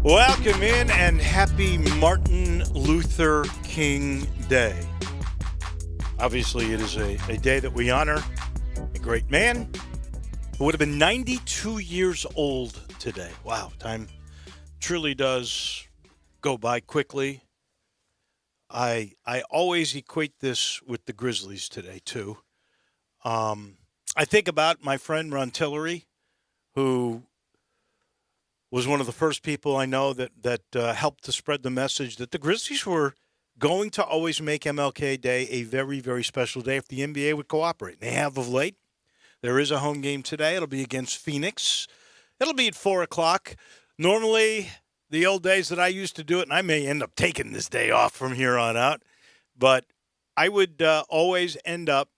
Welcome in and happy Martin Luther King Day. Obviously, it is a day that we honor a great man who would have been 92 years old today. Wow, time truly does go by quickly. I always equate this with the Grizzlies today, too. I think about my friend Ron Tillery, who was one of the first people I know that helped to spread the message that the Grizzlies were going to always make MLK Day a very, very special day if the NBA would cooperate. They have of late. There is a home game today. It'll be against Phoenix. It'll be at 4 o'clock. Normally, the old days that I used to do it, and I may end up taking this day off from here on out, but I would always end up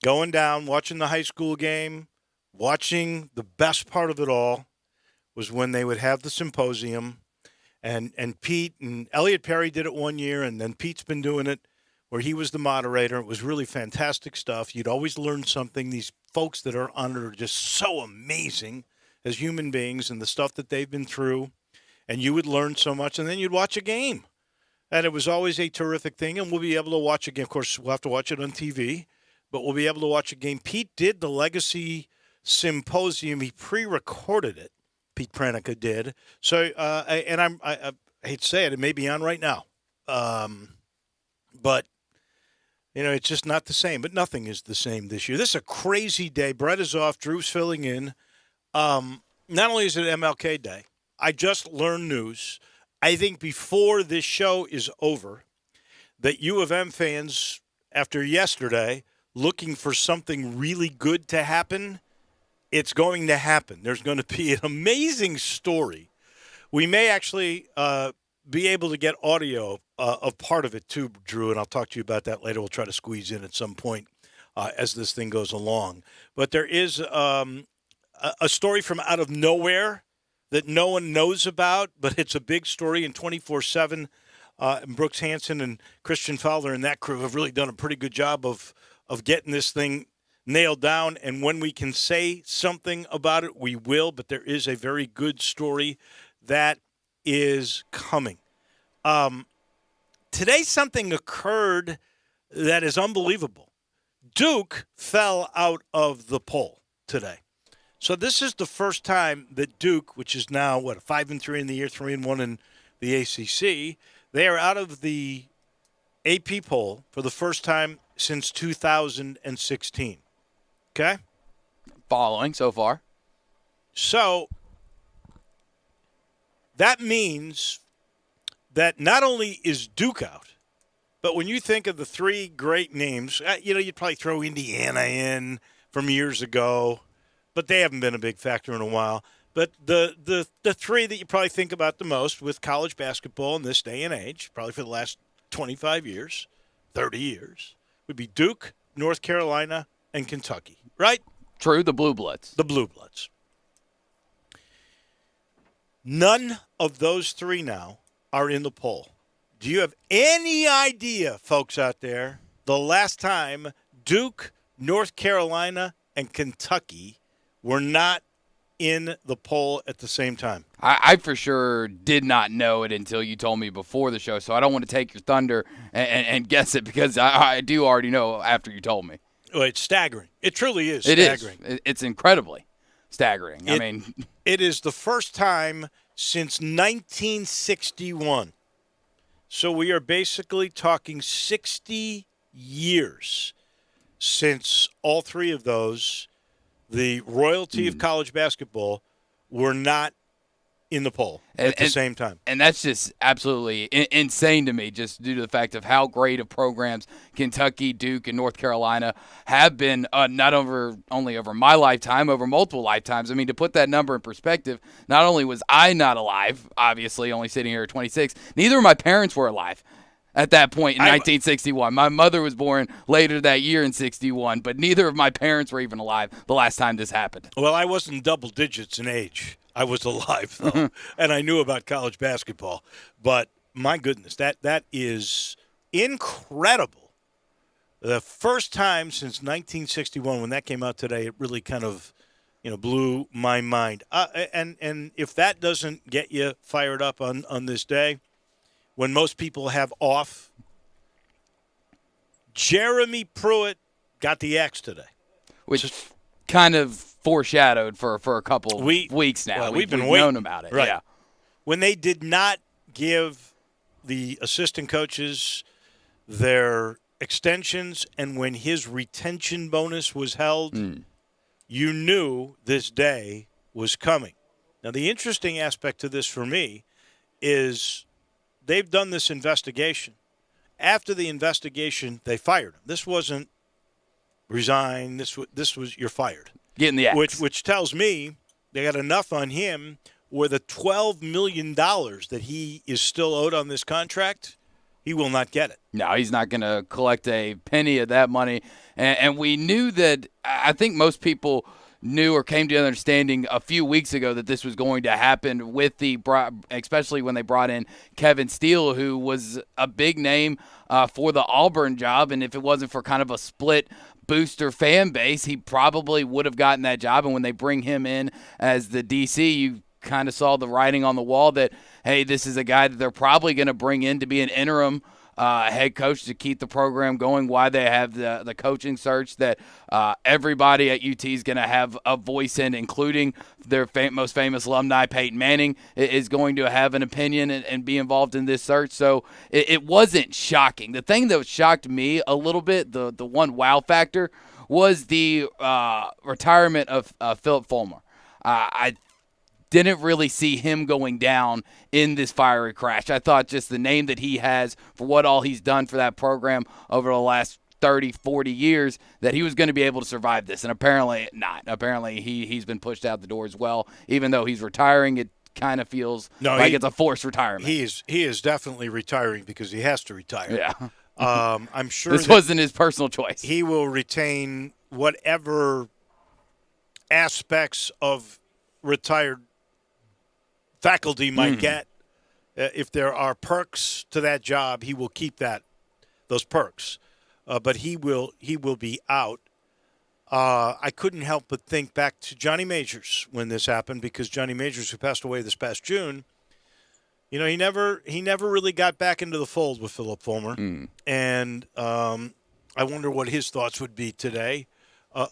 going down, watching the high school game, watching the best part of it all, was when they would have the symposium, and Pete and Elliot Perry did it one year, and then Pete's been doing it where he was the moderator. It was really fantastic stuff. You'd always learn something. These folks that are on it are just so amazing as human beings and the stuff that they've been through, and you would learn so much, and then you'd watch a game. And it was always a terrific thing, and we'll be able to watch a game. Of course, we'll have to watch it on TV, but we'll be able to watch a game. Pete did the Legacy Symposium. He pre-recorded it. Pete Pranica did. So, I hate to say it may be on right now. But, it's just not the same. But nothing is the same this year. This is a crazy day. Brett is off. Drew's filling in. Not only is it MLK Day, I just learned news. I think before this show is over, that U of M fans, after yesterday, looking for something really good to happen, it's going to happen. There's going to be an amazing story. We may actually be able to get audio of part of it too, Drew, and I'll talk to you about that later. We'll try to squeeze in at some point as this thing goes along. But there is a story from out of nowhere that no one knows about, but it's a big story in 24/7. And Brooks Hansen and Christian Fowler and that crew have really done a pretty good job of getting this thing nailed down, and when we can say something about it, we will, but there is a very good story that is coming. Today, something occurred that is unbelievable. Duke fell out of the poll today. So this is the first time that Duke, which is now, 5-3 in the year, 3-1 in the ACC, they are out of the AP poll for the first time since 2016. Okay? Following so far. So that means that not only is Duke out, but when you think of the three great names, you'd probably throw Indiana in from years ago, but they haven't been a big factor in a while. But the three that you probably think about the most with college basketball in this day and age, probably for the last 25 years, 30 years, would be Duke, North Carolina, and Kentucky. Right? True, the Blue Bloods. The Blue Bloods. None of those three now are in the poll. Do you have any idea, folks out there, the last time Duke, North Carolina, and Kentucky were not in the poll at the same time? I for sure did not know it until you told me before the show, so I don't want to take your thunder and guess it because I do already know after you told me. Well, it's staggering. It truly is staggering. It is. It's incredibly staggering. It is the first time since 1961. So we are basically talking 60 years since all three of those, the royalty of college basketball, were not in the poll at the same time. And that's just absolutely insane to me, just due to the fact of how great of programs Kentucky, Duke, and North Carolina have been, not only over my lifetime, over multiple lifetimes. I mean, to put that number in perspective, not only was I not alive, obviously only sitting here at 26, neither of my parents were alive at that point in 1961. My mother was born later that year in 61, but neither of my parents were even alive the last time this happened. Well, I wasn't double digits in age. I was alive, though, and I knew about college basketball. But, my goodness, that is incredible. The first time since 1961, when that came out today, it really kind of, blew my mind. And if that doesn't get you fired up on this day, when most people have off, Jeremy Pruitt got the X today. Which kind of foreshadowed for a couple weeks now. Well, we've been known about it. Right. Yeah. When they did not give the assistant coaches their extensions and when his retention bonus was held, you knew this day was coming. Now, the interesting aspect to this for me is they've done this investigation. After the investigation, they fired him. This wasn't resign. This was you're fired. Getting the X. Which tells me they got enough on him where the $12 million that he is still owed on this contract, he will not get it. No, he's not going to collect a penny of that money. And we knew that. I think most people knew or came to an understanding a few weeks ago that this was going to happen with especially when they brought in Kevin Steele, who was a big name for the Auburn job. And if it wasn't for kind of a split booster fan base, he probably would have gotten that job. And when they bring him in as the DC, you kind of saw the writing on the wall that, hey, this is a guy that they're probably going to bring in to be an interim head coach to keep the program going while they have the coaching search that everybody at UT is going to have a voice in, including their most famous alumni, Peyton Manning, is going to have an opinion and be involved in this search. So it wasn't shocking. The thing that shocked me a little bit, the one wow factor, was the retirement of Philip Fulmer. I didn't really see him going down in this fiery crash. I thought just the name that he has for what all he's done for that program over the last 30, 40 years, that he was going to be able to survive this. And apparently not. Apparently he's been pushed out the door as well. Even though he's retiring, it kind of feels it's a forced retirement. He is definitely retiring because he has to retire. Yeah. I'm sure this wasn't his personal choice. He will retain whatever aspects of retired faculty might get. If there are perks to that job, he will keep those perks. But he will be out. I couldn't help but think back to Johnny Majors when this happened, because Johnny Majors, who passed away this past June, he never really got back into the fold with Philip Fulmer. And I wonder what his thoughts would be today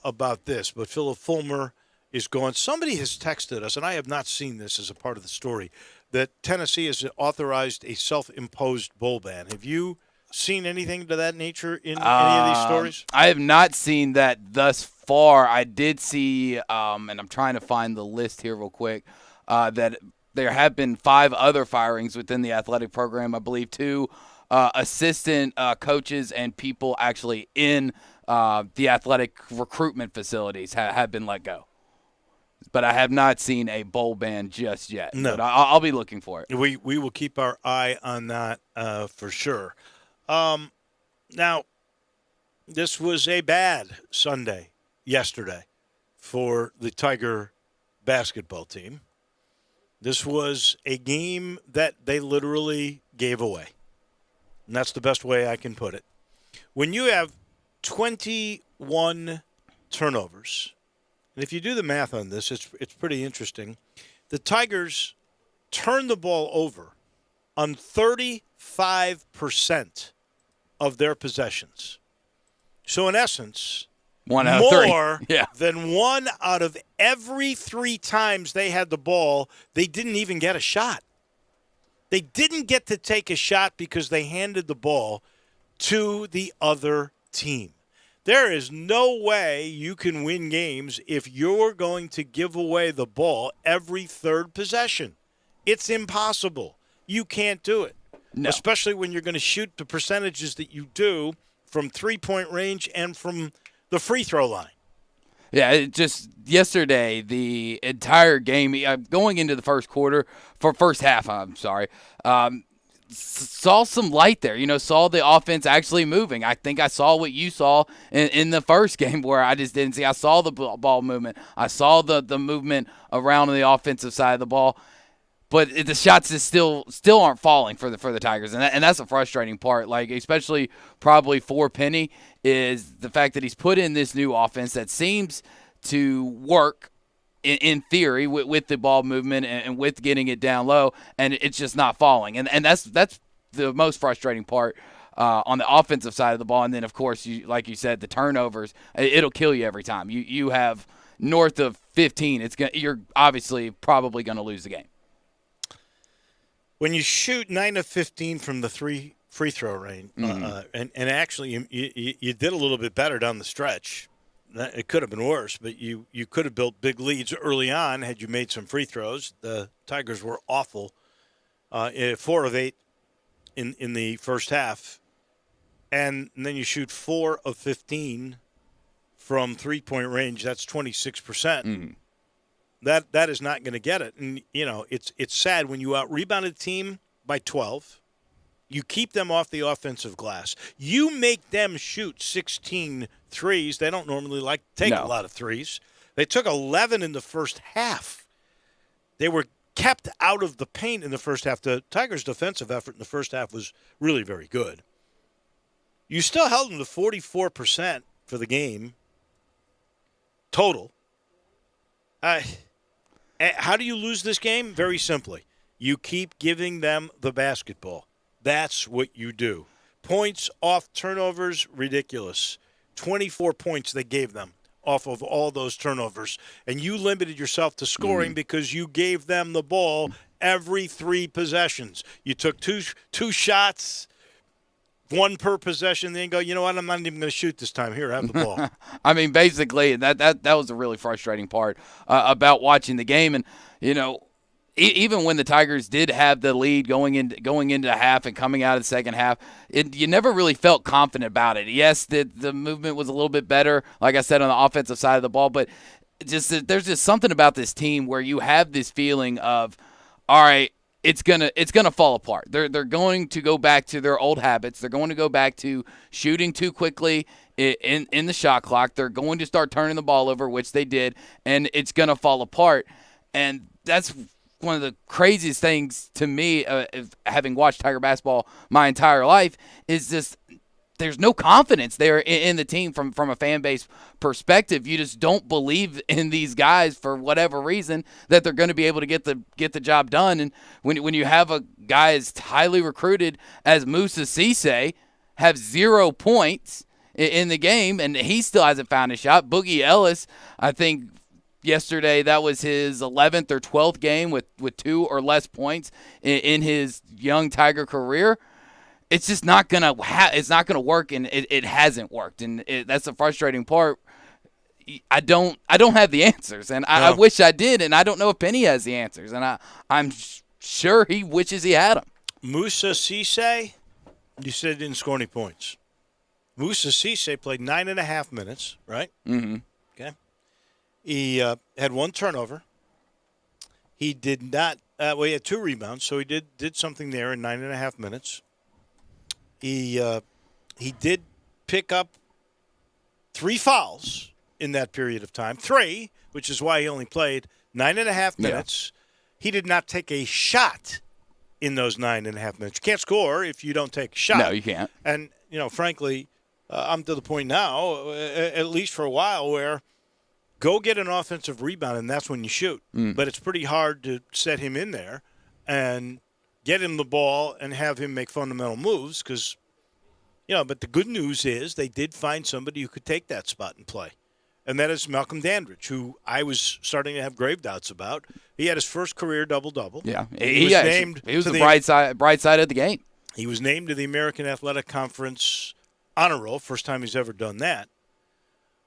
about this. But Philip Fulmer is gone. Somebody has texted us, and I have not seen this as a part of the story, that Tennessee has authorized a self-imposed bowl ban. Have you seen anything to that nature in any of these stories? I have not seen that thus far. I did see, and I'm trying to find the list here real quick, that there have been 5 other firings within the athletic program. I believe 2 assistant coaches and people actually in the athletic recruitment facilities have been let go. But I have not seen a bowl ban just yet. No. But I'll be looking for it. We will keep our eye on that for sure. Now, this was a bad Sunday yesterday for the Tiger basketball team. This was a game that they literally gave away. And that's the best way I can put it. When you have 21 turnovers, and if you do the math on this, it's pretty interesting. The Tigers turned the ball over on 35% of their possessions. So in essence, one out of more three. Yeah. than 1 out of every 3 times they had the ball, they didn't even get a shot. They didn't get to take a shot because they handed the ball to the other team. There is no way you can win games if you're going to give away the ball every 3rd possession. It's impossible. You can't do it, especially when you're going to shoot the percentages that you do from 3-point range and from the free throw line. Yeah, just yesterday, the entire game, going into the first half, saw some light there, saw the offense actually moving. I think I saw what you saw in the first game where I just didn't see. I saw the ball movement. I saw the movement around on the offensive side of the ball. But the shots just still aren't falling for the Tigers, and that's a frustrating part. Like, especially probably for Penny, is the fact that he's put in this new offense that seems to work in theory, with the ball movement and with getting it down low, and it's just not falling. And that's the most frustrating part on the offensive side of the ball. And then, of course, like you said, the turnovers, it'll kill you every time. You have north of 15, you're obviously probably going to lose the game. When you shoot 9 of 15 from the free throw range, and actually you did a little bit better down the stretch. It could have been worse, but you could have built big leads early on had you made some free throws. The Tigers were awful, 4 of 8 in the first half, and then you shoot 4 of 15 from 3-point range. That's 26%. That is not going to get it. And, it's sad when you out-rebound a team by 12. You keep them off the offensive glass. You make them shoot 16 threes. They don't normally like to take a lot of threes. They took 11 in the first half. They were kept out of the paint in the first half. The Tigers' defensive effort in the first half was really very good. You still held them to 44% for the game total. How do you lose this game? Very simply. You keep giving them the basketball. That's what you do. Points off turnovers, ridiculous. 24 points they gave them off of all those turnovers. And you limited yourself to scoring because you gave them the ball every 3 possessions. You took two shots, 1 per possession, then you go, you know what, I'm not even going to shoot this time. Here, have the ball. I mean, basically, that was a really frustrating part about watching the game. And, even when the Tigers did have the lead going into half and coming out of the second half, you never really felt confident about it. Yes, the movement was a little bit better, like I said, on the offensive side of the ball, but there's just something about this team where you have this feeling of, all right, it's gonna fall apart. They're going to go back to their old habits. They're going to go back to shooting too quickly in the shot clock. They're going to start turning the ball over, which they did, and it's gonna fall apart. And that's one of the craziest things to me, having watched Tiger basketball my entire life, is just there's no confidence there in the team from a fan base perspective. You just don't believe in these guys for whatever reason that they're going to be able to get the job done. And when you have a guy as highly recruited as Musa Cisse have 0 points in the game, and he still hasn't found a shot. Boogie Ellis, I think, yesterday, that was his 11th or 12th game with 2 or less points in his young Tiger career. It's just not gonna work, and it hasn't worked, and that's the frustrating part. I don't have the answers, and I wish I did, and I don't know if Penny has the answers, and I'm sure he wishes he had them. Musa Cisse, you said he didn't score any points. Musa Cisse played 9.5 minutes, right? Mm-hmm. Okay. He had 1 turnover. He did not. He had 2 rebounds, so he did something there in 9.5 minutes. He did pick up 3 fouls in that period of time. 3, which is why he only played 9.5 minutes. Yeah. He did not take a shot in those 9.5 minutes. You can't score if you don't take a shot. No, you can't. And frankly, I'm to the point now, at least for a while, where go get an offensive rebound, and that's when you shoot. But it's pretty hard to set him in there and get him the ball and have him make fundamental moves because, but the good news is they did find somebody who could take that spot and play. And that is Malcolm Dandridge, who I was starting to have grave doubts about. He had his first career double-double. Yeah, he was the bright side of the game. He was named to the American Athletic Conference honor roll, first time he's ever done that.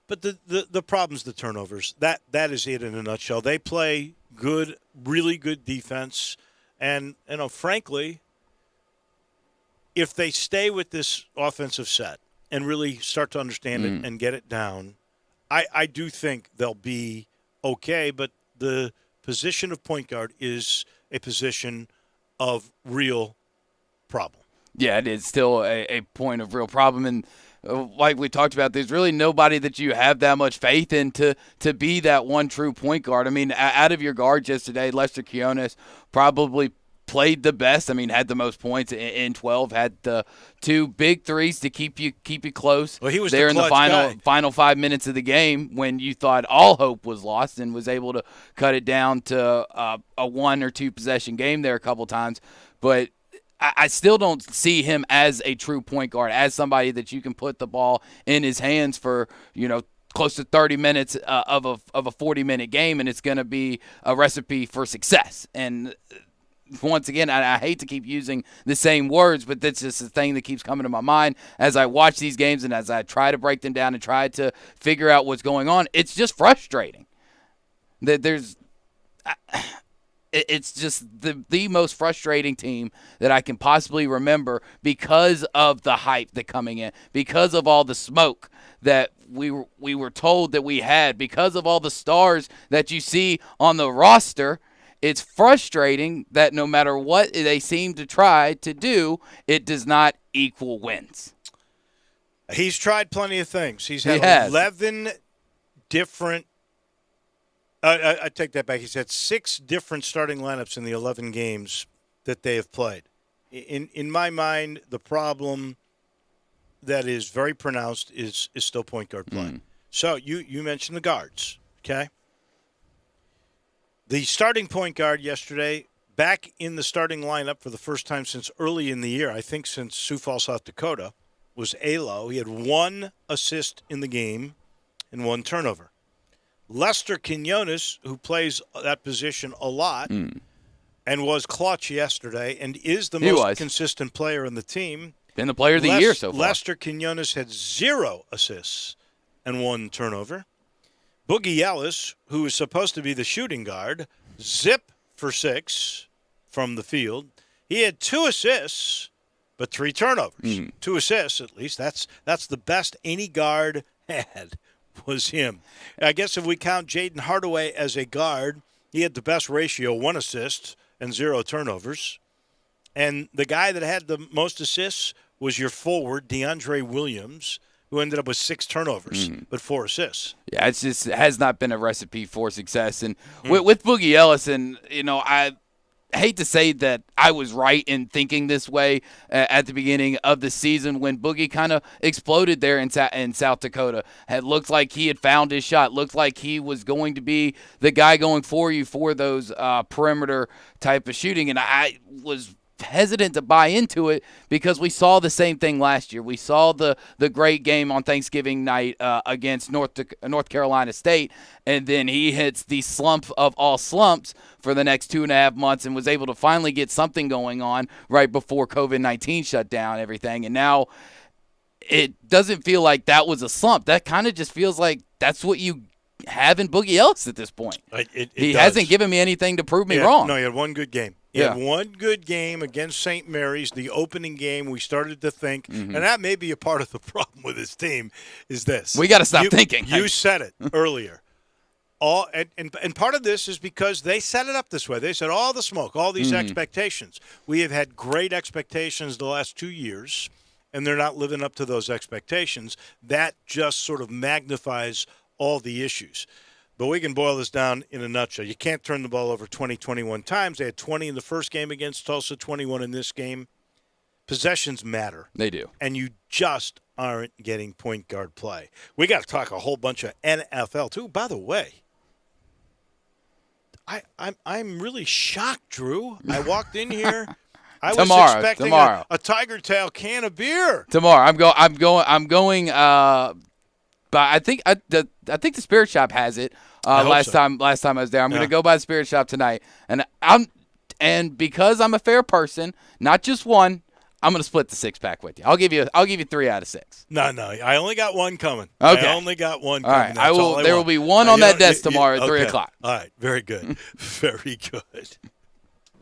But the problem's the turnovers. That is it in a nutshell. They play good, really good defense. And, frankly, if they stay with this offensive set and really start to understand it and get it down, I do think they'll be okay. But the position of point guard is a position of real problem. Yeah, it is still a point of real problem. And like we talked about, there's really nobody that you have that much faith in to be that one true point guard. I mean, out of your guards yesterday, Lester Quinones probably played the best. I mean, had the most points in 12, had the 2 big threes to keep you close. Well, he was there the in the clutch final 5 minutes of the game when you thought all hope was lost, and was able to cut it down to a 1 or 2 possession game there a couple times. But I still don't see him as a true point guard, as somebody that you can put the ball in his hands for, close to 30 minutes of a 40-minute game, and it's going to be a recipe for success. And once again, I hate to keep using the same words, but that's just the thing that keeps coming to my mind as I watch these games and as I try to break them down and try to figure out what's going on. It's just frustrating that it's just the most frustrating team that I can possibly remember because of the hype that coming in, because of all the smoke that we were told that we had, because of all the stars that you see on the roster. It's frustrating that no matter what they seem to try to do, it does not equal wins. He's tried plenty of things. He has 11 different I take that back. He's had 6 different starting lineups in the 11 games that they have played. In my mind, the problem that is very pronounced is still point guard play. So you mentioned the guards, okay? The starting point guard yesterday, back in the starting lineup for the first time since early in the year, I think since Sioux Falls, South Dakota, was Alo. He had 1 assist in the game and 1 turnover. Lester Quinones, who plays that position a lot and was clutch yesterday and is the most consistent player in the team. Been the player of the year so far. Lester Quinones had 0 assists and 1 turnover. Boogie Ellis, who is supposed to be the shooting guard, zip for 6 from the field. He had 2 assists, but 3 turnovers. 2 assists, at least. That's the best any guard had, was him. I guess if we count Jaden Hardaway as a guard, he had the best ratio, 1 assist and 0 turnovers. And the guy that had the most assists was your forward, DeAndre Williams, who ended up with 6 turnovers, but 4 assists. Yeah, it has not been a recipe for success. And with Boogie Ellis, and, I hate to say that I was right in thinking this way at the beginning of the season when Boogie kind of exploded there in South Dakota. Had looked like he had found his shot, looked like he was going to be the guy going for you for those perimeter type of shooting. And I was hesitant to buy into it because we saw the same thing last year. We saw the great game on Thanksgiving night against North Carolina State, and then he hits the slump of all slumps for the next 2.5 months and was able to finally get something going on right before COVID-19 shut down everything. And now it doesn't feel like that was a slump. That kind of just feels like that's what you have in Boogie Ellis at this point. He hasn't given me anything to prove me wrong. No, he had 1 good game. He had 1 good game against St. Mary's, the opening game. We started to think, and that may be a part of the problem with his team, is this. We got to stop thinking. You said it earlier. And part of this is because they set it up this way. They said all the smoke, all these expectations. We have had great expectations the last 2 years, and they're not living up to those expectations. That just sort of magnifies all the issues. But we can boil this down in a nutshell. You can't turn the ball over 21 times. They had 20 in the first game against Tulsa, 21 in this game. Possessions matter. They do. And you just aren't getting point guard play. We got to talk a whole bunch of NFL, too. By the way, I'm really shocked, Drew. I walked in here. I was expecting a Tiger Tail can of beer. Tomorrow. I'm going but I think the Spirit Shop has it. Last time I was there, I'm going to go by the Spirit Shop tonight, and because I'm a fair person, not just one, I'm going to split the 6-pack with you. I'll give you 3 out of 6. No, I only got 1 coming. Okay, I only got 1 coming. All right, there will be 1 on that desk tomorrow at 3 o'clock. All right, very good, very good.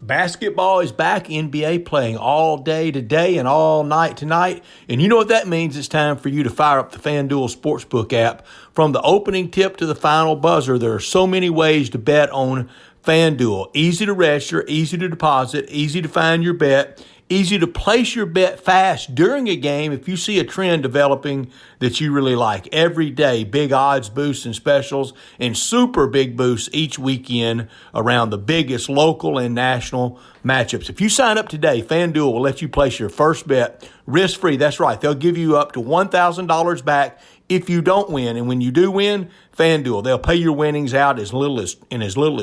Basketball is back. NBA playing all day today and all night tonight. And you know what that means. It's time for you to fire up the FanDuel Sportsbook app. From the opening tip to the final buzzer, there are so many ways to bet on FanDuel. Easy to register, easy to deposit, easy to find your bet. Easy to place your bet fast during a game if you see a trend developing that you really like. Every day, big odds boosts and specials and super big boosts each weekend around the biggest local and national matchups. If you sign up today, FanDuel will let you place your first bet risk-free. That's right. They'll give you up to $1,000 back if you don't win. And when you do win, FanDuel, they'll pay your winnings out as little as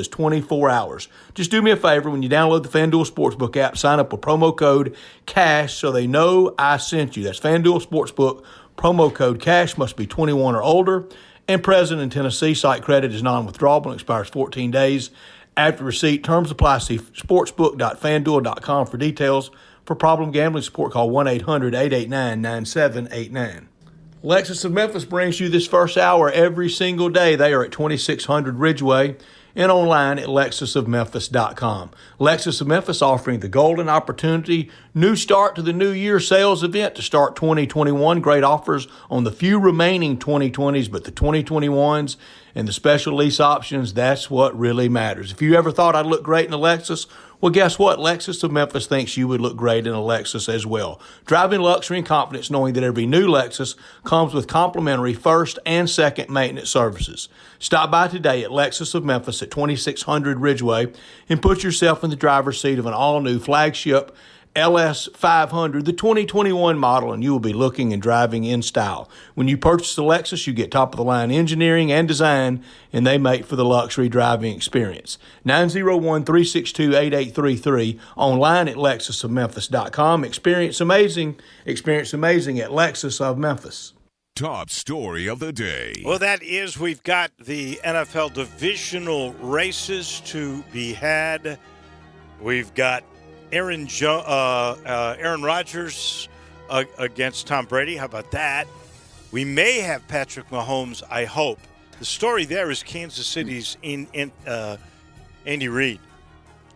24 hours. Just do me a favor. When you download the FanDuel Sportsbook app, sign up with promo code CASH so they know I sent you. That's FanDuel Sportsbook. Promo code CASH, must be 21 or older and present in Tennessee. Site credit is non-withdrawable and expires 14 days after receipt. Terms apply. See sportsbook.fanduel.com for details. For problem gambling support, call 1-800-889-9789. Lexus of Memphis brings you this first hour every single day. They are at 2600 Ridgeway and online at lexusofmemphis.com. Lexus of Memphis offering the golden opportunity, new start to the new year sales event to start 2021. Great offers on the few remaining 2020s, but the 2021s and the special lease options, that's what really matters. If you ever thought I'd look great in a Lexus, well, guess what? Lexus of Memphis thinks you would look great in a Lexus as well. Driving luxury and confidence knowing that every new Lexus comes with complimentary first and second maintenance services. Stop by today at Lexus of Memphis at 2600 Ridgeway and put yourself in the driver's seat of an all-new flagship LS 500, the 2021 model, and you will be looking and driving in style. When you purchase a Lexus, you get top-of-the-line engineering and design, and they make for the luxury driving experience. 901-362-8833, online at lexusofmemphis.com. Experience amazing at Lexus of Memphis. Top story of the day. Well, that is, we've got the NFL divisional races to be had. We've got Aaron Rodgers against Tom Brady. How about that? We may have Patrick Mahomes, I hope. The story there is Kansas City's Andy Reid.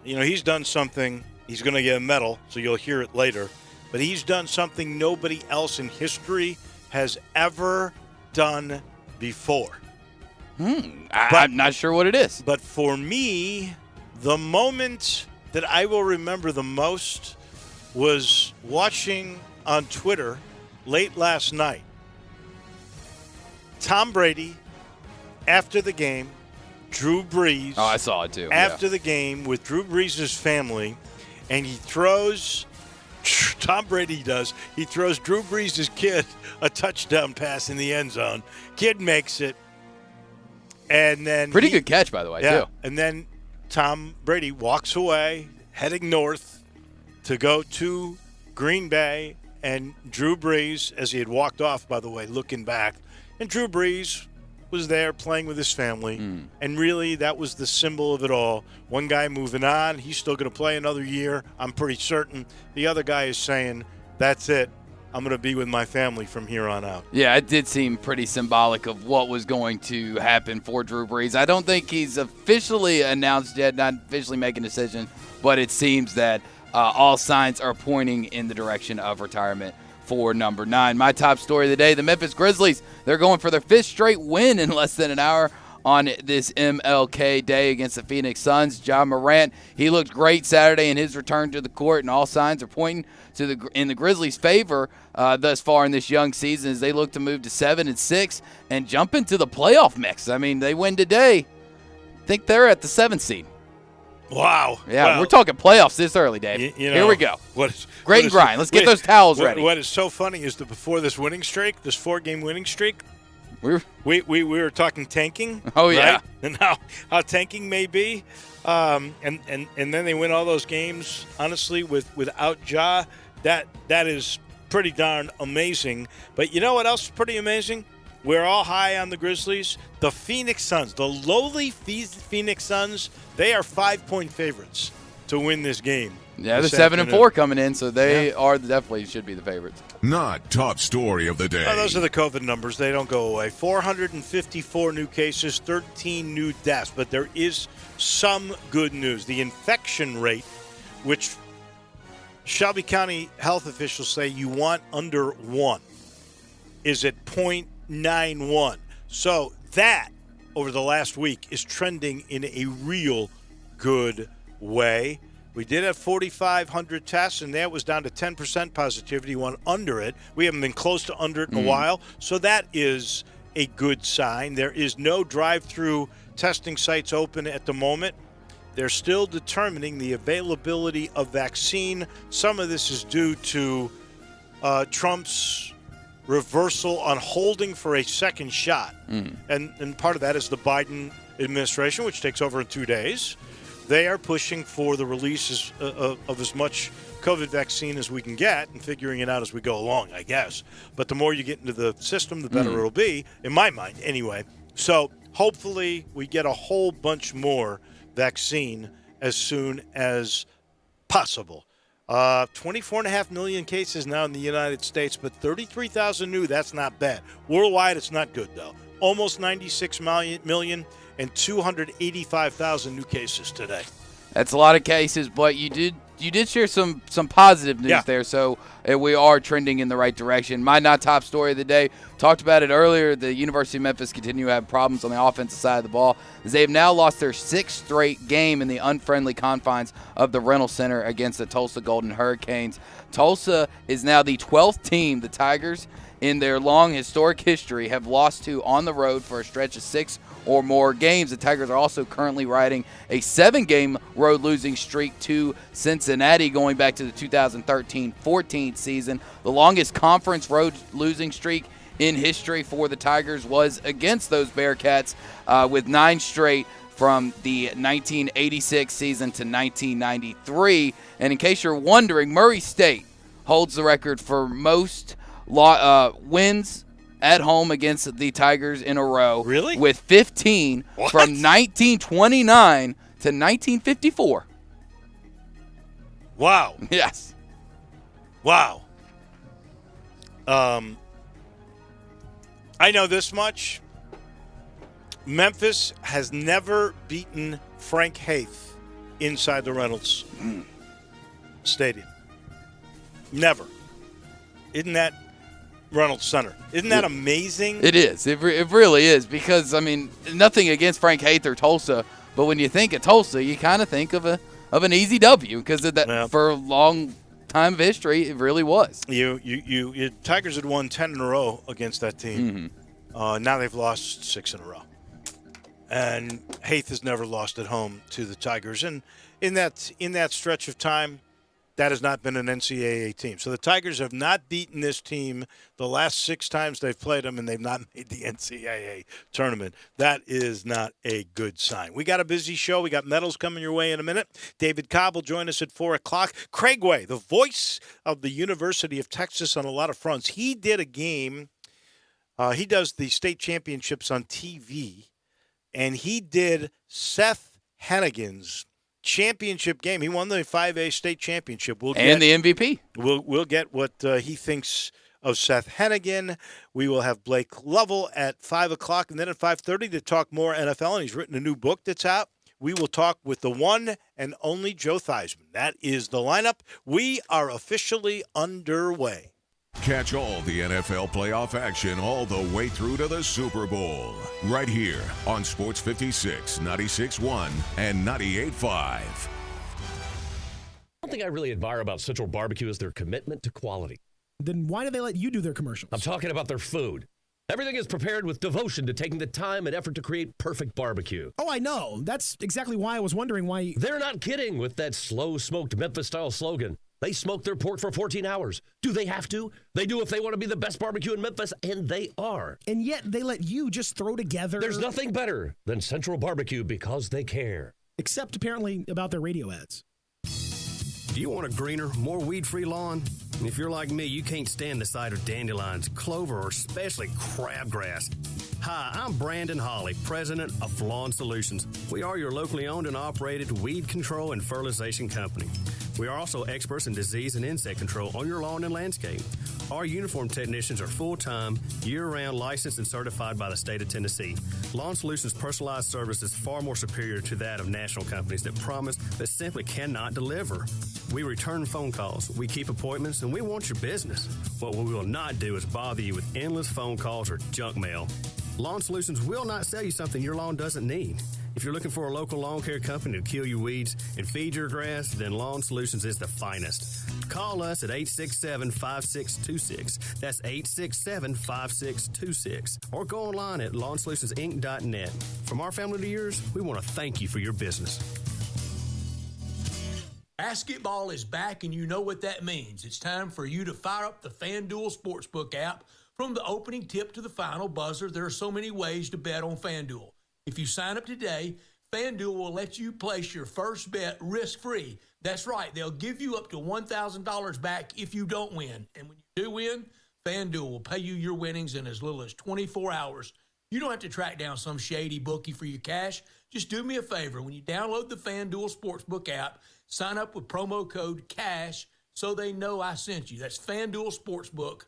You know, he's done something. He's going to get a medal, so you'll hear it later. But he's done something nobody else in history has ever done before. I'm not sure what it is. But for me, the moment that I will remember the most was watching on Twitter late last night. Tom Brady, after the game, Drew Brees. Oh, I saw it too. After the game with Drew Brees' family, and he throws, Tom Brady does, he throws Drew Brees' kid a touchdown pass in the end zone. Kid makes it. And then Pretty good catch, by the way, too. And then Tom Brady walks away, heading north to go to Green Bay, and Drew Brees, as he had walked off, by the way, looking back, and Drew Brees was there playing with his family, and really that was the symbol of it all. One guy moving on, he's still going to play another year, I'm pretty certain. The other guy is saying, that's it. I'm going to be with my family from here on out. Yeah, it did seem pretty symbolic of what was going to happen for Drew Brees. I don't think he's officially announced yet, not officially making a decision, but it seems that all signs are pointing in the direction of retirement for number 9. My top story of the day, the Memphis Grizzlies. They're going for their 5th straight win in less than an hour on this MLK Day against the Phoenix Suns. Ja Morant, he looked great Saturday in his return to the court, and all signs are pointing to in the Grizzlies' favor thus far in this young season as they look to move to 7-6 and jump into the playoff mix. I mean, they win today. I think they're at the 7th seed. Wow. Yeah, well, we're talking playoffs this early, Dave. Here we go. Great and grind. Let's get those towels ready. What is so funny is that before this winning streak, this 4-game winning streak, we were talking tanking. Oh, yeah. Right? And how tanking may be. And then they win all those games, honestly, without Ja. That is pretty darn amazing. But you know what else is pretty amazing? We're all high on the Grizzlies. The Phoenix Suns, the lowly Phoenix Suns, they are 5-point favorites to win this game. Yeah, they're 7-4 coming in, so they are definitely should be the favorites. Not top story of the day. Well, those are the COVID numbers. They don't go away. 454 new cases, 13 new deaths. But there is some good news. The infection rate, which Shelby County health officials say you want under 1, is at 0.91. So that, over the last week, is trending in a real good way. We did have 4,500 tests, and that was down to 10% positivity, went under it. We haven't been close to under it in a while, so that is a good sign. There is no drive-through testing sites open at the moment. They're still determining the availability of vaccine. Some of this is due to Trump's reversal on holding for a second shot. And part of that is the Biden administration, which takes over in 2 days. They are pushing for the release of as much COVID vaccine as we can get and figuring it out as we go along, I guess. But the more you get into the system, the better it'll be, in my mind anyway. So hopefully we get a whole bunch more vaccine as soon as possible. 24.5 million cases now in the United States, but 33,000 new, that's not bad. Worldwide, it's not good, though. Almost 96 million and 285,000 new cases today. That's a lot of cases, but you did share some positive news there, so we are trending in the right direction. My not top story of the day, talked about it earlier, the University of Memphis continue to have problems on the offensive side of the ball, as they have now lost their 6th straight game in the unfriendly confines of the Reynolds Center against the Tulsa Golden Hurricanes. Tulsa is now the 12th team the Tigers, in their long historic history, have lost to on the road for a stretch of 6 or more games. The Tigers are also currently riding a 7-game road losing streak to Cincinnati going back to the 2013-14 season. The longest conference road losing streak in history for the Tigers was against those Bearcats with 9 straight from the 1986 season to 1993. And in case you're wondering, Murray State holds the record for most wins at home against the Tigers in a row. Really? With 15 from 1929 to 1954. Wow. Yes. Wow. I know this much. Memphis has never beaten Frank Haith inside the Reynolds Stadium. Never. Isn't that Reynolds Center? Isn't that amazing? It is. It really is, because, I mean, nothing against Frank Haith or Tulsa, but when you think of Tulsa, you kind of think of an easy W, because of that for a long time of history, it really was. You Tigers had won 10 in a row against that team. Now they've lost 6 in a row. And Haith has never lost at home to the Tigers. And in that stretch of time, that has not been an NCAA team. So the Tigers have not beaten this team the last 6 times they've played them, and they've not made the NCAA tournament. That is not a good sign. We got a busy show. We got medals coming your way in a minute. David Cobb will join us at 4 o'clock. Craig Way, the voice of the University of Texas on a lot of fronts. He did a game. He does the state championships on TV, and he did Seth Hennigan's championship game. He won the 5A state championship. The MVP. We'll get what he thinks of Seth Hennigan. We will have Blake Lovell at 5 o'clock, and then at 5:30 to talk more NFL, and he's written a new book that's out. We will talk with the one and only Joe Theismann. That is the lineup. We are officially underway. Catch all the NFL playoff action all the way through to the Super Bowl. Right here on Sports 56, 96.1, and 98.5. One thing I really admire about Central Barbecue is their commitment to quality. Then why do they let you do their commercials? I'm talking about their food. Everything is prepared with devotion to taking the time and effort to create perfect barbecue. Oh, I know. That's exactly why I was wondering why. They're not kidding with that slow-smoked Memphis-style slogan. They smoke their pork for 14 hours. Do they have to? They do if they want to be the best barbecue in Memphis, and they are. And yet they let you just throw together. There's nothing better than Central Barbecue because they care. Except apparently about their radio ads. Do you want a greener, more weed-free lawn? If you're like me, you can't stand the sight of dandelions, clover, or especially crabgrass. Hi, I'm Brandon Hawley, president of Lawn Solutions. We are your locally owned and operated weed control and fertilization company. We are also experts in disease and insect control on your lawn and landscape. Our uniformed technicians are full-time, year-round licensed and certified by the state of Tennessee. Lawn Solutions' personalized service is far more superior to that of national companies that promise but simply cannot deliver. We return phone calls, we keep appointments, and we want your business. What we will not do is bother you with endless phone calls or junk mail. Lawn Solutions will not sell you something your lawn doesn't need. If you're looking for a local lawn care company to kill your weeds and feed your grass, then Lawn Solutions is the finest. Call us at 867-5626. That's 867-5626. Or go online at lawnsolutionsinc.net. From our family to yours, we want to thank you for your business. Basketball is back, and you know what that means. It's time for you to fire up the FanDuel Sportsbook app. From the opening tip to the final buzzer, there are so many ways to bet on FanDuel. If you sign up today, FanDuel will let you place your first bet risk-free. That's right. They'll give you up to $1,000 back if you don't win. And when you do win, FanDuel will pay you your winnings in as little as 24 hours. You don't have to track down some shady bookie for your cash. Just do me a favor. When you download the FanDuel Sportsbook app, sign up with promo code CASH so they know I sent you. That's FanDuel Sportsbook,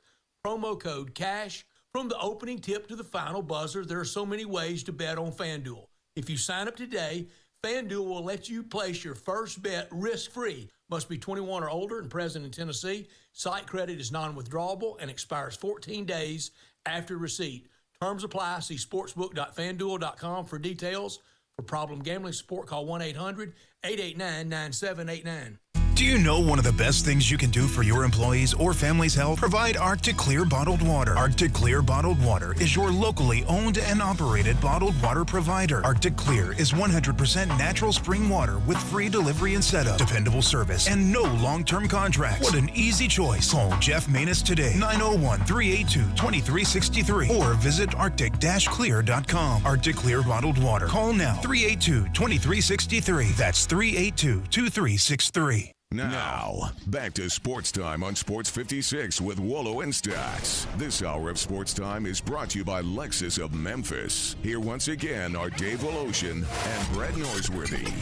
promo code CASH. From the opening tip to the final buzzer, there are so many ways to bet on FanDuel. If you sign up today, FanDuel will let you place your first bet risk-free. Must be 21 or older and present in Tennessee. Site credit is non-withdrawable and expires 14 days after receipt. Terms apply. See sportsbook.fanduel.com for details. For problem gambling support, call 1-800-889-9789. Do you know one of the best things you can do for your employees or family's health? Provide Arctic Clear bottled water. Arctic Clear bottled water is your locally owned and operated bottled water provider. Arctic Clear is 100% natural spring water with free delivery and setup, dependable service, and no long-term contracts. What an easy choice. Call Jeff Manus today, 901-382-2363, or visit arctic-clear.com. Arctic Clear bottled water. Call now, 382-2363. That's 382-2363. Now, back to Sports Time on Sports 56 with Wolo and Stacks. This hour of Sports Time is brought to you by Lexus of Memphis. Here once again are Dave Woloshin and Brett Norsworthy.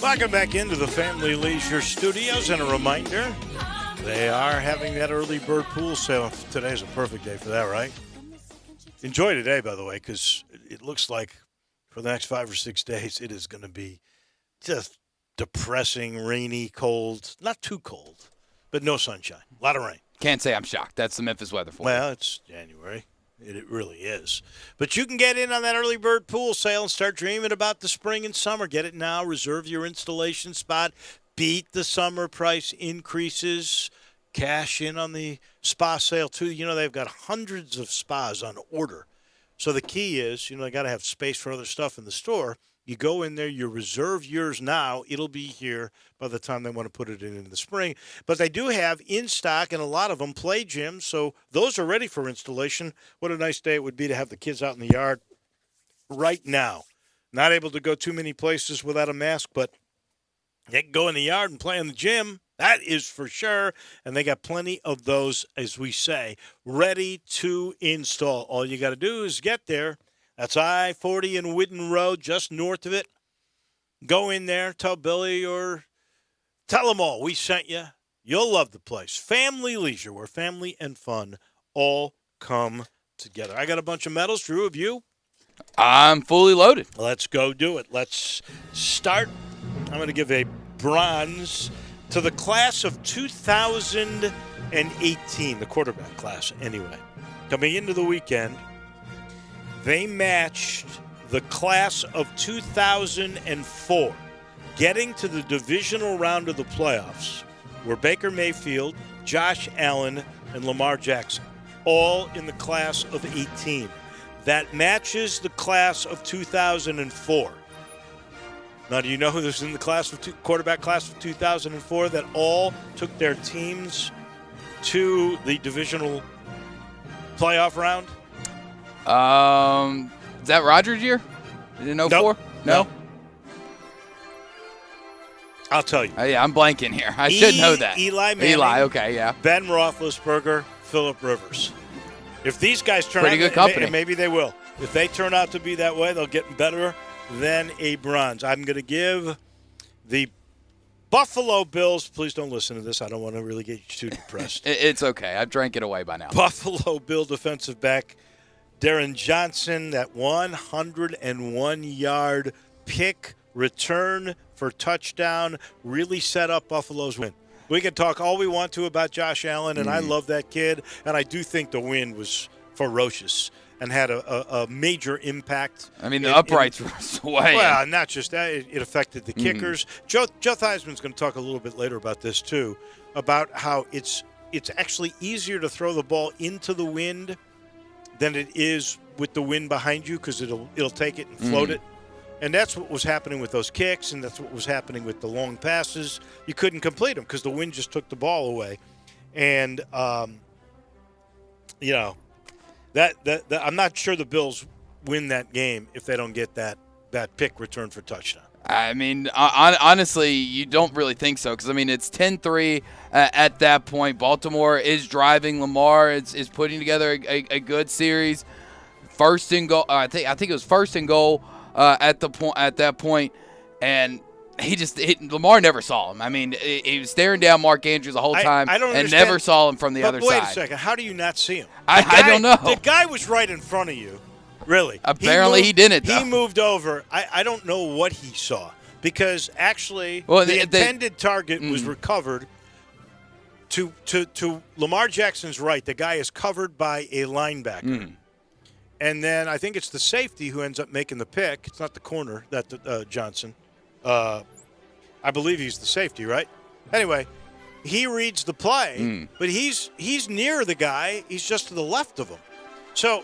Welcome back into the Family Leisure Studios, and a reminder, they are having that early bird pool sale. Today's a perfect day for that, right? Enjoy today, by the way, because it looks like for the next 5 or 6 days, it is going to be just depressing, rainy, cold. Not too cold, but no sunshine. A lot of rain. Can't say I'm shocked. That's the Memphis weather for Well, it's January. It really is. But you can get in on that early bird pool sale and start dreaming about the spring and summer. Get it now. Reserve your installation spot. Beat the summer price increases. Cash in on the spa sale, too. You know, they've got hundreds of spas on order. So the key is, they got to have space for other stuff in the store. You go in there, you reserve yours now. It'll be here by the time they want to put it in the spring. But they do have in stock, and a lot of them, play gyms. So those are ready for installation. What a nice day it would be to have the kids out in the yard right now. Not able to go too many places without a mask, but they can go in the yard and play in the gym. That is for sure. And they got plenty of those, as we say, ready to install. All you got to do is get there. That's I-40 and Whidden Road, just north of it. Go in there, tell Billy or tell them all we sent you. You'll love the place. Family Leisure, where family and fun all come together. I got a bunch of medals. Drew, have you? I'm fully loaded. Let's go do it. Let's start. I'm going to give a bronze to the class of 2018, the quarterback class anyway. Coming into the weekend, they matched the class of 2004, getting to the divisional round of the playoffs, where Baker Mayfield, Josh Allen, and Lamar Jackson, all in the class of 18. That matches the class of 2004. Now, do you know who was in the class of quarterback class of 2004 that all took their teams to the divisional playoff round? Is that Rodgers' year? In 04? Nope. No? I'll tell you. Yeah, I'm blanking here. I should know that. Eli Manning. Eli, okay, yeah. Ben Roethlisberger, Phillip Rivers. If these guys turn Pretty out, good company. And maybe they will. If they turn out to be that way, they'll get better than a bronze. I'm going to give the Buffalo Bills. Please don't listen to this. I don't want to really get you too depressed. It's okay. I've drank it away by now. Buffalo Bill defensive back Darren Johnson, that 101-yard pick return for touchdown really set up Buffalo's win. We can talk all we want to about Josh Allen, and I love that kid, and I do think the win was ferocious and had a major impact. I mean, the uprights were swaying. Well, not just that. It affected the kickers. Joe Theismann's going to talk a little bit later about this, too, about how it's actually easier to throw the ball into the wind than it is with the wind behind you because it'll take it and float it. And that's what was happening with those kicks, and that's what was happening with the long passes. You couldn't complete them because the wind just took the ball away. And, that I'm not sure the Bills win that game if they don't get that pick return for touchdown. I mean, honestly, you don't really think so because, I mean, it's 10-3 at that point. Baltimore is driving. Lamar is putting together a good series. First and goal. I think it was first and goal at that point, and Lamar never saw him. I mean, he was staring down Mark Andrews the whole time and never saw him from the other side. Wait a second. How do you not see him? I don't know. The guy was right in front of you. Really? Apparently he didn't, though. He moved over. I don't know what he saw because actually the intended target was recovered to Lamar Jackson's right. The guy is covered by a linebacker. And then I think it's the safety who ends up making the pick. It's not the corner, Johnson. I believe he's the safety, right? Anyway, he reads the play, but he's near the guy. He's just to the left of him. So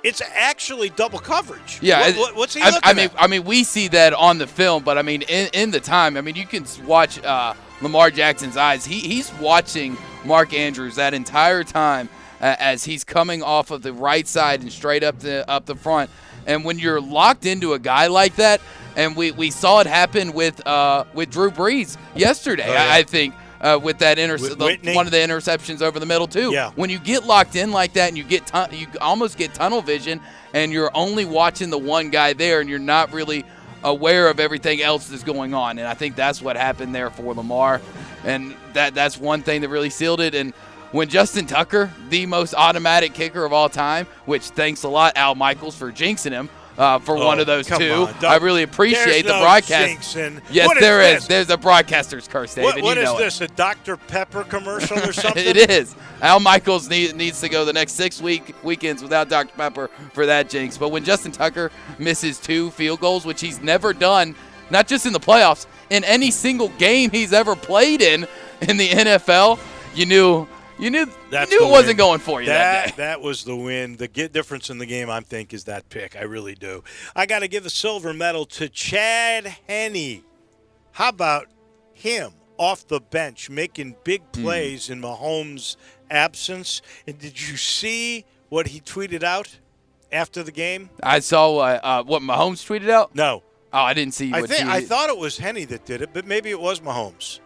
it's actually double coverage. Yeah. What's he looking at? I mean, we see that on the film, but, I mean, in the time, I mean, you can watch Lamar Jackson's eyes. He's watching Mark Andrews that entire time as he's coming off of the right side and straight up the front. And when you're locked into a guy like that, and we saw it happen with Drew Brees yesterday, oh, yeah. I think, with that one of the interceptions over the middle too. Yeah. When you get locked in like that and you almost get tunnel vision and you're only watching the one guy there and you're not really aware of everything else that's going on. And I think that's what happened there for Lamar. And that's one thing that really sealed it. And when Justin Tucker, the most automatic kicker of all time, which thanks a lot, Al Michaels, for jinxing him for one of those two. I really appreciate the broadcast. Yes, there is. There's a broadcaster's curse, David. What is this, a Dr. Pepper commercial or something? It is. Al Michaels needs to go the next 6 weekends without Dr. Pepper for that jinx. But when Justin Tucker misses 2 field goals, which he's never done, not just in the playoffs, in any single game he's ever played in the NFL, you knew it wasn't going for you that day. That was the win. The difference in the game, I think, is that pick. I really do. I got to give a silver medal to Chad Henne. How about him off the bench making big plays in Mahomes' absence? And did you see what he tweeted out after the game? I saw what Mahomes tweeted out? No. Oh, I didn't see what I thought it was Henne that did it, but maybe it was Mahomes.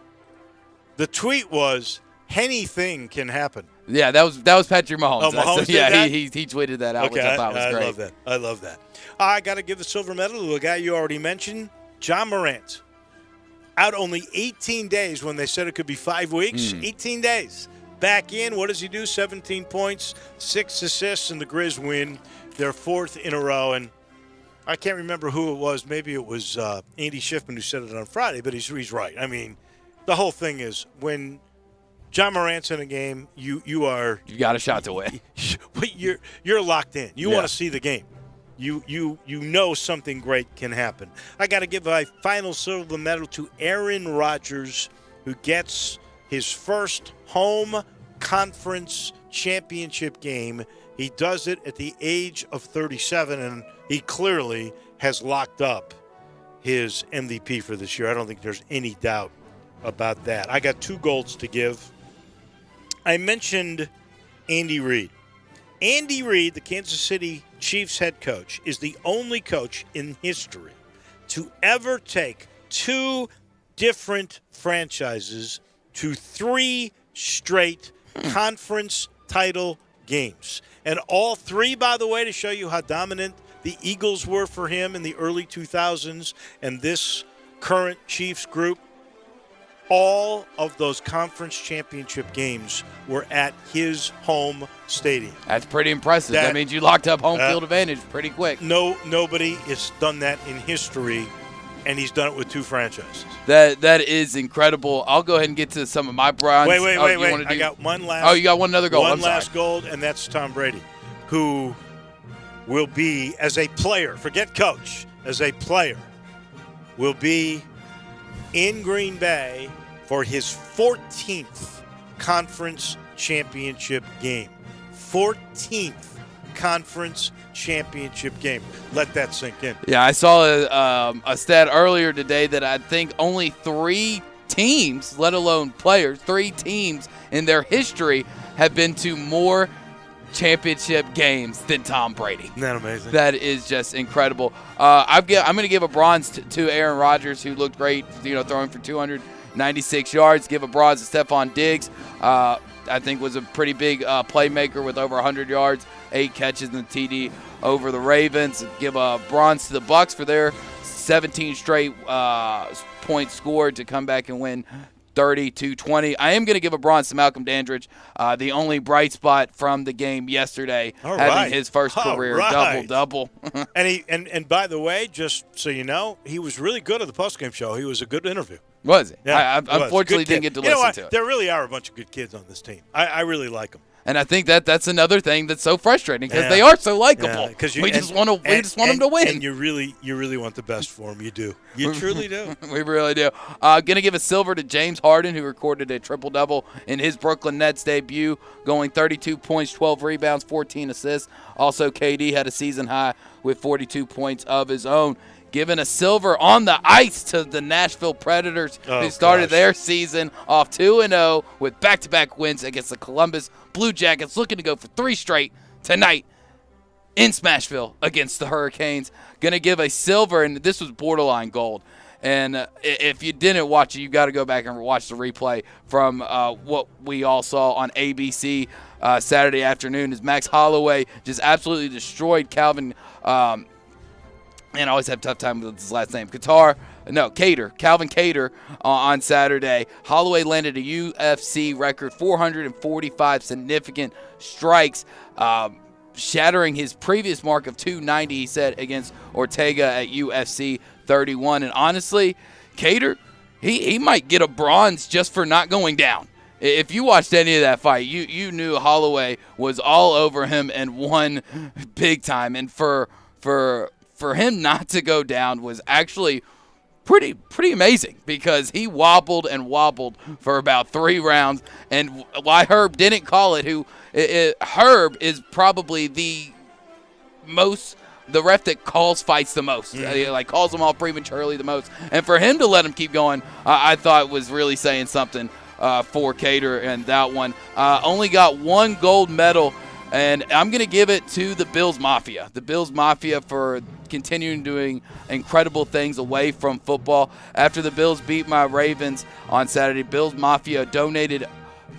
The tweet was, anything can happen. Yeah, that was Patrick Mahomes. Oh, Mahomes did that? He tweeted that out, which I thought was great. I love that. I got to give the silver medal to a guy you already mentioned, John Morant. Out only 18 days when they said it could be 5 weeks. 18 days. Back in, what does he do? 17 points, 6 assists, and the Grizz win their 4th in a row. And I can't remember who it was. Maybe it was Andy Schiffman who said it on Friday, but he's right. I mean, the whole thing is when John Morant's in a game, you got a shot to win. You're locked in. You want to see the game. You know something great can happen. I got to give a final silver medal to Aaron Rodgers, who gets his first home conference championship game. He does it at the age of 37, and he clearly has locked up his MVP for this year. I don't think there's any doubt about that. I got 2 golds to give. I mentioned Andy Reid. Andy Reid, the Kansas City Chiefs head coach, is the only coach in history to ever take 2 different franchises to 3 straight conference title games. And all 3, by the way, to show you how dominant the Eagles were for him in the early 2000s and this current Chiefs group, all of those conference championship games were at his home stadium. That's pretty impressive. That means you locked up home field advantage pretty quick. Nobody has done that in history and he's done it with 2 franchises. That is incredible. I'll go ahead and get to some of my bronze. Wait. I got one last. Oh, you got one other gold. One last gold, and that's Tom Brady, who will be, as a player, forget coach, as a player, will be in Green Bay for his 14th conference championship game. 14th conference championship game. Let that sink in. Yeah, I saw a stat earlier today that I think only 3 teams, let alone players, 3 teams in their history have been to more championship games than Tom Brady. Isn't that amazing? That is just incredible. I'm going to give a bronze to Aaron Rodgers, who looked great, throwing for 296 yards. Give a bronze to Stephon Diggs. I think was a pretty big playmaker with over 100 yards, 8 catches in the TD over the Ravens. Give a bronze to the Bucs for their 17 straight points scored to come back and win 30-20. I am going to give a bronze to Malcolm Dandridge, the only bright spot from the game yesterday, having his first career double-double. and by the way, just so you know, he was really good at the postgame show. He was a good interview. Was he? Yeah, I unfortunately didn't get to listen to it. There really are a bunch of good kids on this team. I really like them. And I think that's another thing that's so frustrating because they are so likable. Yeah, we just want them to win. And you really want the best for them. You do. You truly do. We really do. Going to give a silver to James Harden, who recorded a triple-double in his Brooklyn Nets debut, going 32 points, 12 rebounds, 14 assists. Also, KD had a season high with 42 points of his own. Giving a silver on the ice to the Nashville Predators, who started their season off 2-0 with back-to-back wins against the Columbus Blue Jackets, looking to go for 3 straight tonight in Smashville against the Hurricanes. Going to give a silver, and this was borderline gold. And if you didn't watch it, you got to go back and watch the replay from what we all saw on ABC Saturday afternoon as Max Holloway just absolutely destroyed Calvin and I always have a tough time with his last name. Calvin Cater on Saturday. Holloway landed a UFC record 445 significant strikes, shattering his previous mark of 290, he said, against Ortega at UFC 31. And honestly, Cater, he might get a bronze just for not going down. If you watched any of that fight, you knew Holloway was all over him and won big time. And for him not to go down was actually pretty amazing because he wobbled and wobbled for about 3 rounds. And why Herb didn't call it, Herb is probably the ref that calls fights the most, calls them all prematurely the most. And for him to let him keep going, I thought was really saying something for Cater and that one. Only got 1 gold medal. And I'm going to give it to the Bills Mafia. The Bills Mafia for continuing doing incredible things away from football. After the Bills beat my Ravens on Saturday, Bills Mafia donated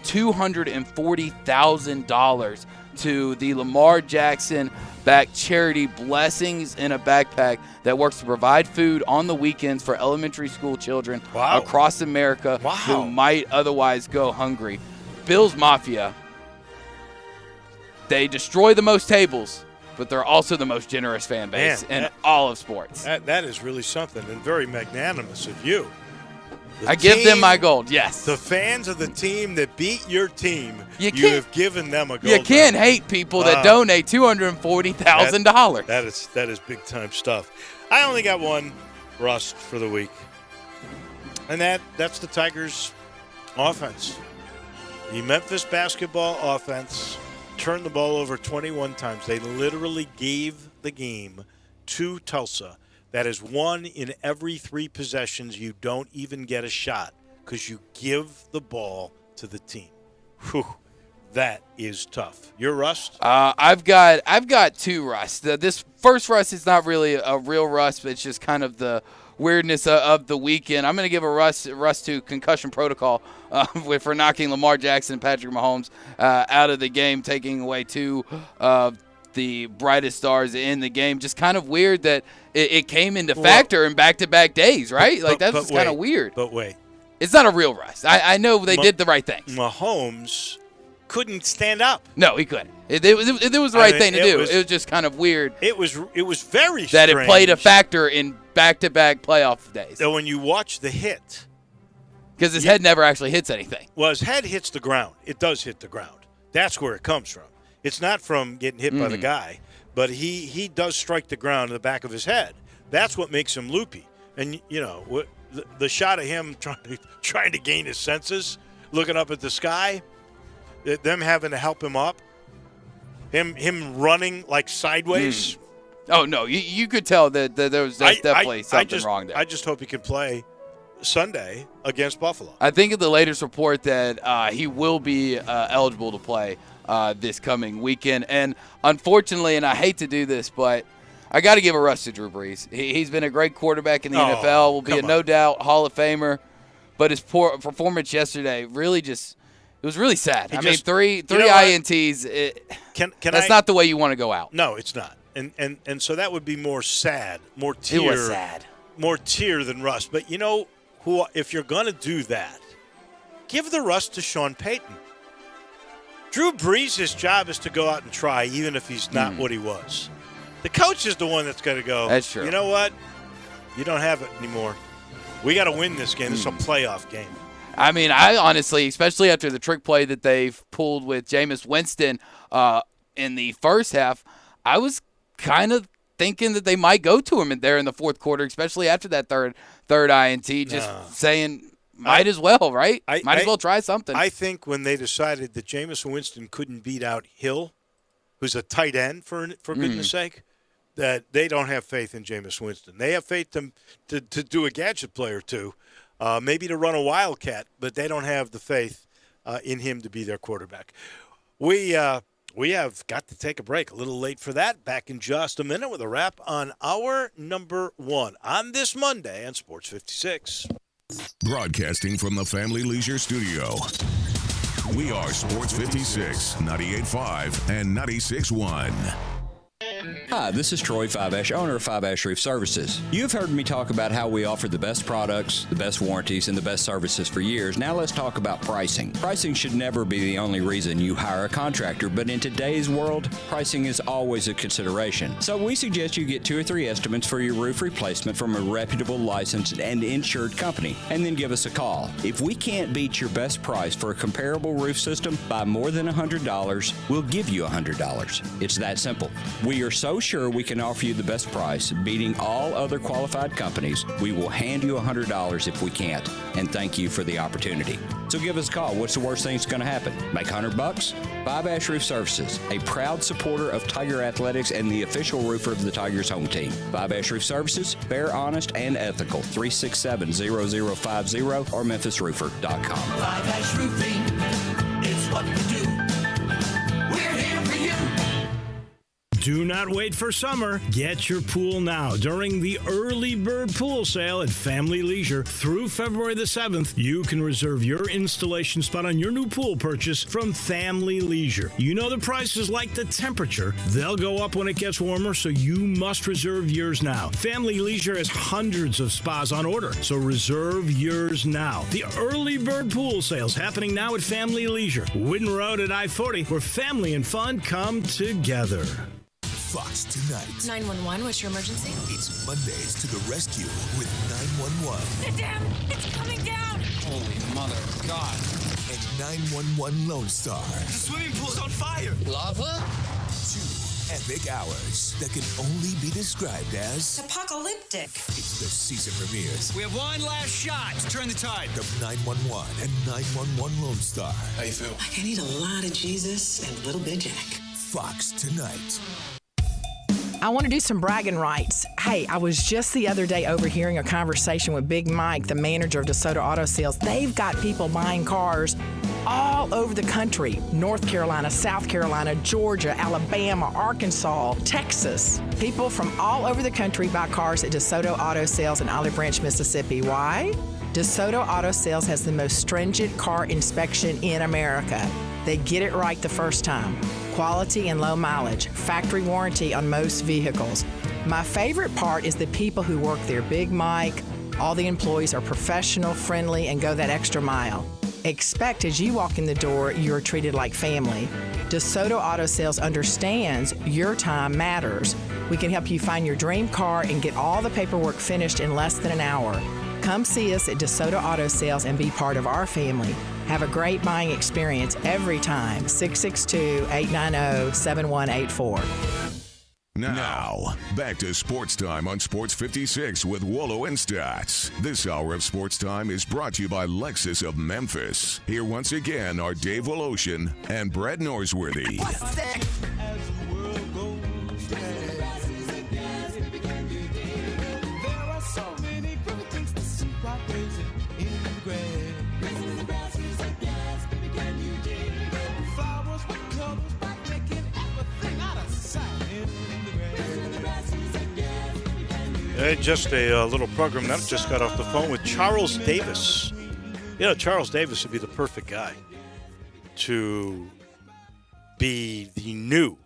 $240,000 to the Lamar Jackson-backed charity Blessings in a Backpack that works to provide food on the weekends for elementary school children across America who might otherwise go hungry. Bills Mafia. They destroy the most tables, but they're also the most generous fan base in all of sports. That is really something and very magnanimous of you. I give them my gold, yes. The fans of the team that beat your team, you have given them a gold. You can't hate people that donate $240,000. That is big-time stuff. I only got 1 rust for the week, and that's the Tigers' offense. The Memphis basketball offense turned the ball over 21 times. They literally gave the game to Tulsa. That is 1 in every 3 possessions. You don't even get a shot because you give the ball to the team. Whew, that is tough. Your rust? I've got 2 rusts. This first rust is not really a real rust, but it's just kind of the weirdness of the weekend. I'm going to give a rust to concussion protocol for knocking Lamar Jackson and Patrick Mahomes out of the game, taking away 2 of the brightest stars in the game. Just kind of weird that it came into factor in back-to-back days, right? That's kind of weird. But wait. It's not a real rust. I know they did the right things. Mahomes couldn't stand up. No, he couldn't. It was the right thing to do. It was just kind of weird. It was very strange that it played a factor in back-to-back playoff days. So when you watch the hit, because his head never actually hits anything. well, his head hits the ground. It does hit the ground. That's where it comes from. It's not from getting hit by the guy, but he does strike the ground in the back of his head. That's what makes him loopy. And, you know, the shot of him trying to gain his senses, looking up at the sky, them having to help him up, him running like sideways. Oh, no, you could tell that there was definitely something wrong there. I just hope he can play Sunday against Buffalo. I think in the latest report that he will be eligible to play this coming weekend. And unfortunately, and I hate to do this, but I got to give a rest to Drew Brees. He's been a great quarterback in the NFL, will be a no-doubt Hall of Famer. But his poor performance yesterday really just – it was really sad. I mean, three INTs, that's not the way you want to go out. No, it's not. And so that would be more sad, more tear. It was sad. More tear than rust. But you know who? If you're going to do that, give the rust to Sean Payton. Drew Brees, his job is to go out and try, even if he's not what he was. The coach is the one that's got to go, that's true. You know what? You don't have it anymore. We got to win this game. This is a playoff game. I mean, I honestly, especially after the trick play that they've pulled with Jameis Winston in the first half, I was kind of thinking that they might go to him in there in the fourth quarter, especially after that third INT, just saying might as well, right? Might as well try something. I think when they decided that Jameis Winston couldn't beat out Hill, who's a tight end, for goodness sake, that they don't have faith in Jameis Winston. They have faith to do a gadget play or two, maybe to run a wildcat, but they don't have the faith in him to be their quarterback. We have got to take a break. A little late for that. Back in just a minute with a wrap on our number one on this Monday on Sports 56. Broadcasting from the Family Leisure Studio. We are Sports 56, 98.5 and 96.1. Hi, this is Troy Fiveash, owner of Fiveash Roof Services. You've heard me talk about how we offer the best products, the best warranties, and the best services for years. Now let's talk about pricing. Pricing should never be the only reason you hire a contractor, but in today's world, pricing is always a consideration. So we suggest you get 2 or 3 estimates for your roof replacement from a reputable, licensed, and insured company, and then give us a call. If we can't beat your best price for a comparable roof system by more than $100, we'll give you $100. It's that simple. We are so sure we can offer you the best price, beating all other qualified companies, we will hand you $100 if we can't, and thank you for the opportunity. So give us a call. What's the worst thing that's going to happen? Make $100? Fiveash Roof Services, a proud supporter of Tiger Athletics and the official roofer of the Tigers home team. Fiveash Roof Services, fair, honest, and ethical. 367-0050 or memphisroofer.com. Fiveash Roofing is what we do. We're here for you. Do not wait for summer. Get your pool now during the early bird pool sale at Family Leisure through February the 7th. You can reserve your installation spot on your new pool purchase from Family Leisure. You know the prices like the temperature. They'll go up when it gets warmer, so you must reserve yours now. Family Leisure has hundreds of spas on order, so reserve yours now. The early bird pool sales happening now at Family Leisure, Whitten Road at I-40, where family and fun come together. Fox Tonight. 911, what's your emergency? It's Mondays to the rescue with 911. The dam, it's coming down. Holy mother of God. And 911 Lone Star. The swimming pool's on fire. Lava? 2 epic hours that can only be described as apocalyptic. It's the season premieres. We have one last shot to turn the tide. Of 911 and 911 Lone Star. How you feel? Like I need a lot of Jesus and a little bit of Jack. Fox Tonight. I want to do some bragging rights. Hey, I was just the other day overhearing a conversation with Big Mike, the manager of DeSoto Auto Sales. They've got people buying cars all over the country. North Carolina, South Carolina, Georgia, Alabama, Arkansas, Texas. People from all over the country buy cars at DeSoto Auto Sales in Olive Branch, Mississippi. Why? DeSoto Auto Sales has the most stringent car inspection in America. They get it right the first time. Quality and low mileage, factory warranty on most vehicles. My favorite part is the people who work there. Big Mike, all the employees are professional, friendly, and go that extra mile. Expect as you walk in the door, you're treated like family. DeSoto Auto Sales understands your time matters. We can help you find your dream car and get all the paperwork finished in less than an hour. Come see us at DeSoto Auto Sales and be part of our family. Have a great buying experience every time. 662-890-7184. Now, back to Sports Time on Sports 56 with Wolo and Stats. This hour of Sports Time is brought to you by Lexus of Memphis. Here once again are Dave Woloshin and Brett Norsworthy. Just a little program that just got off the phone with Charles Davis. You know, Charles Davis would be the perfect guy to be the new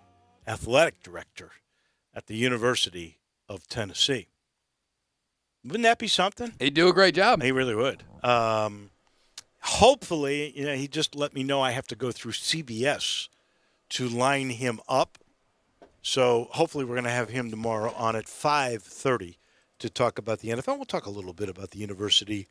athletic director at the University of Tennessee. Wouldn't that be something? He'd do a great job. He really would. Hopefully, you know, he just let me know I have to go through CBS to line him up. So hopefully we're going to have him tomorrow on at 5:30 to talk about the NFL. We'll talk a little bit about the University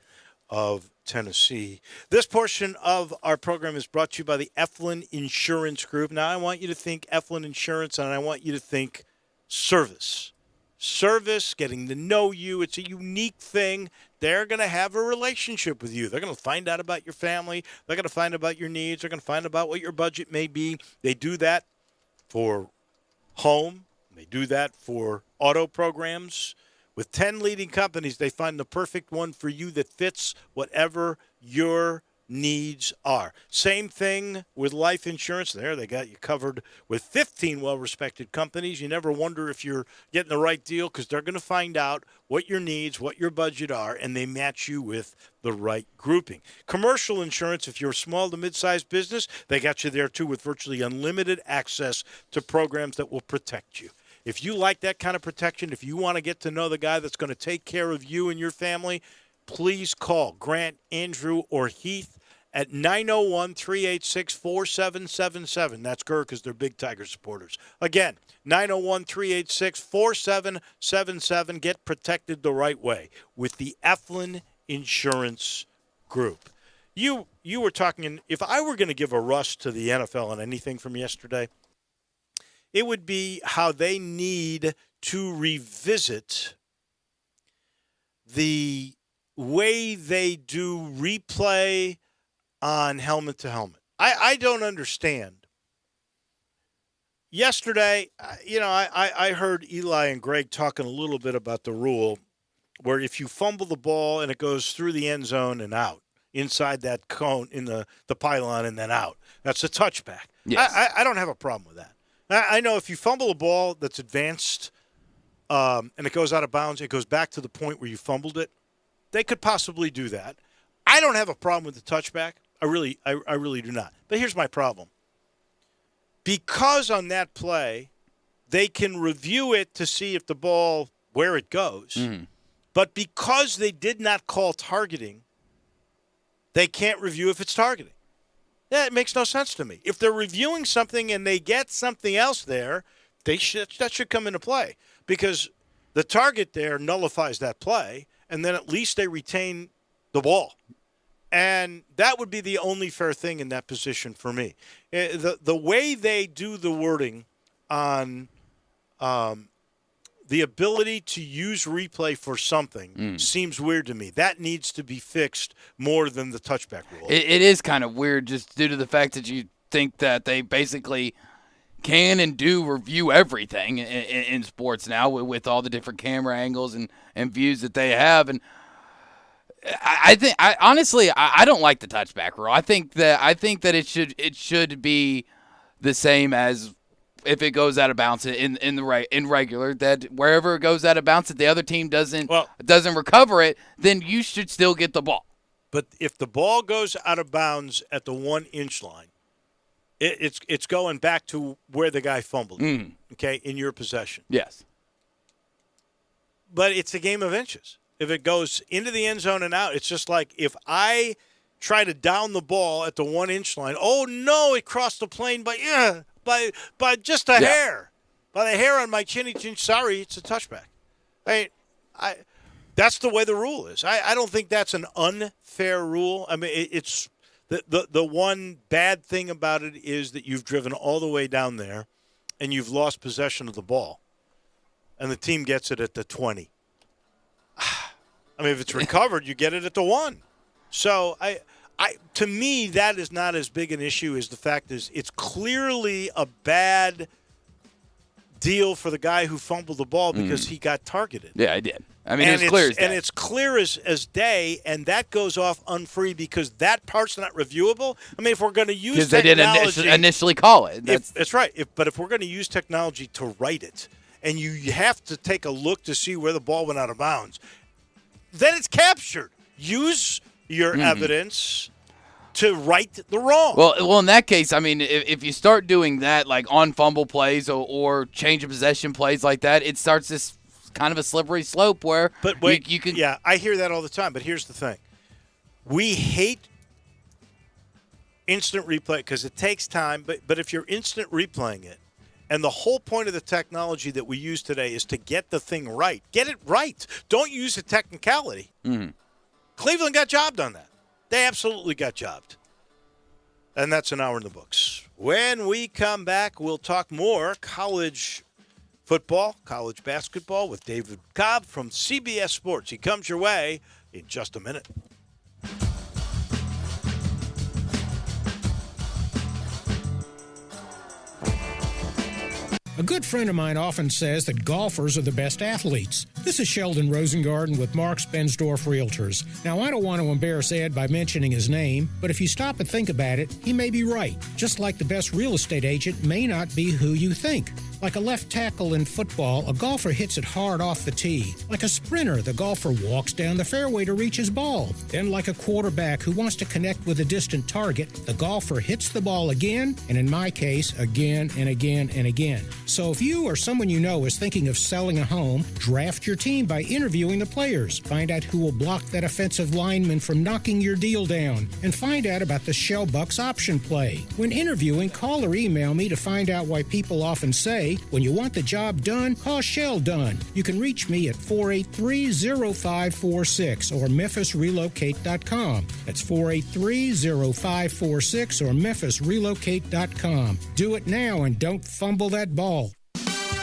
of Tennessee. This portion of our program is brought to you by the Eflin Insurance Group. Now, I want you to think Eflin Insurance, and I want you to think service. Service, getting to know you. It's a unique thing. They're going to have a relationship with you. They're going to find out about your family. They're going to find out about your needs. They're going to find out about what your budget may be. They do that for home. They do that for auto programs. With 10 leading companies, they find the perfect one for you that fits whatever your needs are. Same thing with life insurance. There, they got you covered with 15 well-respected companies. You never wonder if you're getting the right deal because they're going to find out what your needs, what your budget are, and they match you with the right grouping. Commercial insurance, if you're a small to mid-sized business, they got you there too with virtually unlimited access to programs that will protect you. If you like that kind of protection, if you want to get to know the guy that's going to take care of you and your family, please call Grant, Andrew, or Heath at 901-386-4777. That's GER because they're big Tiger supporters. Again, 901-386-4777. Get protected the right way with the Eflin Insurance Group. You were talking, if I were going to give a rust to the NFL on anything from yesterday, it would be how they need to revisit the way they do replay on helmet to helmet. I don't understand. Yesterday, I heard Eli and Greg talking a little bit about the rule where if you fumble the ball and it goes through the end zone and out, inside that cone in the pylon and then out, that's a touchback. Yes. I don't have a problem with that. I know if you fumble a ball that's advanced and it goes out of bounds, it goes back to the point where you fumbled it, they could possibly do that. I don't have a problem with the touchback. I really do not. But here's my problem. Because on that play, they can review it to see if the ball, where it goes. Mm-hmm. But because they did not call targeting, they can't review if it's targeting. That makes no sense to me. If they're reviewing something and they get something else there, that should come into play because the target there nullifies that play, and then at least they retain the ball. And that would be the only fair thing in that position for me. The way they do the wording on the ability to use replay for something seems weird to me. That needs to be fixed more than the touchback rule. It is kind of weird just due to the fact that you think that they basically can and do review everything in sports now with all the different camera angles and views that they have. And I think honestly I don't like the touchback rule. I think that it should be the same as if it goes out of bounds in regular, that wherever it goes out of bounds, if the other team doesn't recover it, then you should still get the ball. But if the ball goes out of bounds at the 1-inch line, it's going back to where the guy fumbled. Okay, in your possession. Yes. But it's a game of inches. If it goes into the end zone and out, it's just like if I try to down the ball at the 1-inch line. Oh no, it crossed the plane by just a hair. by the hair on my chinny chin. Sorry, it's a touchback. That's the way the rule is. I don't think that's an unfair rule. I mean, it's the one bad thing about it is that you've driven all the way down there and you've lost possession of the ball, and the team gets it at the 20. I mean, if it's recovered, you get it at the 1. So, to me, that is not as big an issue as the fact is it's clearly a bad deal for the guy who fumbled the ball because he got targeted. Yeah, I did. I mean, it's clear as day. And it's clear as day, and that goes off unfree because that part's not reviewable. I mean, if we're going to use technology. Because they didn't initially call it. That's right. But if we're going to use technology to write it, and you have to take a look to see where the ball went out of bounds, then it's captured. Use your evidence to right the wrong. Well, in that case, I mean, if you start doing that, like on fumble plays or change of possession plays like that, it starts this kind of a slippery slope where you can. Yeah, I hear that all the time, but here's the thing. We hate instant replay because it takes time, but if you're instant replaying it, and the whole point of the technology that we use today is to get the thing right. Get it right. Don't use a technicality. Mm-hmm. Cleveland got jobbed on that. They absolutely got jobbed. And that's an hour in the books. When we come back, we'll talk more college football, college basketball with David Cobb from CBS Sports. He comes your way in just a minute. A good friend of mine often says that golfers are the best athletes. This is Sheldon Rosengarten with Marks Bensdorf Realtors. Now, I don't want to embarrass Ed by mentioning his name, but if you stop and think about it, he may be right. Just like the best real estate agent may not be who you think. Like a left tackle in football, a golfer hits it hard off the tee. Like a sprinter, the golfer walks down the fairway to reach his ball. Then like a quarterback who wants to connect with a distant target, the golfer hits the ball again, and in my case, again and again and again. So if you or someone you know is thinking of selling a home, draft your team by interviewing the players. Find out who will block that offensive lineman from knocking your deal down, and find out about the Shell Bucks option play. When interviewing, call or email me to find out why people often say, when you want the job done, call Shell Done. You can reach me at 483-0546 or memphisrelocate.com. That's 483-0546 or memphisrelocate.com. Do it now and don't fumble that ball.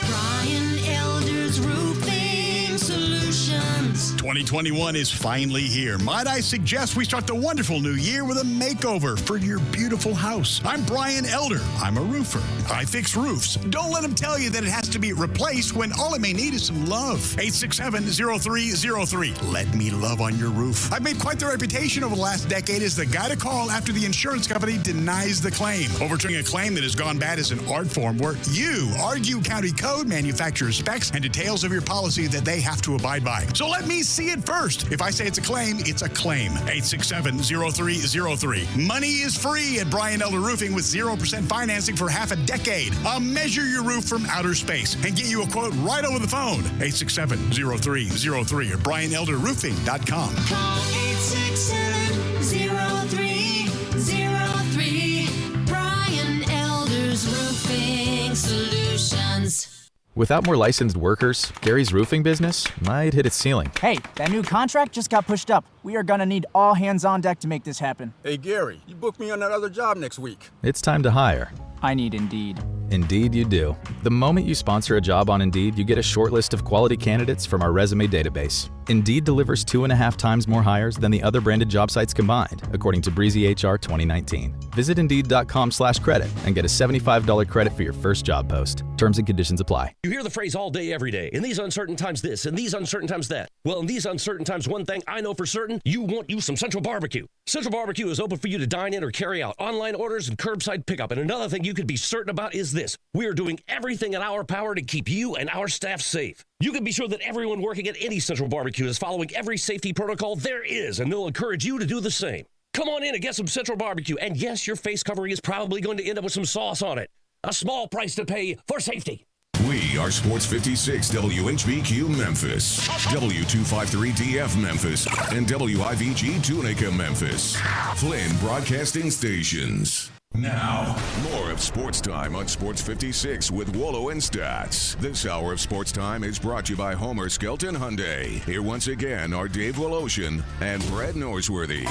Brian Elder's Roofing Solutions. 2021 is finally here. Might I suggest we start the wonderful new year with a makeover for your beautiful house. I'm Brian Elder. I'm a roofer. I fix roofs. Don't let them tell you that it has to be replaced when all it may need is some love. 867-0303. Let me love on your roof. I've made quite the reputation over the last decade as the guy to call after the insurance company denies the claim. Overturning a claim that has gone bad is an art form where you argue county code, manufacturer specs, and details of your policy that they have to abide by. So let me see it first. If I say it's a claim, it's a claim. 867-0303. Money is free at Brian Elder Roofing with 0% financing for half a decade. I'll measure your roof from outer space and get you a quote right over the phone. 867-0303 or BrianElderRoofing.com. Call 867-0303. Brian Elder's Roofing Solutions. Without more licensed workers, Gary's roofing business might hit its ceiling. Hey, that new contract just got pushed up. We are going to need all hands on deck to make this happen. Hey, Gary, you booked me on that other job next week. It's time to hire. I need Indeed. Indeed you do. The moment you sponsor a job on Indeed, you get a short list of quality candidates from our resume database. Indeed delivers 2.5 times more hires than the other branded job sites combined, according to Breezy HR 2019. Visit Indeed.com/credit and get a $75 credit for your first job post. Terms and conditions apply. You hear the phrase all day, every day. In these uncertain times this, in these uncertain times that. Well, in these uncertain times, one thing I know for certain, you want you some Central Barbecue. Central Barbecue is open for you to dine in or carry out, online orders and curbside pickup. And another thing you could be certain about is this. We are doing everything in our power to keep you and our staff safe. You can be sure that everyone working at any Central Barbecue is following every safety protocol there is, and they'll encourage you to do the same. Come on in and get some Central Barbecue. And yes, your face covering is probably going to end up with some sauce on it. A small price to pay for safety. We are Sports 56 WHBQ Memphis, W253DF Memphis, and WIVG Tunica Memphis. Flynn Broadcasting Stations. Now, more of Sports Time on Sports 56 with Wolo and Stats. This hour of Sports Time is brought to you by Homer Skelton Hyundai. Here once again are Dave Woloshin and Brad Norsworthy.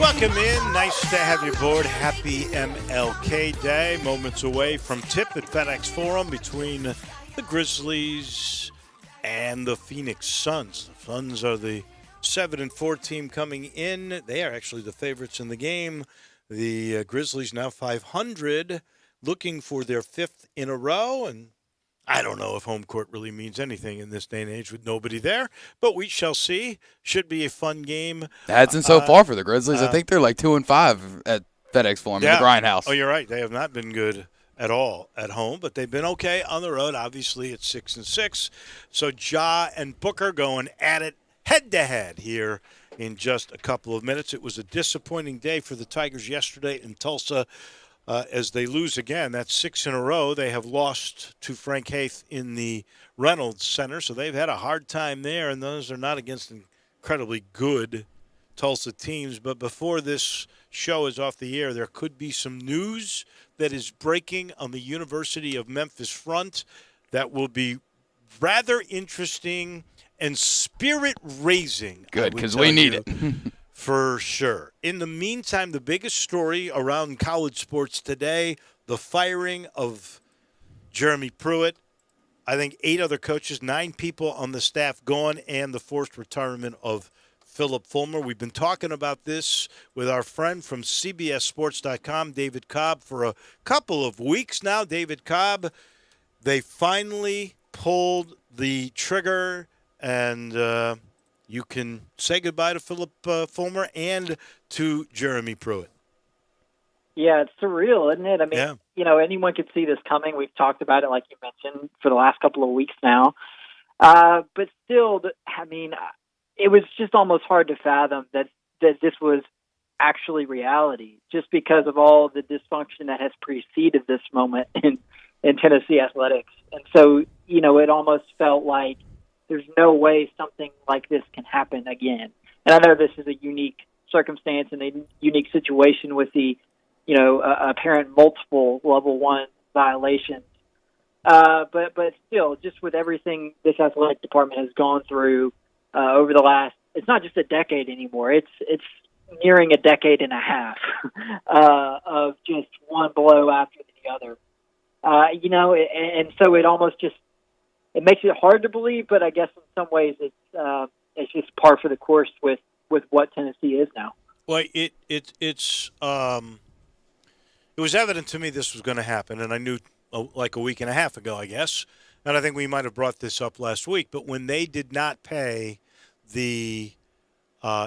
Welcome in. Nice to have you aboard. Happy MLK Day. Moments away from tip at FedEx Forum between the Grizzlies and the Phoenix Suns. The Suns are the 7-4 team coming in. They are actually the favorites in the game. The Grizzlies now 500, looking for their fifth in a row. And I don't know if home court really means anything in this day and age with nobody there, but we shall see. Should be a fun game. It hasn't so far for the Grizzlies. I think they're like 2-5 at FedEx Forum in the Grindhouse. Oh, you're right. They have not been good at all at home, but they've been okay on the road. Obviously, it's 6-6. So Ja and Booker going at it head-to-head here in just a couple of minutes. It was a disappointing day for the Tigers yesterday in Tulsa as they lose again. That's 6 in a row. They have lost to Frank Haith in the Reynolds Center, so they've had a hard time there, and those are not against incredibly good Tulsa teams. But before this show is off the air, there could be some news that is breaking on the University of Memphis front that will be rather interesting and spirit-raising. Good, because we need it. For sure. In the meantime, the biggest story around college sports today, the firing of Jeremy Pruitt. I think 8 other coaches, 9 people on the staff gone, and the forced retirement of Philip Fulmer. We've been talking about this with our friend from CBSSports.com, David Cobb, for a couple of weeks now. David Cobb, they finally pulled the trigger, and you can say goodbye to Philip Fulmer and to Jeremy Pruitt. Yeah, it's surreal, isn't it? I mean, you know, anyone could see this coming. We've talked about it, like you mentioned, for the last couple of weeks now. But still, I mean, it was just almost hard to fathom that this was actually reality, just because of all the dysfunction that has preceded this moment in Tennessee athletics. And so, you know, it almost felt like there's no way something like this can happen again. And I know this is a unique circumstance and a unique situation with the, you know, apparent multiple level 1 violations. But still, just with everything this athletic department has gone through over the last, it's not just a decade anymore. It's nearing a decade and a half of just one blow after the other. You know, and so it almost just, it makes it hard to believe, but I guess in some ways it's just par for the course with what Tennessee is now. Well, it was evident to me this was going to happen, and I knew like a week and a half ago, I guess, and I think we might have brought this up last week, but when they did not pay the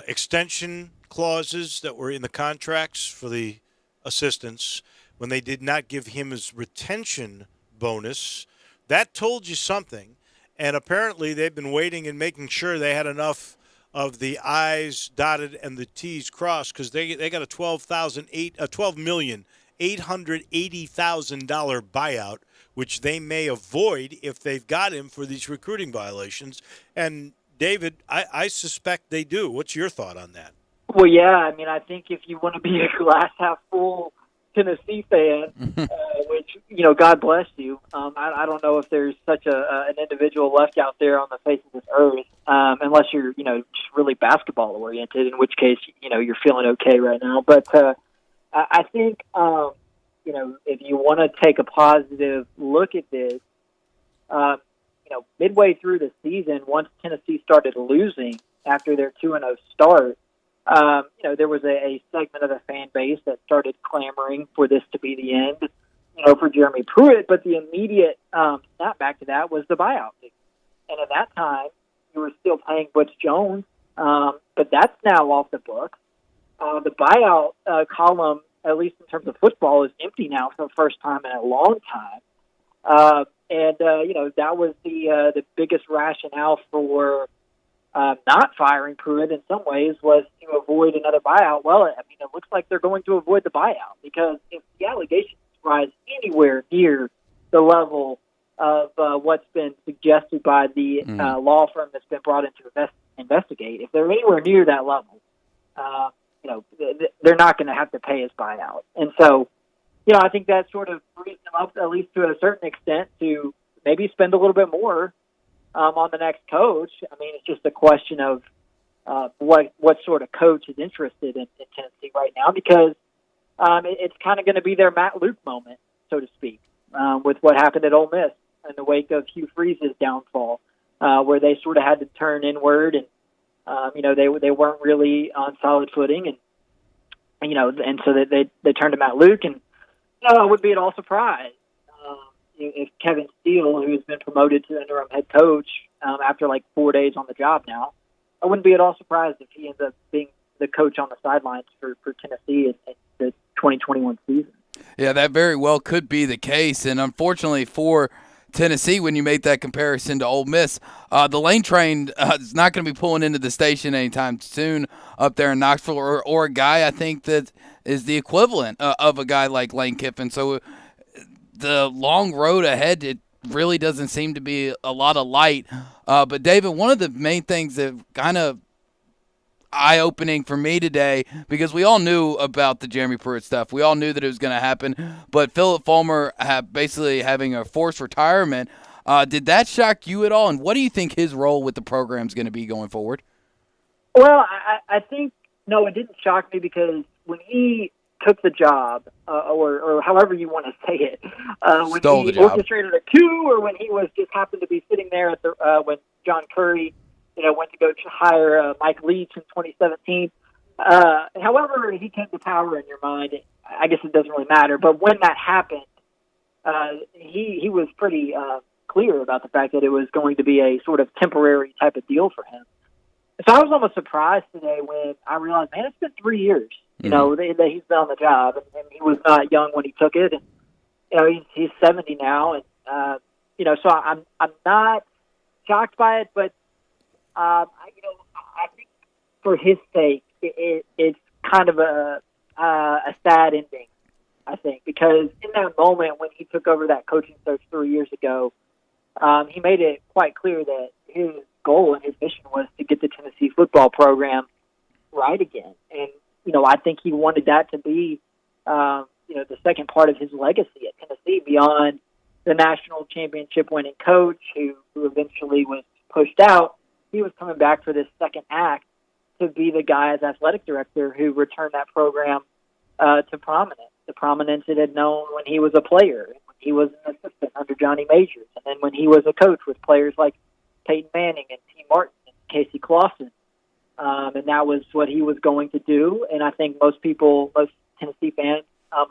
extension clauses that were in the contracts for the assistants, when they did not give him his retention bonus, that told you something. And apparently they've been waiting and making sure they had enough of the I's dotted and the T's crossed, because they got a $12,880,000 buyout, which they may avoid if they've got him for these recruiting violations. And David, I suspect they do. What's your thought on that? Well, yeah, I mean, I think if you want to be a glass half full Tennessee fan, which, you know, God bless you. I don't know if there's such an individual left out there on the face of this earth, unless you're, you know, just really basketball oriented, in which case, you know, you're feeling okay right now. But I think, you know, if you want to take a positive look at this, you know, midway through the season, once Tennessee started losing after their 2-0 start, you know, there was a segment of the fan base that started clamoring for this to be the end, you know, for Jeremy Pruitt. But the immediate snapback to that was the buyout. And at that time, you were still paying Butch Jones, but that's now off the books. The buyout column, at least in terms of football, is empty now for the first time in a long time. And you know, that was the biggest rationale for not firing Pruitt in some ways, was to avoid another buyout. Well, I mean, it looks like they're going to avoid the buyout, because if the allegations rise anywhere near the level of what's been suggested by the law firm that's been brought in to investigate. If they're anywhere near that level, they're not going to have to pay his buyout. And so, I think that sort of frees them up, at least to a certain extent, to maybe spend a little bit more on the next coach. I mean, it's just a question of what sort of coach is interested in Tennessee right now, because it's kind of going to be their Matt Luke moment, so to speak, with what happened at Ole Miss in the wake of Hugh Freeze's downfall, where they sort of had to turn inward, and they weren't really on solid footing, and so they turned to Matt Luke, and I wouldn't be at all surprised if Kevin Steele, who's been promoted to interim head coach after like 4 days on the job now, I wouldn't be at all surprised if he ends up being the coach on the sidelines for Tennessee in the 2021 season. Yeah, that very well could be the case. And unfortunately for Tennessee, when you make that comparison to Ole Miss, the lane train is not going to be pulling into the station anytime soon up there in Knoxville, or a guy I think that is the equivalent of a guy like Lane Kiffin. So the long road ahead, it really doesn't seem to be a lot of light. But, David, one of the main things that kind of eye-opening for me today, because we all knew about the Jeremy Pruitt stuff. We all knew that it was going to happen. But Philip Fulmer basically having a forced retirement, did that shock you at all? And what do you think his role with the program is going to be going forward? Well, I think, no, it didn't shock me, because when he took the job, or however you want to say it, when he orchestrated a coup, or when he was just happened to be sitting there at the when John Curry, went to go hire Mike Leach in 2017. However he came to power in your mind, I guess it doesn't really matter. But when that happened, he was pretty clear about the fact that it was going to be a sort of temporary type of deal for him. So I was almost surprised today when I realized, man, it's been 3 years, that he's been on the job, and he was not young when he took it, and he's 70 now, and so I'm not shocked by it, but I think for his sake, it's kind of a sad ending, I think, because in that moment when he took over that coaching search 3 years ago, he made it quite clear that his goal and his mission was to get the Tennessee football program right again. And, I think he wanted that to be, the second part of his legacy at Tennessee, beyond the national championship winning coach who eventually was pushed out. He was coming back for this second act to be the guy as athletic director who returned that program to prominence, the prominence it had known when he was a player, when he was an assistant under Johnny Majors, and then when he was a coach with players like Peyton Manning and T. Martin and Casey Clausen. And that was what he was going to do. And I think most Tennessee fans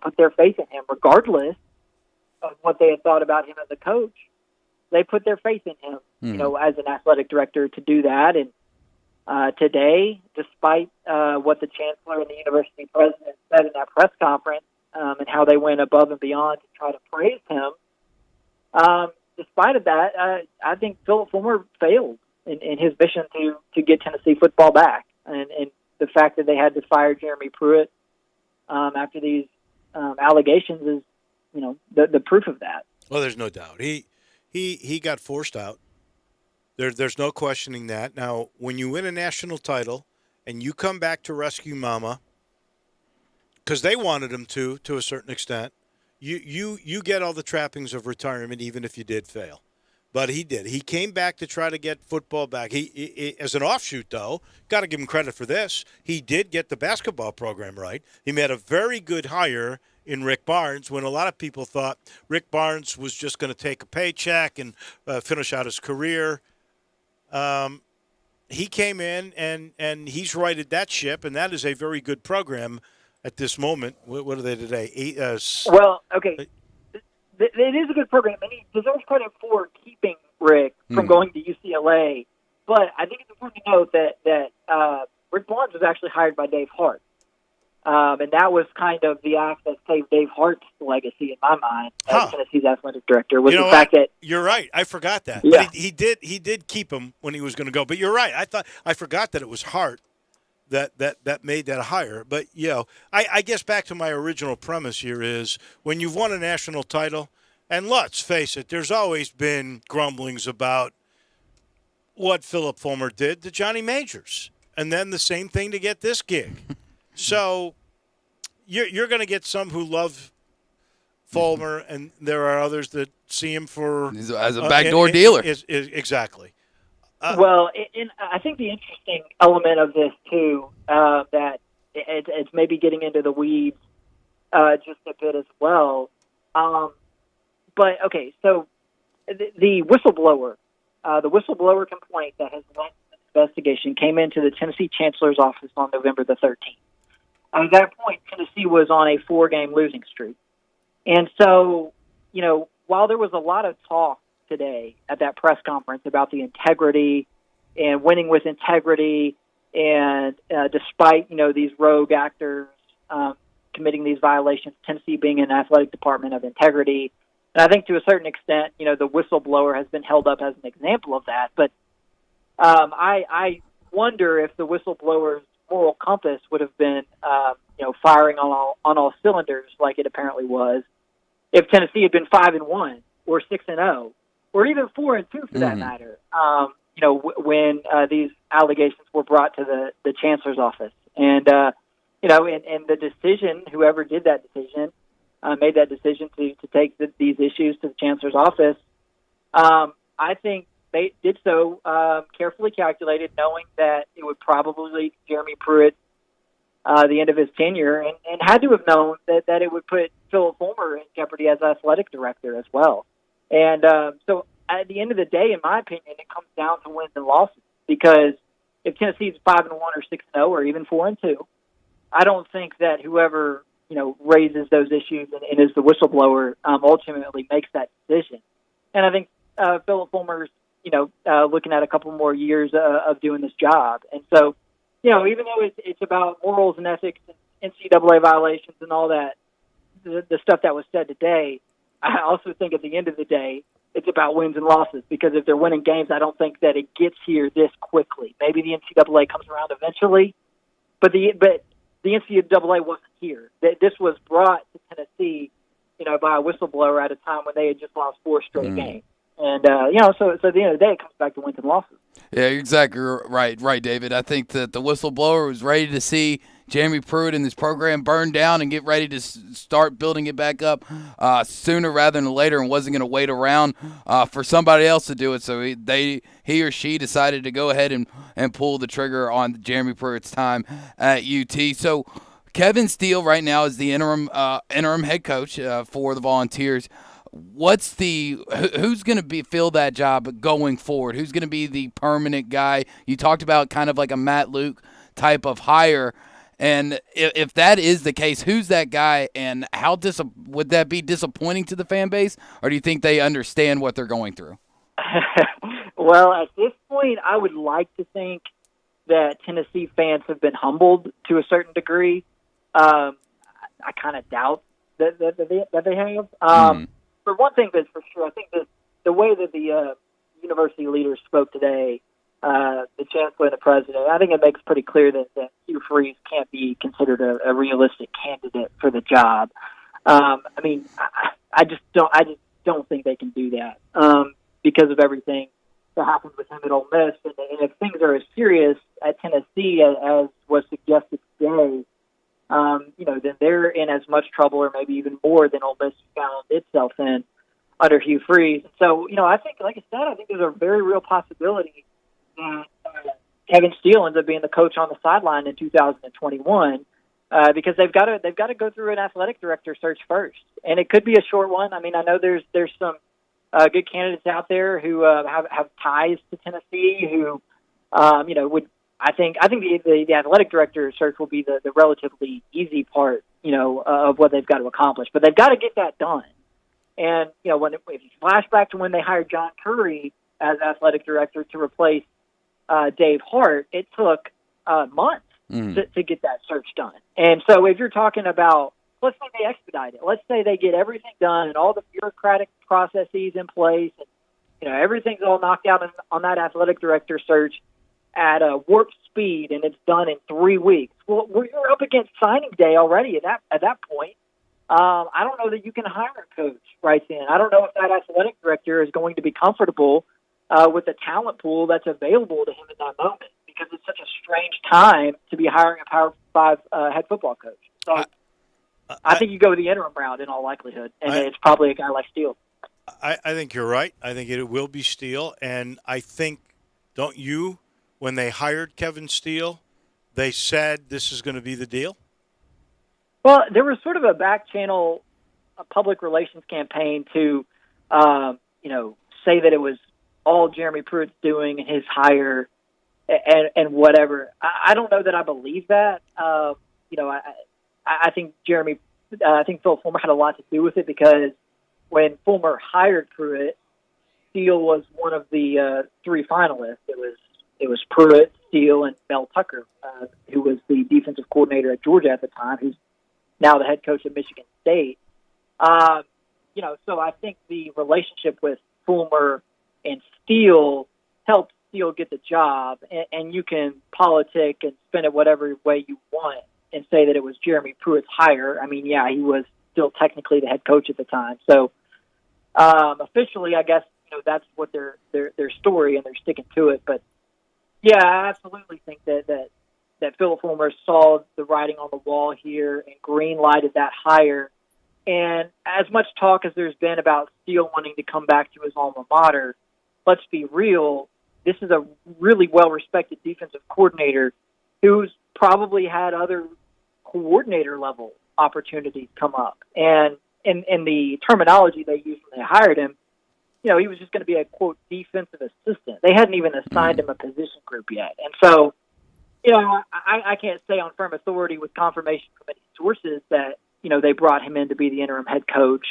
put their faith in him, regardless of what they had thought about him as a coach. They put their faith in him, as an athletic director to do that. And today, despite what the chancellor and the university president said in that press conference, and how they went above and beyond to try to praise him, despite of that, I think Philip Fulmer failed in his mission to get Tennessee football back. And the fact that they had to fire Jeremy Pruitt after these allegations is, the proof of that. Well, there's no doubt. He got forced out. There's no questioning that. Now, when you win a national title and you come back to rescue Mama, because they wanted him to a certain extent, you get all the trappings of retirement, even if you did fail. But he did. He came back to try to get football back. He as an offshoot, though, got to give him credit for this. He did get the basketball program right. He made a very good hire in Rick Barnes when a lot of people thought Rick Barnes was just going to take a paycheck and finish out his career. He came in and he's righted that ship, and that is a very good program at this moment. What are they today? Well, okay. It is a good program, and he deserves credit for keeping Rick from going to UCLA. But I think it's important to note that Rick Barnes was actually hired by Dave Hart. And that was kind of the act that saved Dave Hart's legacy in my mind as Tennessee's athletic director. Was the fact that you're right. I forgot that. Yeah. But he did keep him when he was going to go. But you're right. I forgot that it was Hart that made that hire. But I guess back to my original premise here is when you've won a national title, And let's face it, there's always been grumblings about what Philip Fulmer did to Johnny Majors, and then the same thing to get this gig. So you're going to get some who love Fulmer, and there are others that see him for as a backdoor dealer. Exactly. Well, I think the interesting element of this too, that it's maybe getting into the weeds just a bit as well. But okay, so the whistleblower complaint that has led to this investigation came into the Tennessee Chancellor's office on November the 13th. At that point, Tennessee was on a 4-game losing streak. And so, while there was a lot of talk today at that press conference about the integrity and winning with integrity, and despite, these rogue actors committing these violations, Tennessee being an athletic department of integrity, and I think to a certain extent, the whistleblower has been held up as an example of that. But I wonder if the whistleblower's moral compass would have been, firing on all cylinders like it apparently was, if Tennessee had been 5-1 or 6-0 or even 4-2 for that matter. When these allegations were brought to the Chancellor's office, and and the decision, whoever did that decision, made that decision to take these issues to the Chancellor's office. I think they did so carefully calculated, knowing that it would probably lead Jeremy Pruitt the end of his tenure, and had to have known that it would put Philip Fulmer in jeopardy as athletic director as well. And so at the end of the day, in my opinion, it comes down to wins and losses, because if Tennessee's 5-1 or 6-0 or even 4-2, I don't think that whoever raises those issues and is the whistleblower ultimately makes that decision. And I think Philip Fulmer's looking at a couple more years of doing this job. And so, even though it's about morals and ethics and NCAA violations and all that, the stuff that was said today, I also think at the end of the day, it's about wins and losses, because if they're winning games, I don't think that it gets here this quickly. Maybe the NCAA comes around eventually, but the NCAA wasn't here. This was brought to Tennessee, by a whistleblower at a time when they had just lost 4 straight games. And, so at the end of the day, it comes back to wins and losses. Yeah, you're exactly right, David. I think that the whistleblower was ready to see Jeremy Pruitt and this program burn down and get ready to start building it back up sooner rather than later, and wasn't going to wait around for somebody else to do it. So he or she decided to go ahead and pull the trigger on Jeremy Pruitt's time at UT. So Kevin Steele right now is the interim head coach for the Volunteers. Who's going to fill that job going forward? Who's going to be the permanent guy? You talked about kind of like a Matt Luke type of hire. And if that is the case, who's that guy, and how would that be disappointing to the fan base, or do you think they understand what they're going through? Well, at this point, I would like to think that Tennessee fans have been humbled to a certain degree. I kind of doubt that they have. But one thing that's for sure, I think that the way that the university leaders spoke today, the chancellor and the president, I think it makes pretty clear that Hugh Freeze can't be considered a realistic candidate for the job. I just don't think they can do that because of everything that happened with him at Ole Miss. And if things are as serious at Tennessee as was suggested today, then they're in as much trouble, or maybe even more, than Ole Miss found itself in under Hugh Freeze. So, I think, like I said, I think there's a very real possibility that Kevin Steele ends up being the coach on the sideline in 2021, because they've got to go through an athletic director search first, and it could be a short one. I mean, I know there's some good candidates out there who have ties to Tennessee who would. I think the athletic director search will be the relatively easy part, of what they've got to accomplish. But they've got to get that done. And, if you flash back to when they hired John Curry as athletic director to replace Dave Hart, it took months to get that search done. And so if you're talking about, let's say they expedite it. Let's say they get everything done and all the bureaucratic processes in place, and, everything's all knocked out on that athletic director search at a warp speed, and it's done in 3 weeks. Well, you're up against signing day already at that point. I don't know that you can hire a coach right then. I don't know if that athletic director is going to be comfortable with the talent pool that's available to him in that moment, because it's such a strange time to be hiring a Power 5 head football coach. So I think you go with the interim route in all likelihood, and it's probably a guy like Steele. I think you're right. I think it will be Steele, and I think, don't you, when they hired Kevin Steele, they said this is going to be the deal? Well, there was sort of a back channel, a public relations campaign to, say that it was all Jeremy Pruitt's doing and his hire and whatever. I don't know that I believe that. I think I think Phil Fulmer had a lot to do with it, because when Fulmer hired Pruitt, Steele was one of the three finalists. It was Pruitt, Steele, and Mel Tucker, who was the defensive coordinator at Georgia at the time, who's now the head coach of Michigan State. So I think the relationship with Fulmer and Steele helped Steele get the job, and you can politic and spin it whatever way you want and say that it was Jeremy Pruitt's hire. I mean, yeah, he was still technically the head coach at the time. So officially, I guess, that's what their story, and they're sticking to it. But yeah, I absolutely think that Phil Fulmer saw the writing on the wall here and green-lighted that hire. And as much talk as there's been about Steele wanting to come back to his alma mater, let's be real, this is a really well-respected defensive coordinator who's probably had other coordinator-level opportunities come up. And in the terminology they used when they hired him, he was just going to be a, quote, defensive assistant. They hadn't even assigned him a position group yet. And so, I can't say on firm authority with confirmation from any sources that, they brought him in to be the interim head coach.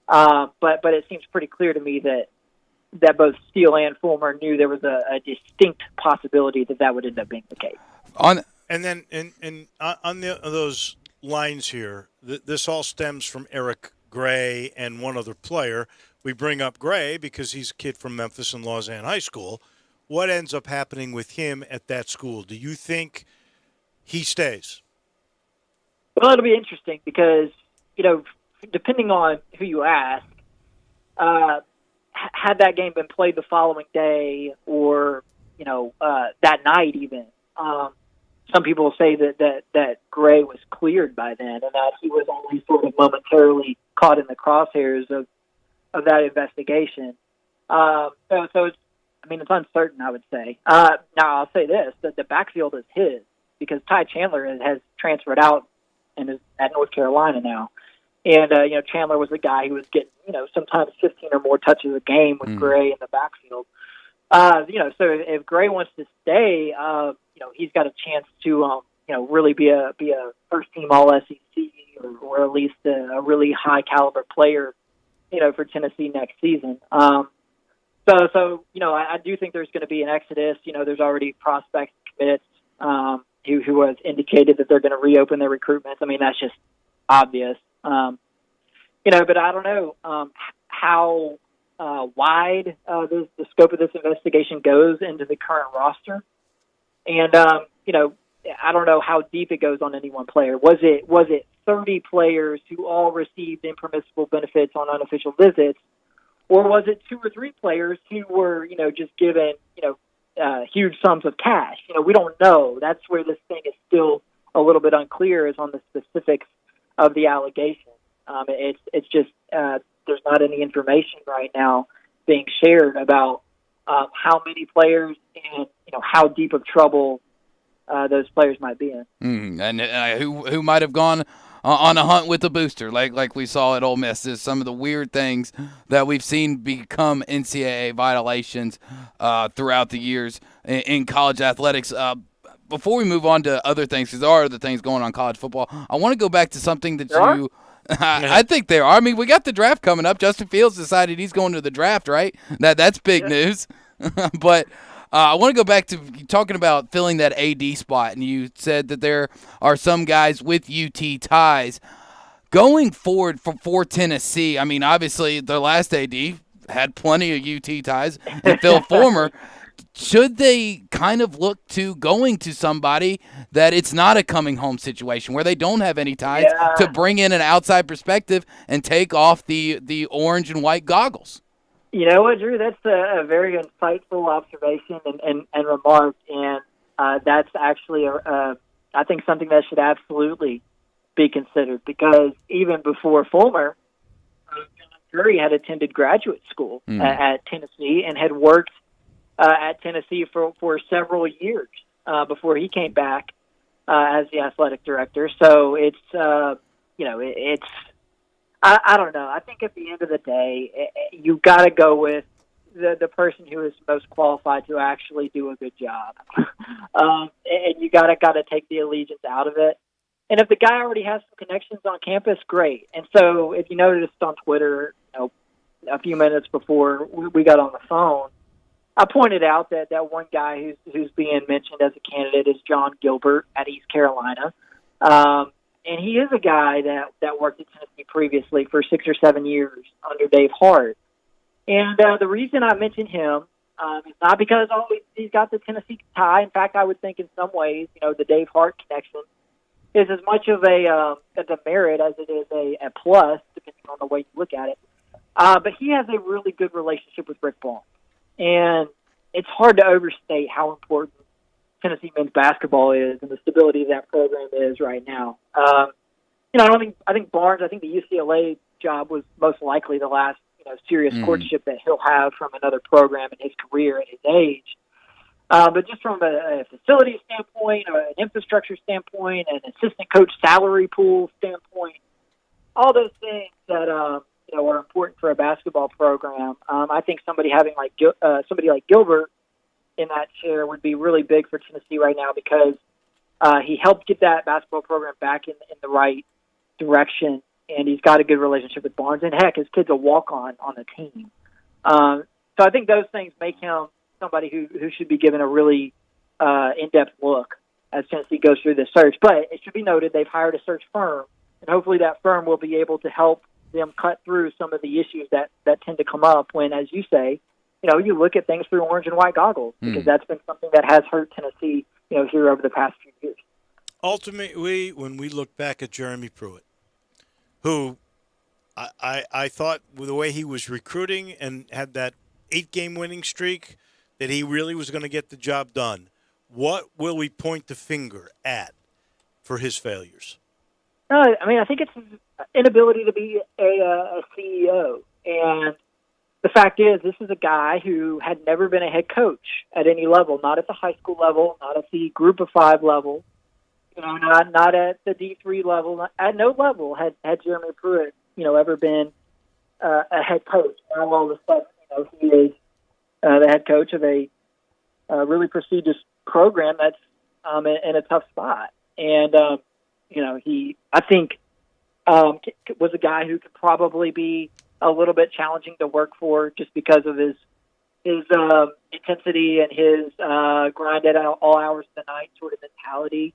But it seems pretty clear to me that both Steele and Fulmer knew there was a distinct possibility that would end up being the case. On those lines here, this all stems from Eric Gray and one other player. We bring up Gray because he's a kid from Memphis and Lausanne High School. What ends up happening with him at that school? Do you think he stays? Well, it'll be interesting because, depending on who you ask, had that game been played the following day or, that night even, some people say that Gray was cleared by then and that he was only sort of momentarily caught in the crosshairs of that investigation. So it's uncertain, I would say. Now, I'll say this, that the backfield is his because Ty Chandler has transferred out and is at North Carolina now. And, Chandler was the guy who was getting, sometimes 15 or more touches a game with Gray in the backfield. So if Gray wants to stay, he's got a chance to, really be a first-team All-SEC or at least a really high-caliber player, for Tennessee next season. So I do think there's going to be an exodus. There's already prospects commits who have indicated that they're going to reopen their recruitments. I mean, that's just obvious. But I don't know how wide the scope of this investigation goes into the current roster. And, I don't know how deep it goes on any one player. Was it 30 players who all received impermissible benefits on unofficial visits? Or was it 2 or 3 players who were, just given, huge sums of cash? We don't know. That's where this thing is still a little bit unclear, is on the specifics of the allegation. It's just there's not any information right now being shared about how many players and how deep of trouble those players might be in. And who might have gone on a hunt with a booster, like we saw at Ole Miss. Is some of the weird things that we've seen become NCAA violations throughout the years in college athletics. Before we move on to other things, because there are other things going on in college football, I want to go back to something that I think there are. I mean, we got the draft coming up. Justin Fields decided he's going to the draft, right? That's big news. But I want to go back to talking about filling that AD spot, and you said that there are some guys with UT ties. Going forward for Tennessee, I mean, obviously their last AD had plenty of UT ties, and Phil Fulmer. should they kind of look to going to somebody that it's not a coming home situation where they don't have any ties to bring in an outside perspective and take off the orange and white goggles? You know what, Drew? That's a very insightful observation and remark, and that's actually, I think, something that should absolutely be considered, because even before Fulmer, John Curry had attended graduate school at Tennessee and had worked at Tennessee for several years before he came back as the athletic director. So it's, it's, I don't know. I think at the end of the day, you've got to go with the person who is most qualified to actually do a good job. And you got to take the allegiance out of it. And if the guy already has some connections on campus, great. And so if you noticed on Twitter, a few minutes before we got on the phone, I pointed out that one guy who's being mentioned as a candidate is John Gilbert at East Carolina. And he is a guy that worked at Tennessee previously for 6 or 7 years under Dave Hart. And the reason I mention him is not because he's got the Tennessee tie. In fact, I would think in some ways, the Dave Hart connection is as much of a demerit as it is a plus, depending on the way you look at it. But he has a really good relationship with Rick Barnes. And it's hard to overstate how important Tennessee men's basketball is and the stability of that program is right now. I think Barnes, I think the UCLA job was most likely the last serious courtship that he'll have from another program in his career at his age. But just from a facility standpoint, or an infrastructure standpoint, an assistant coach salary pool standpoint, all those things that are important for a basketball program. I think somebody like Gilbert in that chair would be really big for Tennessee right now, because he helped get that basketball program back in the right direction, and he's got a good relationship with Barnes. And heck, his kid's a walk-on on the team. So I think those things make him somebody who should be given a really in-depth look as Tennessee goes through this search. But it should be noted they've hired a search firm, and hopefully that firm will be able to help them cut through some of the issues that tend to come up when, as you say, you look at things through orange and white goggles, because that's been something that has hurt Tennessee, here over the past few years. Ultimately, when we look back at Jeremy Pruitt, who I thought with the way he was recruiting and had that 8-game winning streak, that he really was going to get the job done. What will we point the finger at for his failures? I think it's his inability to be a CEO. And the fact is, this is a guy who had never been a head coach at any level, not at the high school level, not at the group of 5 level, not at the D3 level. At no level had Jeremy Pruitt, ever been a head coach. Now all of a sudden, he is the head coach of a really prestigious program that's in a tough spot. And, he, I think, was a guy who could probably be a little bit challenging to work for, just because of his intensity and his grind at all hours of the night sort of mentality.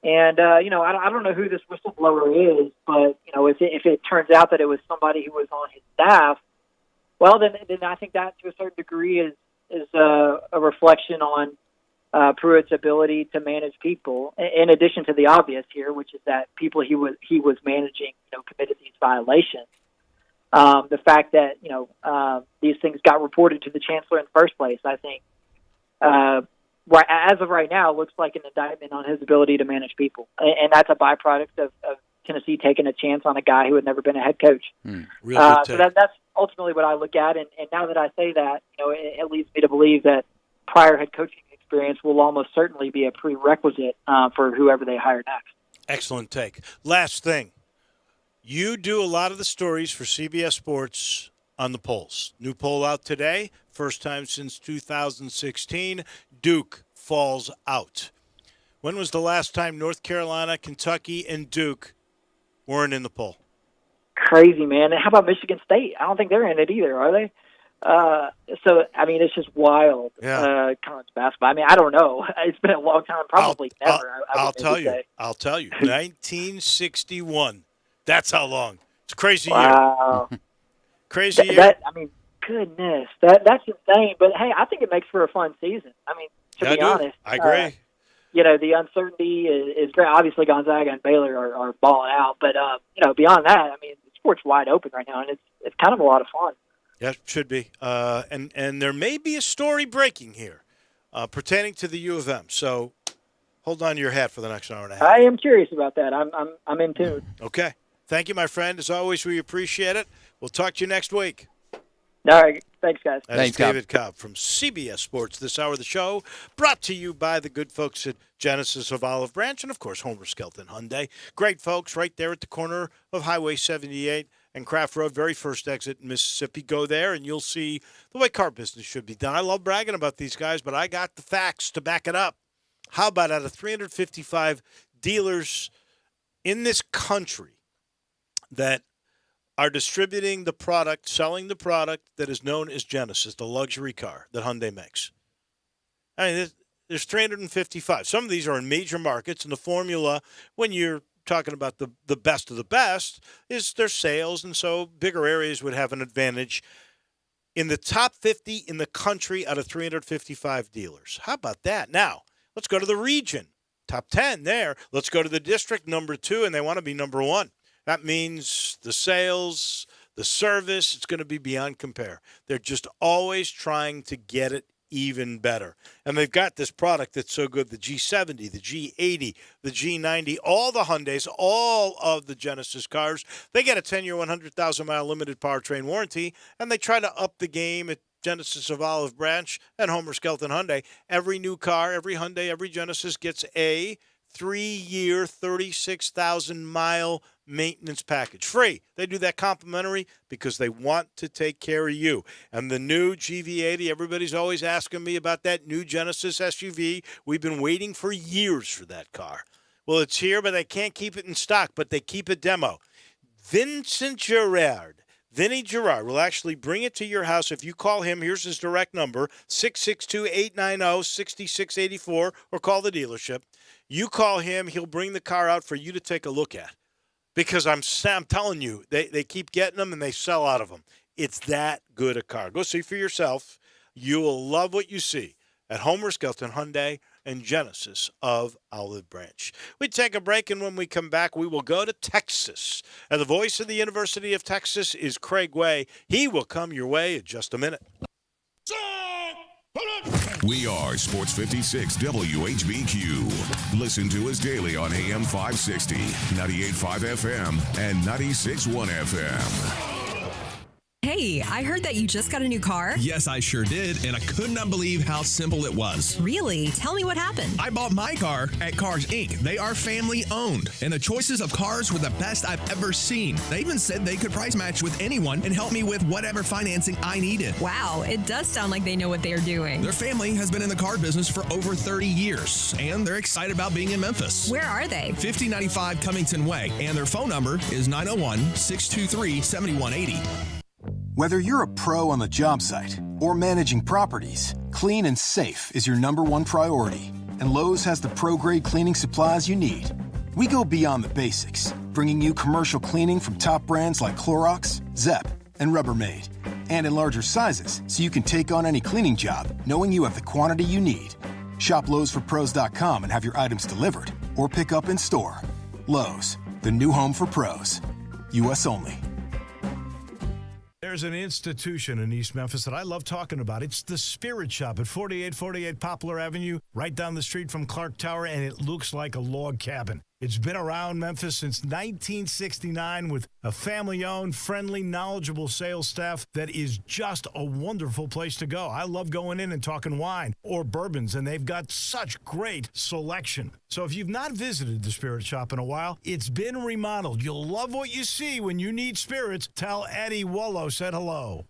And, I don't know who this whistleblower is, but, if it turns out that it was somebody who was on his staff, well, then I think that to a certain degree is a reflection on Pruitt's ability to manage people, in addition to the obvious here, which is that people he was managing, committed these violations. The fact that, these things got reported to the chancellor in the first place, I think, as of right now, looks like an indictment on his ability to manage people. And that's a byproduct of Tennessee taking a chance on a guy who had never been a head coach. So that's ultimately what I look at. And now that I say that, it leads me to believe that prior head coaching experience will almost certainly be a prerequisite for whoever they hire next. Excellent take. Last thing. You do a lot of the stories for CBS Sports on the polls. New poll out today. First time since 2016. Duke falls out. When was the last time North Carolina, Kentucky, and Duke weren't in the poll? Crazy, man. And how about Michigan State? I don't think they're in it either, are they? It's just wild. College basketball. I don't know. It's been a long time. Probably never. I'll tell you. 1961. That's how long. It's a crazy year. Crazy year. goodness, that's insane. But hey, I think it makes for a fun season. I mean, to be honest, I agree. The uncertainty is great. Obviously, Gonzaga and Baylor are balling out, but beyond that, I mean, the sport's wide open right now, and it's kind of a lot of fun. Yeah, it should be. And there may be a story breaking here pertaining to the U of M. So hold on to your hat for the next hour and a half. I am curious about that. I'm in tune. Okay. Thank you, my friend. As always, we appreciate it. We'll talk to you next week. All right. Thanks, guys. That's David Cobb from CBS Sports. This hour of the show brought to you by the good folks at Genesis of Olive Branch and, of course, Homer Skelton Hyundai. Great folks right there at the corner of Highway 78 and Craft Road, very first exit in Mississippi. Go there, and you'll see the way car business should be done. I love bragging about these guys, but I got the facts to back it up. How about out of 355 dealers in this country that are distributing the product, selling the product that is known as Genesis, the luxury car that Hyundai makes? I mean, there's 355. Some of these are in major markets, and the formula, when you're talking about the best of the best, is their sales, and so bigger areas would have an advantage. In the top 50 in the country out of 355 dealers. How about that? Now, let's go to the region. Top 10 there. Let's go to the district, number 2, and they want to be number 1. That means the sales, the service, it's going to be beyond compare. They're just always trying to get it even better. And they've got this product that's so good, the G70, the G80, the G90, all the Hyundais, all of the Genesis cars. They get a 10-year, 100,000-mile limited powertrain warranty, and they try to up the game at Genesis of Olive Branch and Homer Skelton Hyundai. Every new car, every Hyundai, every Genesis gets a 3-year, 36,000-mile maintenance package. Free. They do that complimentary because they want to take care of you. And the new GV80, everybody's always asking me about that new Genesis SUV. We've been waiting for years for that car. Well, it's here, but they can't keep it in stock, but they keep a demo. Vinny Gerard will actually bring it to your house. If you call him, here's his direct number, 662-890-6684, or call the dealership. You call him, he'll bring the car out for you to take a look at. Because I'm telling you, they keep getting them and they sell out of them. It's that good a car. Go see for yourself. You will love what you see at Homer Skelton Hyundai and Genesis of Olive Branch. We take a break, and when we come back, we will go to Texas. And the voice of the University of Texas is Craig Way. He will come your way in just a minute. We are Sports 56 WHBQ. Listen to us daily on AM 560, 98.5 FM, and 96.1 FM. Hey, I heard that you just got a new car. Yes, I sure did, and I could not believe how simple it was. Really? Tell me what happened. I bought my car at Cars Inc. They are family owned, and the choices of cars were the best I've ever seen. They even said they could price match with anyone and help me with whatever financing I needed. Wow, it does sound like they know what they're doing. Their family has been in the car business for over 30 years, and they're excited about being in Memphis. Where are they? 5095 Cummington Way, and their phone number is 901-623-7180. Whether you're a pro on the job site or managing properties, clean and safe is your number one priority. And Lowe's has the pro-grade cleaning supplies you need. We go beyond the basics, bringing you commercial cleaning from top brands like Clorox, Zep, and Rubbermaid. And in larger sizes, so you can take on any cleaning job, knowing you have the quantity you need. Shop Lowe'sForPros.com and have your items delivered, or pick up in store. Lowe's, the new home for pros. U.S. only. There's an institution in East Memphis that I love talking about. It's the Spirit Shop at 4848 Poplar Avenue, right down the street from Clark Tower, and it looks like a log cabin. It's been around Memphis since 1969 with a family-owned, friendly, knowledgeable sales staff that is just a wonderful place to go. I love going in and talking wine or bourbons, and they've got such great selection. So if you've not visited the Spirit Shop in a while, it's been remodeled. You'll love what you see when you need spirits. Tell Eddie Wollo said hello.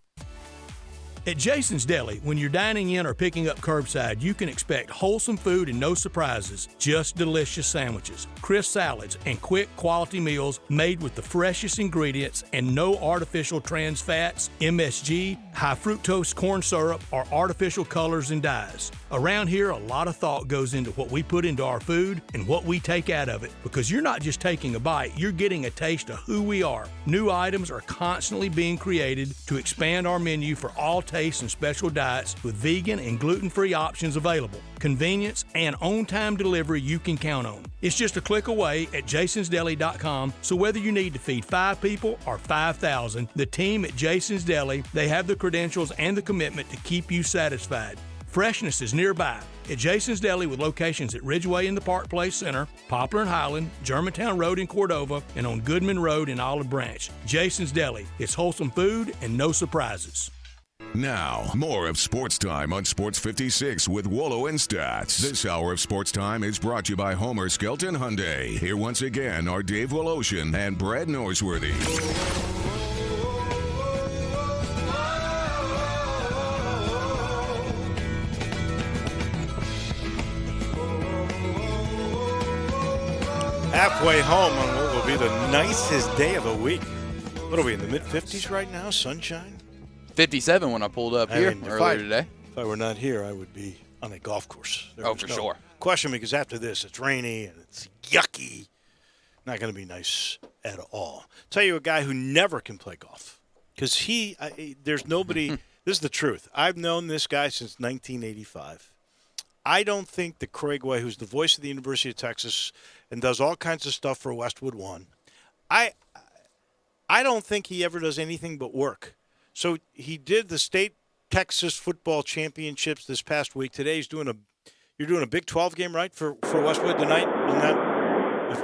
At Jason's Deli, when you're dining in or picking up curbside, you can expect wholesome food and no surprises, just delicious sandwiches, crisp salads, and quick quality meals made with the freshest ingredients and no artificial trans fats, MSG, high fructose corn syrup, or artificial colors and dyes. Around here, a lot of thought goes into what we put into our food and what we take out of it, because you're not just taking a bite, you're getting a taste of who we are. New items are constantly being created to expand our menu for all tastes and special diets with vegan and gluten-free options available. Convenience and on-time delivery you can count on. It's just a click away at jasonsdeli.com, so whether you need to feed 5 people or 5,000, the team at Jason's Deli, they have the credentials and the commitment to keep you satisfied. Freshness is nearby at Jason's Deli, with locations at Ridgeway in the Park Place Center, Poplar and Highland, Germantown Road in Cordova, and on Goodman Road in Olive Branch. Jason's Deli. It's wholesome food and no surprises. Now, more of Sports Time on Sports 56 with Wolo and Stats. This hour of Sports Time is brought to you by Homer Skelton Hyundai. Here once again are Dave Woloshin and Brad Norsworthy. Halfway home on what will be the nicest day of the week. What are we, in the mid-50s right now? Sunshine? 57 when I pulled up here earlier today. If I were not here, I would be on a golf course. There was for no sure. question, because after this, it's rainy and it's yucky. Not going to be nice at all. Tell you a guy who never can play golf, because there's nobody. This is the truth. I've known this guy since 1985. I don't think that Craig Way, who's the voice of the University of Texas and does all kinds of stuff for Westwood One, I don't think he ever does anything but work. So he did the state Texas football championships this past week. Today you're doing a Big 12 game, right, for Westwood tonight?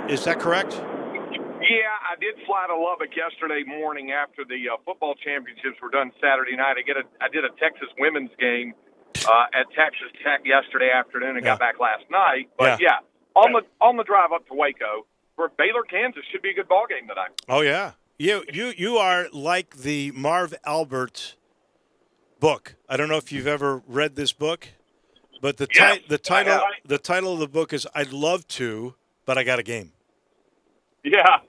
Is that correct? Yeah, I did fly to Lubbock yesterday morning after the football championships were done Saturday night. I did a Texas women's game at Texas Tech yesterday afternoon and got back last night. But on the drive up to Waco for Baylor, Kansas should be a good ball game tonight. Oh yeah, you are like the Marv Albert book. I don't know if you've ever read this book, but the title of the book is "I'd Love to, but I Got a Game." Yeah,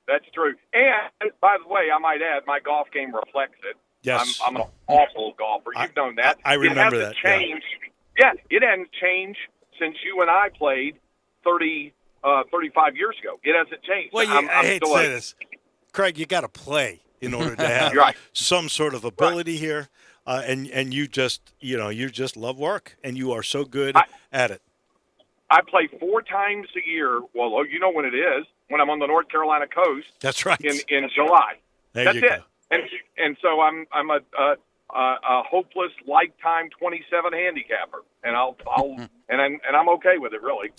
that's true. And by the way, I might add, my golf game reflects it. Yes. I'm an awful golfer. You've known that. I remember it that. Changed. Yeah, it hasn't changed since you and I played 35 years ago. It hasn't changed. Well, I hate to say this, Craig. You got to play in order to have some sort of ability here, and you just love work, and you are so good at it. I play 4 times a year. Well, you know when it is, when I'm on the North Carolina coast. That's right. In July. That's it. And so I'm a hopeless lifetime 27 handicapper, and I'm okay with it, really.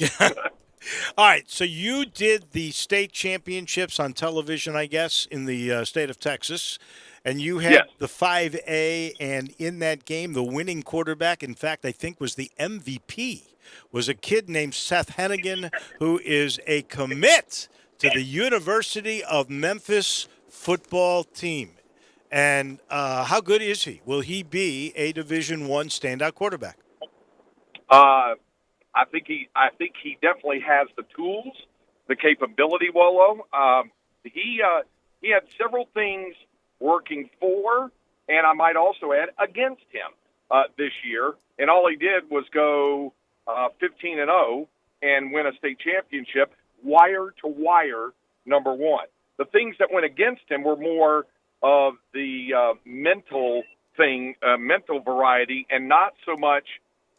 All right, so you did the state championships on television, I guess, in the state of Texas, and you had the 5A, and in that game, the winning quarterback, in fact, I think was the MVP, was a kid named Seth Hennigan, who is a commit to the University of Memphis football team. And how good is he? Will he be a Division I standout quarterback? I think he definitely has the tools, the capability. Wolo. He had several things working for, and I might also add against him this year. And all he did was go 15-0 and win a state championship, wire to wire, number one. The things that went against him were more of the mental variety, and not so much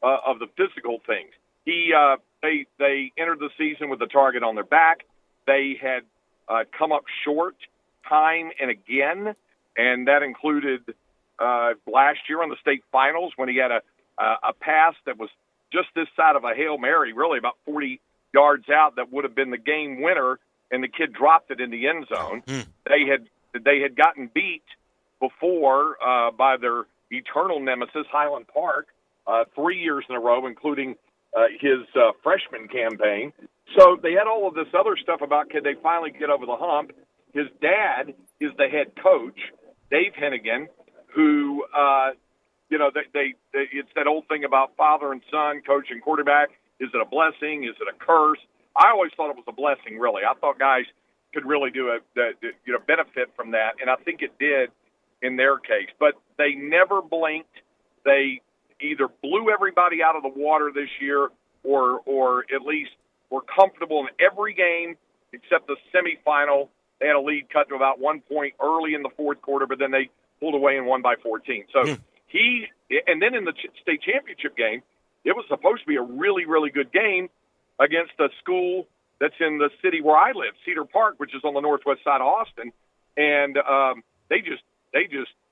of the physical things. They entered the season with the target on their back. They had come up short time and again, and that included last year on the state finals when he had a pass that was just this side of a Hail Mary, really about 40 yards out, that would have been the game winner, and the kid dropped it in the end zone. They had gotten beat before by their eternal nemesis, Highland Park, 3 years in a row, including his freshman campaign. So they had all of this other stuff about could they finally get over the hump. His dad is the head coach, Dave Hennigan, who, it's that old thing about father and son, coach and quarterback. Is it a blessing? Is it a curse? I always thought it was a blessing, really. I thought guys could really benefit from that, and I think it did in their case. But they never blinked. They either blew everybody out of the water this year or at least were comfortable in every game except the semifinal. They had a lead cut to about 1 point early in the fourth quarter, but then they pulled away and won by 14. So and then in the state championship game, it was supposed to be a really, really good game against a school that's in the city where I live, Cedar Park, which is on the northwest side of Austin. And they just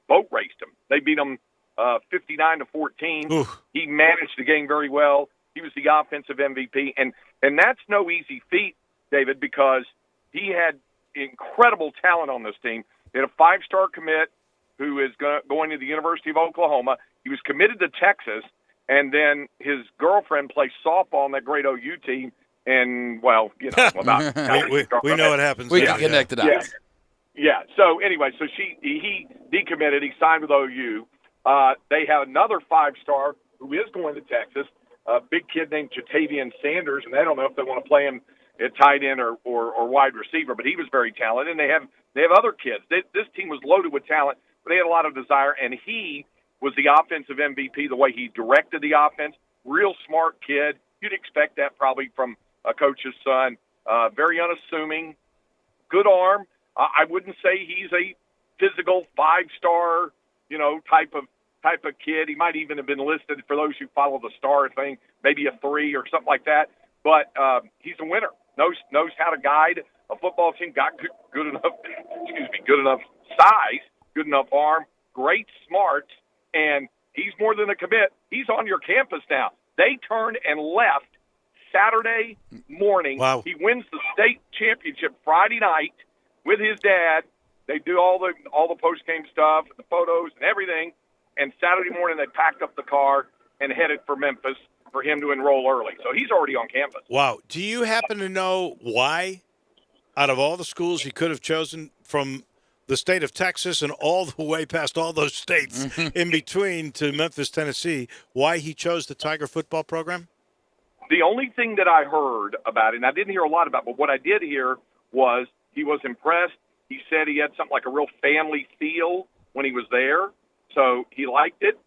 boat raced them. They beat them 59-14. He managed the game very well. He was the offensive MVP, and that's no easy feat, David, because he had incredible talent on this team. He had a 5-star commit who is going to the University of Oklahoma. He was committed to Texas, and then his girlfriend plays softball on that great OU team. And, well, you know, we know what happens. We can connect it up. Yeah. So, anyway, so he decommitted. He signed with OU. They have another 5-star who is going to Texas, a big kid named Jatavian Sanders, and I don't know if they want to play him at tight end or wide receiver, but he was very talented. And they have other kids. This team was loaded with talent, but they had a lot of desire, and he was the offensive MVP the way he directed the offense. Real smart kid. You'd expect that probably from a coach's son. Very unassuming, good arm. I wouldn't say he's a physical 5-star, type of kid. He might even have been listed, for those who follow the star thing, maybe a 3 or something like that. But he's a winner. Knows how to guide a football team. Got good enough size, good enough arm, great smarts, and he's more than a commit. He's on your campus now. They turned and left Saturday morning. Wow. He wins the state championship Friday night with his dad. They do all the post-game stuff, the photos and everything. And Saturday morning they packed up the car and headed for Memphis for him to enroll early. So he's already on campus. Wow. Do you happen to know why, out of all the schools he could have chosen from the state of Texas and all the way past all those states in between to Memphis, Tennessee, why he chose the Tiger football program? The only thing that I heard about it, and I didn't hear a lot about it, but what I did hear was he was impressed. He said he had something like a real family feel when he was there, so he liked it.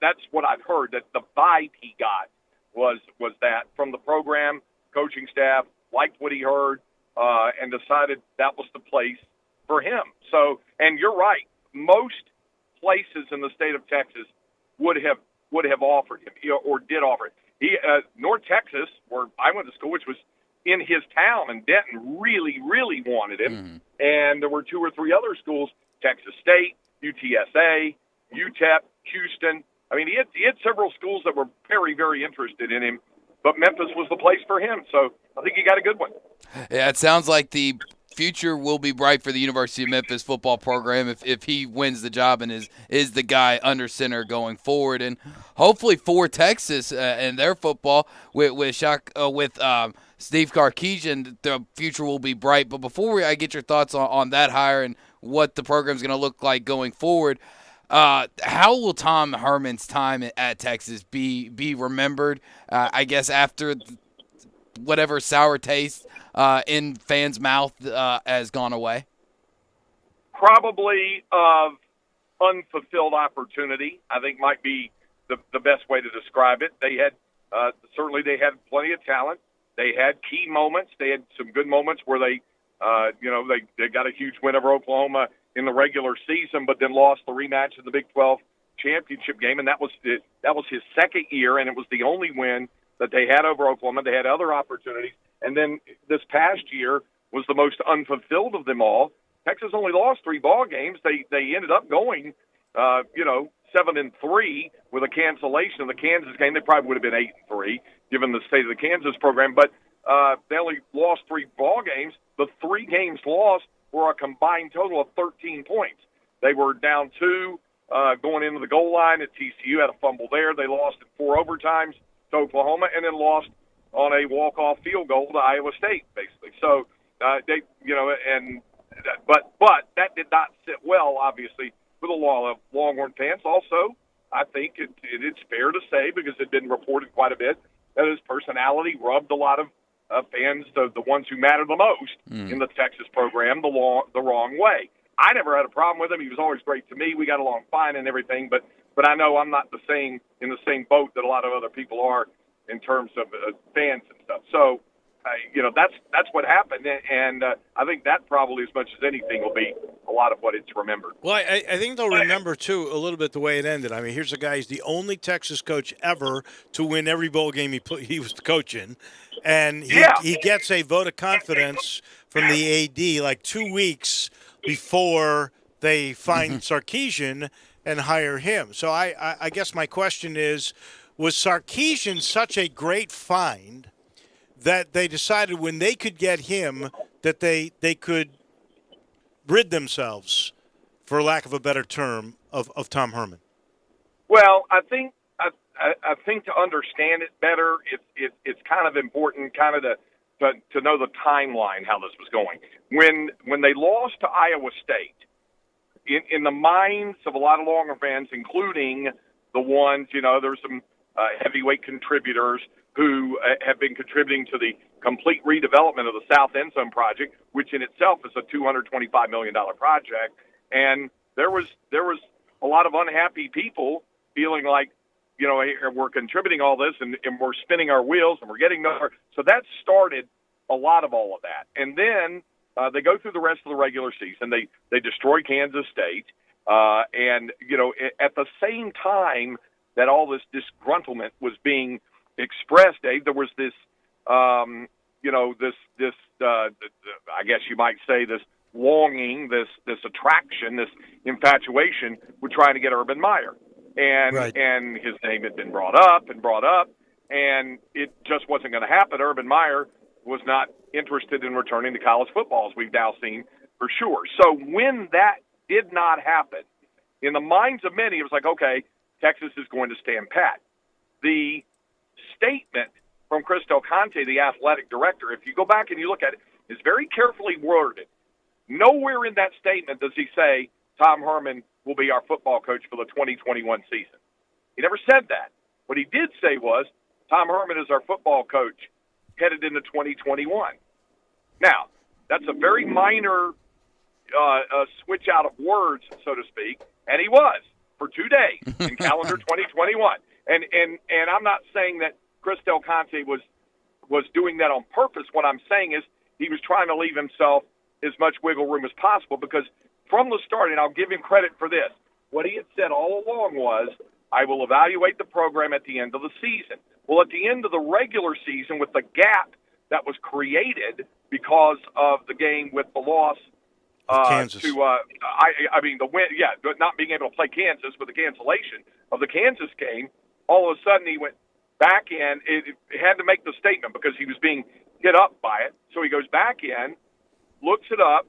That's what I've heard. That the vibe he got was that from the program, coaching staff liked what he heard, and decided that was the place for him. So, and you're right, most places in the state of Texas would have offered him, or did offer it. North Texas, where I went to school, which was in his town, and Denton really, really wanted him. And there were 2 or 3 other schools, Texas State, UTSA, UTEP, Houston. I mean, he had several schools that were very, very interested in him, but Memphis was the place for him. So I think he got a good one. Yeah, it sounds like the future will be bright for the University of Memphis football program if he wins the job and is the guy under center going forward, and hopefully for Texas and their football with Steve Sarkisian, the future will be bright. But before I get your thoughts on that hire and what the program's going to look like going forward, how will Tom Herman's time at Texas be remembered? I guess after whatever sour taste in fans' mouth has gone away? Probably of unfulfilled opportunity, I think might be the best way to describe it. They had certainly they had plenty of talent. They had key moments. They had some good moments where they got a huge win over Oklahoma in the regular season, but then lost the rematch in the Big 12 championship game, and that was his second year, and it was the only win that they had over Oklahoma. They had other opportunities, and then this past year was the most unfulfilled of them all. Texas only lost 3 ball games. They ended up going, 7-3 with a cancellation of the Kansas game. They probably would have been 8-3 given the state of the Kansas program, but they only lost 3 ball games. The 3 games lost were a combined total of 13 points. They were down 2 going into the goal line at TCU, had a fumble there. They lost in 4 overtimes to Oklahoma, and then lost on a walk-off field goal to Iowa State, basically. So but that did not sit well, obviously, with a lot of Longhorn fans. Also, I think it's fair to say, because it had been reported quite a bit, that his personality rubbed a lot of fans, the ones who matter the most in the Texas program, the wrong way. I never had a problem with him. He was always great to me. We got along fine and everything, but but I know I'm not in the same boat that a lot of other people are in terms of fans and stuff. So, that's what happened, and I think that probably as much as anything will be a lot of what it's remembered. Well, I think they'll remember, too, a little bit the way it ended. I mean, here's a guy, he's the only Texas coach ever to win every bowl game he was coaching, and he gets a vote of confidence from the AD like 2 weeks before they find Sarkisian and hire him. So I guess my question is, was Sarkisian such a great find that they decided when they could get him that they could rid themselves, for lack of a better term, of Tom Herman? Well, I think to understand it better, it's kind of important kind of to know the timeline, how this was going. When they lost to Iowa State, in the minds of a lot of Longhorn fans, including the ones, there's some heavyweight contributors who have been contributing to the complete redevelopment of the South End Zone project, which in itself is a $225 million project. And there was a lot of unhappy people feeling like, we're contributing all this and we're spinning our wheels and we're getting nowhere. So that started a lot of all of that. And then they go through the rest of the regular season. They destroy Kansas State. And at the same time that all this disgruntlement was being expressed, Dave, there was this, I guess you might say, this longing, this attraction, this infatuation with trying to get Urban Meyer. And his name had been brought up, and it just wasn't going to happen. Urban Meyer was not interested in returning to college football, as we've now seen for sure. So when that did not happen, in the minds of many, it was like, okay, Texas is going to stand pat. The statement from Chris Del Conte, the athletic director, if you go back and you look at it, is very carefully worded. Nowhere in that statement does he say Tom Herman will be our football coach for the 2021 season. He never said that. What he did say was Tom Herman is our football coach headed into 2021. Now, that's a very minor switch out of words, so to speak, and he was for 2 days in calendar 2021. And I'm not saying that Chris Del Conte was doing that on purpose. What I'm saying is he was trying to leave himself as much wiggle room as possible, because from the start, and I'll give him credit for this, what he had said all along was, I will evaluate the program at the end of the season. Well, at the end of the regular season, with the gap that was created because of the game with the loss Kansas. the win, not being able to play Kansas with the cancellation of the Kansas game, all of a sudden he went back in. It had to make the statement because he was being hit up by it. So he goes back in, looks it up,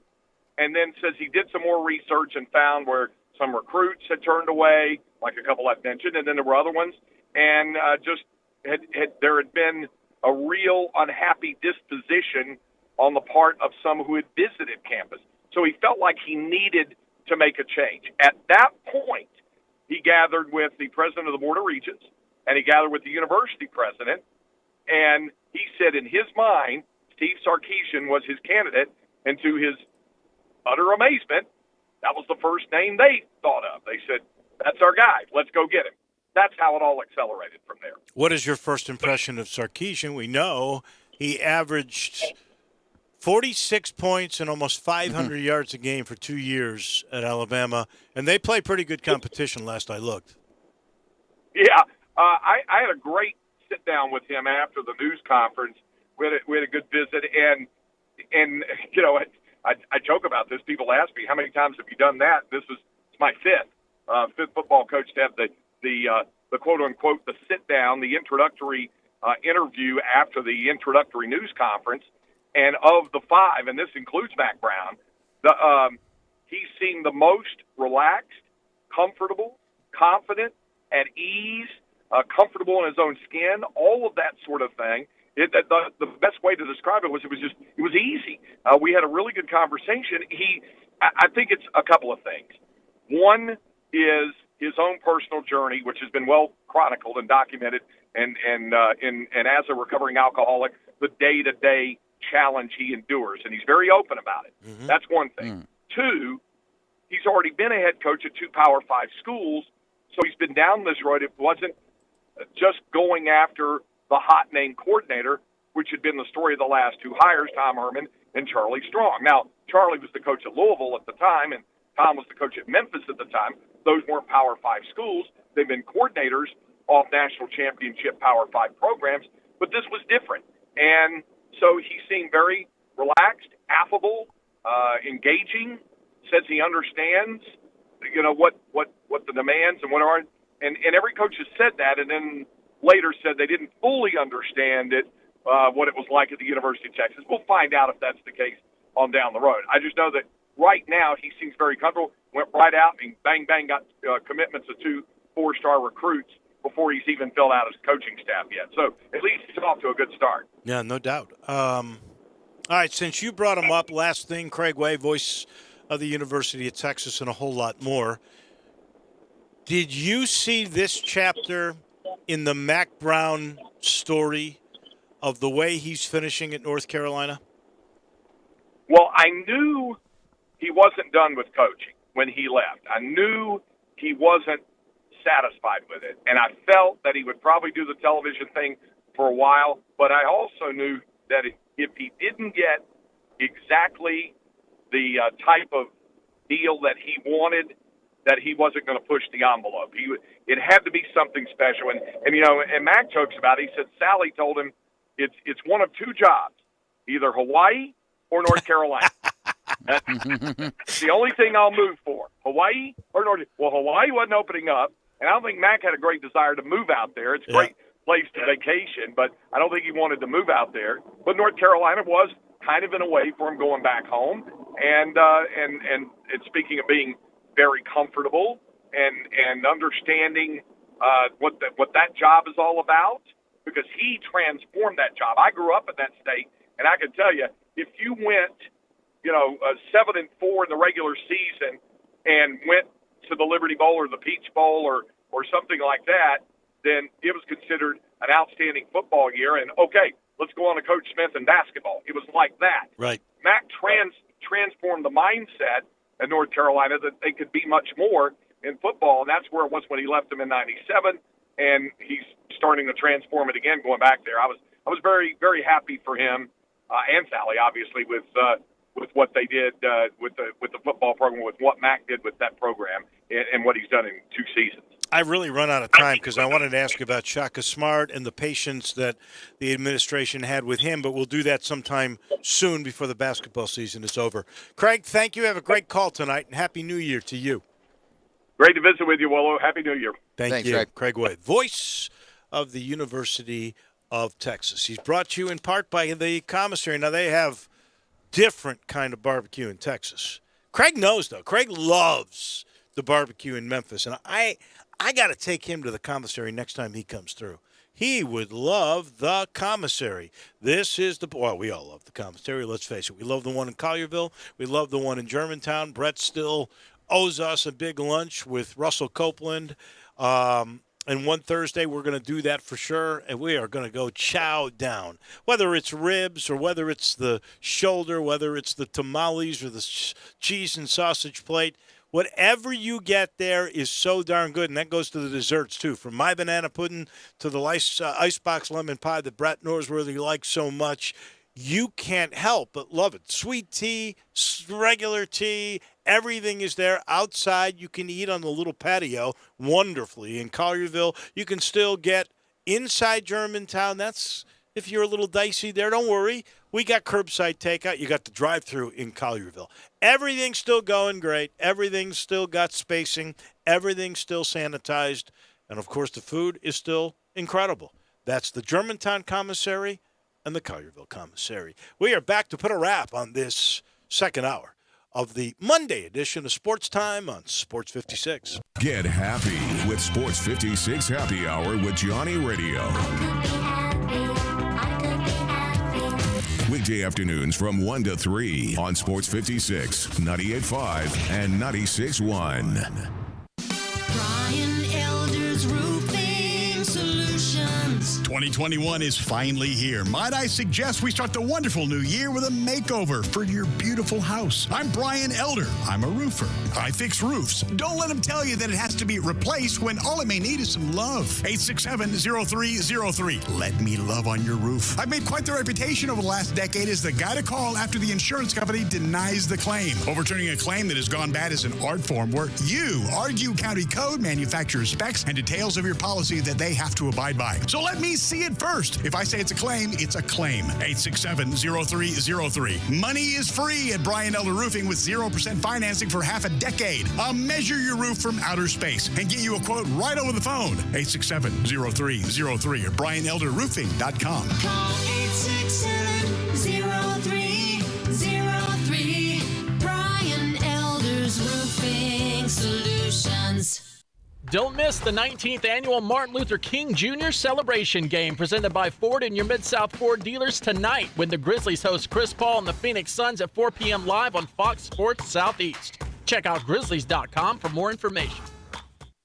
and then says he did some more research and found where some recruits had turned away, like a couple I've mentioned, and then there were other ones, and there had been a real unhappy disposition on the part of some who had visited campus. So he felt like he needed to make a change. At that point, he gathered with the president of the Board of Regents, and he gathered with the university president, and he said in his mind, Steve Sarkisian was his candidate, and to his utter amazement, that was the first name they thought of. They said, that's our guy. Let's go get him. That's how it all accelerated from there. What is your first impression of Sarkisian? We know he averaged 46 points and almost 500 yards a game for 2 years at Alabama, and they play pretty good competition last I looked. Yeah, I had a great sit-down with him after the news conference. We had a good visit, and I joke about this. People ask me, how many times have you done that? It's my fifth football coach to have the quote-unquote, the sit-down, the introductory interview after the introductory news conference. And of the five, and this includes Mac Brown, he seemed the most relaxed, comfortable, confident, at ease, comfortable in his own skin, all of that sort of thing. The best way to describe it was it was easy. We had a really good conversation. I think it's a couple of things. One is his own personal journey, which has been well chronicled and documented, and as a recovering alcoholic, the day-to-day challenge he endures, and he's very open about it. Mm-hmm. That's one thing. Two, he's already been a head coach at two Power 5 schools So he's been down this road. It wasn't just going after the hot name coordinator, which had been the story of the last two hires, Tom Herman and Charlie Strong. Now, Charlie was the coach at Louisville at the time, and Tom was the coach at Memphis at the time. Those weren't Power 5 schools. They've been coordinators of national championship Power 5 programs, but this was different. And so he seemed very relaxed, affable, engaging, says he understands, what the demands and what aren't. And every coach has said that, and then later said they didn't fully understand it, what it was like at the University of Texas. We'll find out if that's the case on down the road. I just know that right now he seems very comfortable, went right out and bang, got commitments of 2 4-star recruits before he's even filled out his coaching staff yet. So at least he's off to a good start. Yeah, no doubt. All right, since you brought him up, last thing, Craig Way, voice of the University of Texas and a whole lot more. Did you see this chapter in the Mack Brown story of the way he's finishing at North Carolina? Well, I knew he wasn't done with coaching when he left. I knew he wasn't satisfied with it, and I felt that he would probably do the television thing for a while, but I also knew that if he didn't get exactly the type of deal that he wanted, that he wasn't going to push the envelope. It had to be something special. And Mac jokes about it. He said Sally told him it's one of 2 jobs, either Hawaii or North Carolina. It's the only thing I'll move for, Hawaii or North. Well, Hawaii wasn't opening up, and I don't think Mac had a great desire to move out there. It's a great place to vacation, but I don't think he wanted to move out there. But North Carolina was kind of in a way for him going back home, and speaking of being very comfortable and understanding what that job is all about, because he transformed that job. I grew up in that state, and I can tell you, if you went, 7-4 in the regular season and went to the Liberty Bowl or the Peach Bowl or something like that, then it was considered an outstanding football year. And okay, let's go on to Coach Smith in basketball. It was like that. Right. Mac transformed the mindset at North Carolina that they could be much more in football, and that's where it was when he left them in '97, and he's starting to transform it again going back there. I was very, very happy for him and Sally, obviously, with what they did with the football program, with what Mac did with that program, and what he's done in 2 seasons. I really run out of time because I wanted to ask you about Shaka Smart and the patience that the administration had with him, but we'll do that sometime soon before the basketball season is over. Craig, thank you. Have a great call tonight, and Happy New Year to you. Great to visit with you, Willow. Happy New Year. Thanks, you. Craig Way, voice of the University of Texas. He's brought to you in part by the commissary. Now, they have different kind of barbecue in Texas. Craig knows, though. Craig loves the barbecue in Memphis, and I got to take him to the commissary next time he comes through. He would love the commissary. This is we all love the commissary, let's face it. We love the one in Collierville. We love the one in Germantown. Brett still owes us a big lunch with Russell Copeland. And one Thursday, we're going to do that for sure, and we are going to go chow down. Whether it's ribs or whether it's the shoulder, whether it's the tamales or the cheese and sausage plate, whatever you get there is so darn good, and that goes to the desserts, too. From my banana pudding to the icebox lemon pie that Brett Norsworthy likes so much, you can't help but love it. Sweet tea, regular tea, everything is there. Outside, you can eat on the little patio wonderfully. In Collierville, you can still get inside Germantown. That's if you're a little dicey there. Don't worry. We got curbside takeout. You got the drive-through in Collierville. Everything's still going great. Everything's still got spacing. Everything's still sanitized. And, of course, the food is still incredible. That's the Germantown Commissary and the Collierville Commissary. We are back to put a wrap on this second hour of the Monday edition of Sports Time on Sports 56. Get happy with Sports 56 Happy Hour with Johnny Radio. Weekday afternoons from 1 to 3 on Sports 56, 98.5, and 96.1. Brian Elder's Roofing Solutions. 2021 is finally here. Might I suggest we start the wonderful new year with a makeover for your beautiful house. I'm Brian Elder. I'm a roofer. I fix roofs. Don't let them tell you that it has to be replaced when all it may need is some love. 867-0303. Let me love on your roof. I've made quite the reputation over the last decade as the guy to call after the insurance company denies the claim. Overturning a claim that has gone bad is an art form where you argue county code, manufacturer's specs, and details of your policy that they have to abide by. So let me see it first. If I say it's a claim, it's a claim. 867-0303. Money is free at Brian Elder Roofing with 0% financing for half a decade. I'll measure your roof from outer space and get you a quote right over the phone. 867-0303 or BrianElderRoofing.com. Call 867-0303. Brian Elder's Roofing Solutions. Don't miss the 19th annual Martin Luther King Jr. Celebration Game presented by Ford and your Mid-South Ford dealers tonight when the Grizzlies host Chris Paul and the Phoenix Suns at 4 p.m. live on Fox Sports Southeast. Check out Grizzlies.com for more information.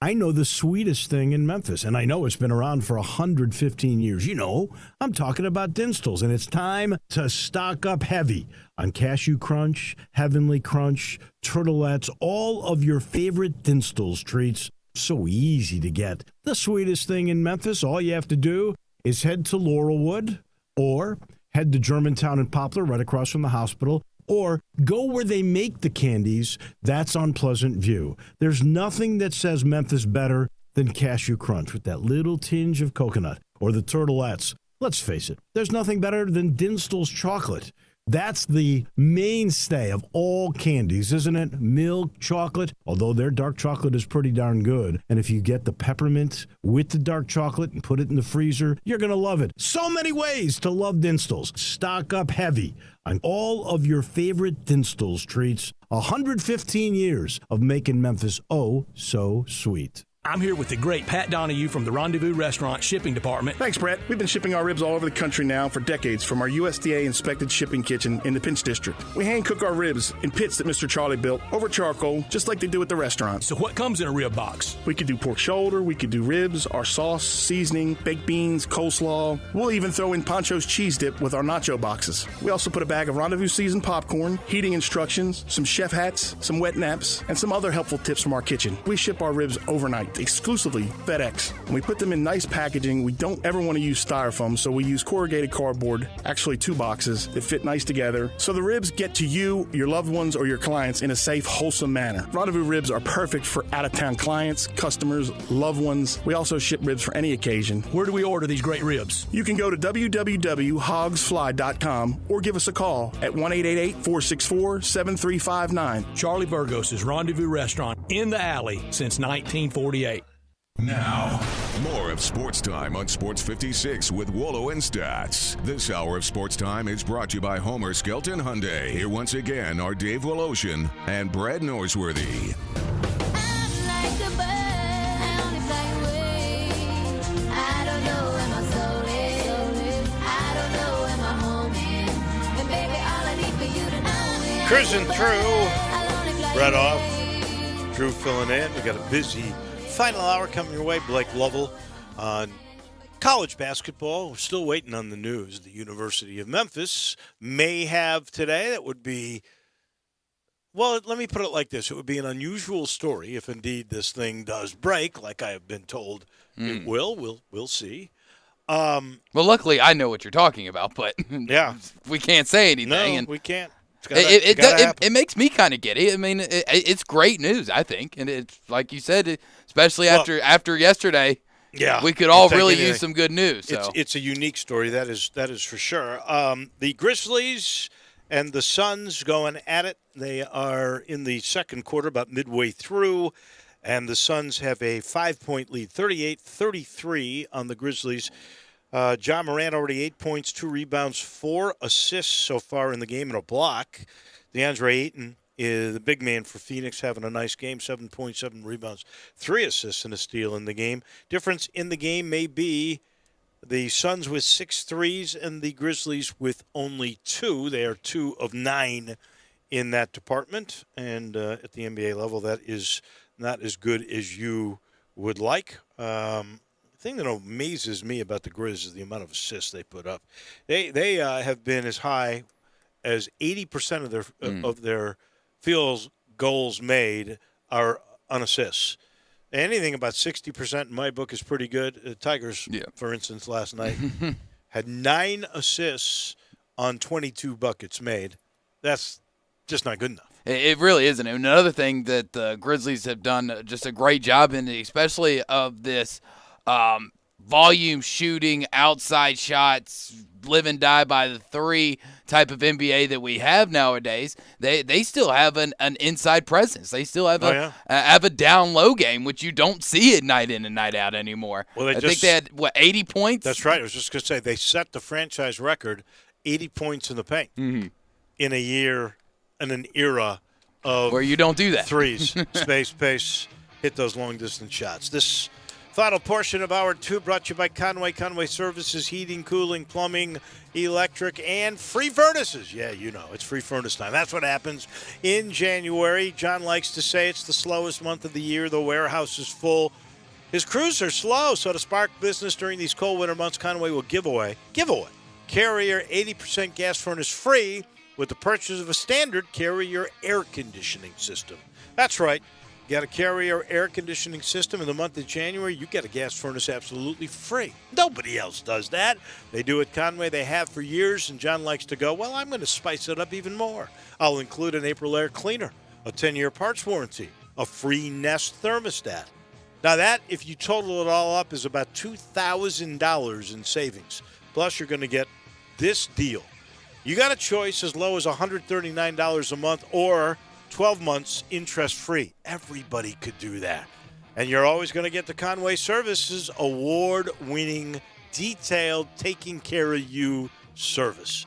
I know the sweetest thing in Memphis, and I know it's been around for 115 years. You know, I'm talking about Dinstall's, and it's time to stock up heavy on Cashew Crunch, Heavenly Crunch, Turtlettes, all of your favorite Dinstall's treats. So easy to get. The sweetest thing in Memphis, all you have to do is head to Laurelwood or head to Germantown and Poplar right across from the hospital, or go where they make the candies. That's on Pleasant View. There's nothing that says Memphis better than Cashew Crunch with that little tinge of coconut, or the Turtlettes. Let's face it, there's nothing better than Dinstall's chocolate. That's the mainstay of all candies, isn't it? Milk chocolate, although their dark chocolate is pretty darn good. And if you get the peppermint with the dark chocolate and put it in the freezer, you're going to love it. So many ways to love Dinstall's. Stock up heavy on all of your favorite Dinstall's treats. 115 years of making Memphis oh so sweet. I'm here with the great Pat Donahue from the Rendezvous Restaurant Shipping Department. Thanks, Brett. We've been shipping our ribs all over the country now for decades from our USDA-inspected shipping kitchen in the Pinch District. We hand-cook our ribs in pits that Mr. Charlie built over charcoal, just like they do at the restaurant. So what comes in a rib box? We could do pork shoulder, we could do ribs, our sauce, seasoning, baked beans, coleslaw. We'll even throw in Pancho's cheese dip with our nacho boxes. We also put a bag of Rendezvous seasoned popcorn, heating instructions, some chef hats, some wet naps, and some other helpful tips from our kitchen. We ship our ribs overnight, exclusively FedEx. And we put them in nice packaging. We don't ever want to use styrofoam, so we use corrugated cardboard, actually 2 boxes that fit nice together, so the ribs get to you, your loved ones, or your clients in a safe, wholesome manner. Rendezvous ribs are perfect for out-of-town clients, customers, loved ones. We also ship ribs for any occasion. Where do we order these great ribs? You can go to www.hogsfly.com or give us a call at 1-888-464-7359. Charlie Burgos' Rendezvous Restaurant in the alley since 1948. Now, more of Sports Time on Sports 56 with Wolo and Stats. This hour of Sports Time is brought to you by Homer Skelton Hyundai. Here once again are Dave Woloshin and Brad Norsworthy. Cruising through. Brett off. Drew filling in. We got a busy final hour coming your way. Blake Lovell on college basketball. We're still waiting on the news. The University of Memphis may have today. That would be, well, let me put it like this. It would be an unusual story if indeed this thing does break, like I have been told it will. We'll see. Well, luckily I know what you're talking about, but yeah, we can't say anything. No, and we can't. It makes me kind of giddy. I mean, it's great news, I think, and it's like you said, especially after yesterday. Yeah, we could all really use some good news. So. It's a unique story, that is for sure. The Grizzlies and the Suns going at it. They are in the second quarter, about midway through, and the Suns have a 5-point lead, 38-33 on the Grizzlies. John Morant already 8 points, 2 rebounds, 4 assists so far in the game, and a block. DeAndre Ayton is the big man for Phoenix, having a nice game, 7.7 rebounds, 3 assists and a steal in the game. Difference in the game may be the Suns with 6 threes and the Grizzlies with only 2. They are 2 of 9 in that department, and at the NBA level, that is not as good as you would like. thing that amazes me about the Grizz is the amount of assists they put up. They have been as high as 80% of their field goals made are on assists. Anything about 60% in my book is pretty good. The Tigers, for instance, last night had 9 assists on 22 buckets made. That's just not good enough. It really isn't. And another thing that the Grizzlies have done just a great job in, especially of this volume shooting, outside shots, live and die by the three type of NBA that we have nowadays, they still have an inside presence. They still have have a down low game, which you don't see it night in and night out anymore. Well, I think they had 80 points. That's right. I was just going to say they set the franchise record, 80 points in the paint in a year, in an era of where you don't do that. Threes, space, pace, hit those long distance shots. This final portion of Hour 2 brought to you by Conway Services, heating, cooling, plumbing, electric, and free furnaces. Yeah, you know, it's free furnace time. That's what happens in January. John likes to say it's the slowest month of the year. The warehouse is full. His crews are slow, so to spark business during these cold winter months, Conway will give away Carrier 80% gas furnace free with the purchase of a standard Carrier air conditioning system. That's right. Got a Carrier air conditioning system in the month of January, you get a gas furnace absolutely free. Nobody else does that. They do it Conway. They have for years, and John likes to go, well, I'm going to spice it up even more. I'll include an April air cleaner, a 10-year parts warranty, a free Nest thermostat. Now that, if you total it all up, is about $2,000 in savings. Plus, you're going to get this deal. You got a choice as low as $139 a month or 12 months interest-free. Everybody could do that. And you're always going to get the Conway Services award-winning, detailed, taking care of you service.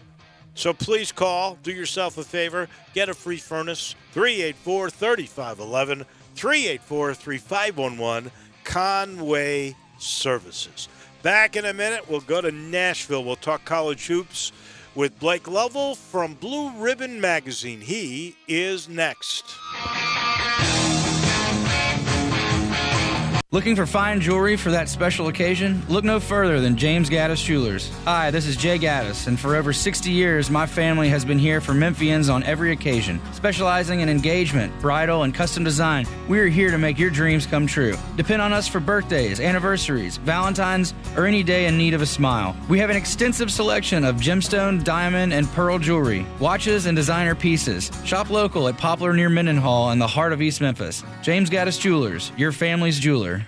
So please call, do yourself a favor, get a free furnace, 384-3511, 384-3511, Conway Services. Back in a minute, we'll go to Nashville. We'll talk college hoops with Blake Lovell from Blue Ribbon Magazine. He is next. Looking for fine jewelry for that special occasion? Look no further than James Gaddis Jewelers. Hi, this is Jay Gaddis, and for over 60 years, my family has been here for Memphians on every occasion. Specializing in engagement, bridal, and custom design, we are here to make your dreams come true. Depend on us for birthdays, anniversaries, Valentine's, or any day in need of a smile. We have an extensive selection of gemstone, diamond, and pearl jewelry, watches, and designer pieces. Shop local at Poplar near Mendenhall in the heart of East Memphis. James Gaddis Jewelers, your family's jeweler.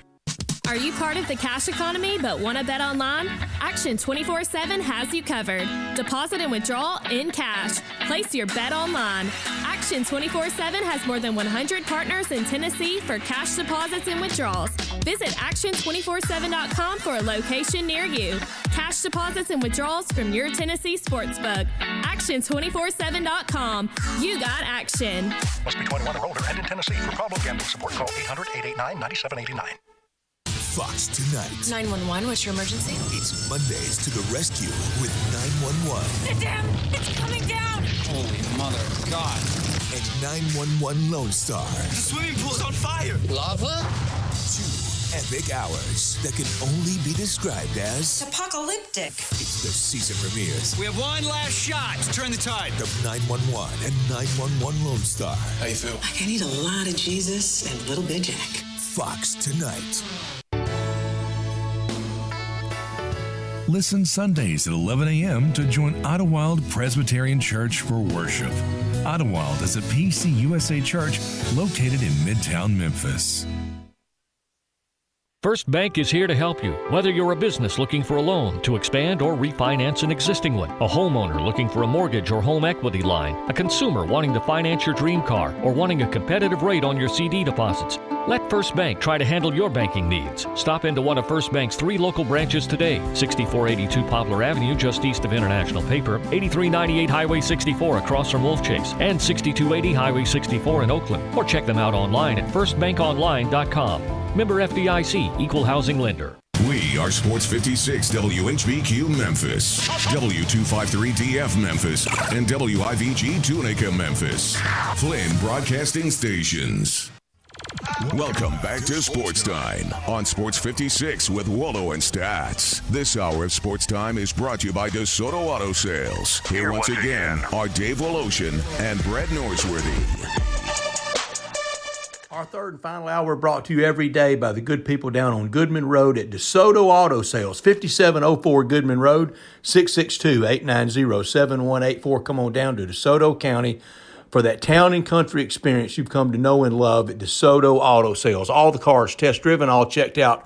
Are you part of the cash economy but want to bet online? Action 24/7 has you covered. Deposit and withdrawal in cash. Place your bet online. Action 24/7 has more than 100 partners in Tennessee for cash deposits and withdrawals. Visit action247.com for a location near you. Cash deposits and withdrawals from your Tennessee sportsbook. Action247.com. You got action. Must be 21 or older and in Tennessee. For problem gambling support, call 800-889-9789. Fox Tonight. 911, what's your emergency? It's Mondays to the rescue with 911. The dam! It's coming down! Holy mother of God. And 911 Lone Star. The swimming pool's on fire! Lava? 2 epic hours that can only be described as apocalyptic. It's the season premieres. We have one last shot to turn the tide. Of 911 and 911 Lone Star. How you feel? Like I need a lot of Jesus and a little bit of Jack. Fox Tonight. Listen Sundays at 11 a.m. to join Idlewild Presbyterian Church for worship. Idlewild is a PCUSA church located in Midtown Memphis. First Bank is here to help you, whether you're a business looking for a loan to expand or refinance an existing one, a homeowner looking for a mortgage or home equity line, a consumer wanting to finance your dream car, or wanting a competitive rate on your CD deposits. Let First Bank try to handle your banking needs. Stop into one of First Bank's 3 local branches today, 6482 Poplar Avenue just east of International Paper, 8398 Highway 64 across from Wolf Chase, and 6280 Highway 64 in Oakland. Or check them out online at firstbankonline.com. Member FDIC, Equal Housing Lender. We are Sports 56 WHBQ Memphis, W253DF Memphis, and WIVG Tunica Memphis. Flynn Broadcasting Stations. Welcome back to Sports Time on Sports 56 with Wallo and Stats. This hour of Sports Time is brought to you by DeSoto Auto Sales. Here once again are Dave Woloshin and Brett Norsworthy. Our third and final hour brought to you every day by the good people down on Goodman Road at DeSoto Auto Sales, 5704 Goodman Road, 662-890-7184. Come on down to DeSoto County for that town and country experience you've come to know and love at DeSoto Auto Sales. All the cars test driven, all checked out.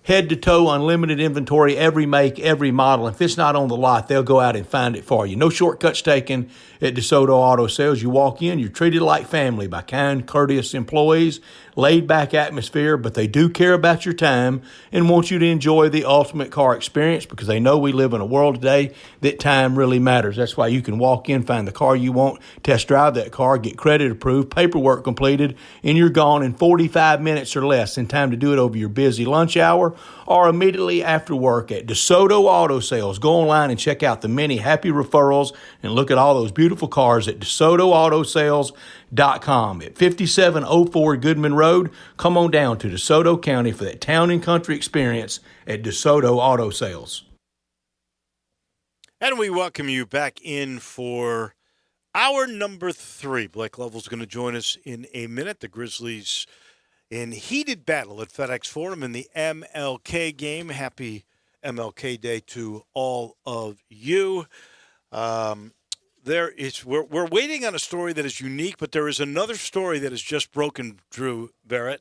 Head to toe, unlimited inventory, every make, every model. If it's not on the lot, they'll go out and find it for you. No shortcuts taken at DeSoto Auto Sales. You walk in, you're treated like family by kind, courteous employees, laid-back atmosphere, but they do care about your time and want you to enjoy the ultimate car experience because they know we live in a world today that time really matters. That's why you can walk in, find the car you want, test drive that car, get credit approved, paperwork completed, and you're gone in 45 minutes or less in time to do it over your busy lunch hour or immediately after work at DeSoto Auto Sales. Go online and check out the many happy referrals and look at all those beautiful cars at DeSotoAutosales.com. At 5704 Goodman Road, come on down to DeSoto County for that town and country experience at DeSoto Auto Sales. And we welcome you back in for hour number 3. Blake Lovell's going to join us in a minute. The Grizzlies in heated battle at FedEx Forum in the MLK game. Happy MLK Day to all of you. We're waiting on a story that is unique, but there is another story that has just broken, Drew Barrett.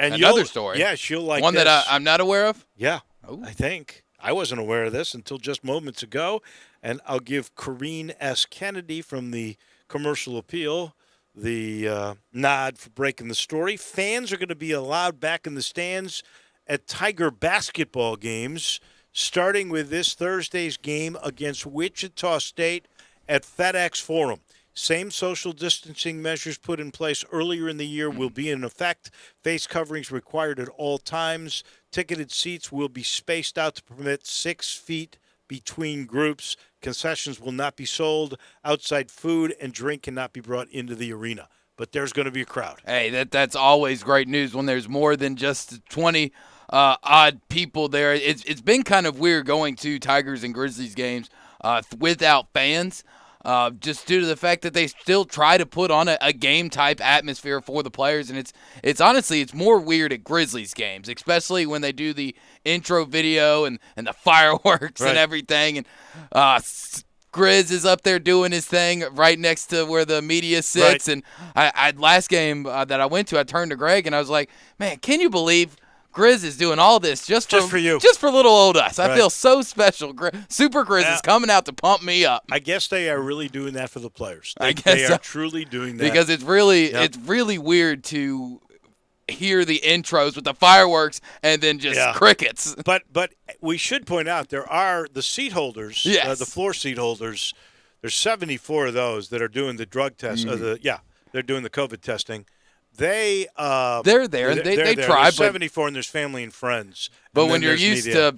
And another story? Yeah, she'll like one this. that I'm not aware of? Yeah, I think. I wasn't aware of this until just moments ago, and I'll give Corrine S. Kennedy from the Commercial Appeal the nod for breaking the story. Fans are going to be allowed back in the stands at Tiger basketball games, starting with this Thursday's game against Wichita State at FedEx Forum. Same social distancing measures put in place earlier in the year will be in effect. Face coverings required at all times. Ticketed seats will be spaced out to permit 6 feet between groups. Concessions will not be sold. Outside food and drink cannot be brought into the arena. But there's going to be a crowd. Hey, that's always great news when there's more than just 20 odd people there. It's been kind of weird going to Tigers and Grizzlies games without fans. Just due to the fact that they still try to put on a game-type atmosphere for the players. And it's honestly, it's more weird at Grizzlies games, especially when they do the intro video and the fireworks and everything. And Grizz is up there doing his thing right next to where the media sits. And I last game that I went to, I turned to Greg and I was like, man, can you believe Grizz is doing all this just for you, just for little old us? I feel so special. Super Grizz is coming out to pump me up. I guess they are really doing that for the players. I guess they are truly doing that because it's really weird to hear the intros with the fireworks and then just crickets. But we should point out there are the seat holders, the floor seat holders. There's 74 of those that are doing the drug test. They're doing the COVID testing. They're there. They try. There's 74, and there's family and friends. But when you're used to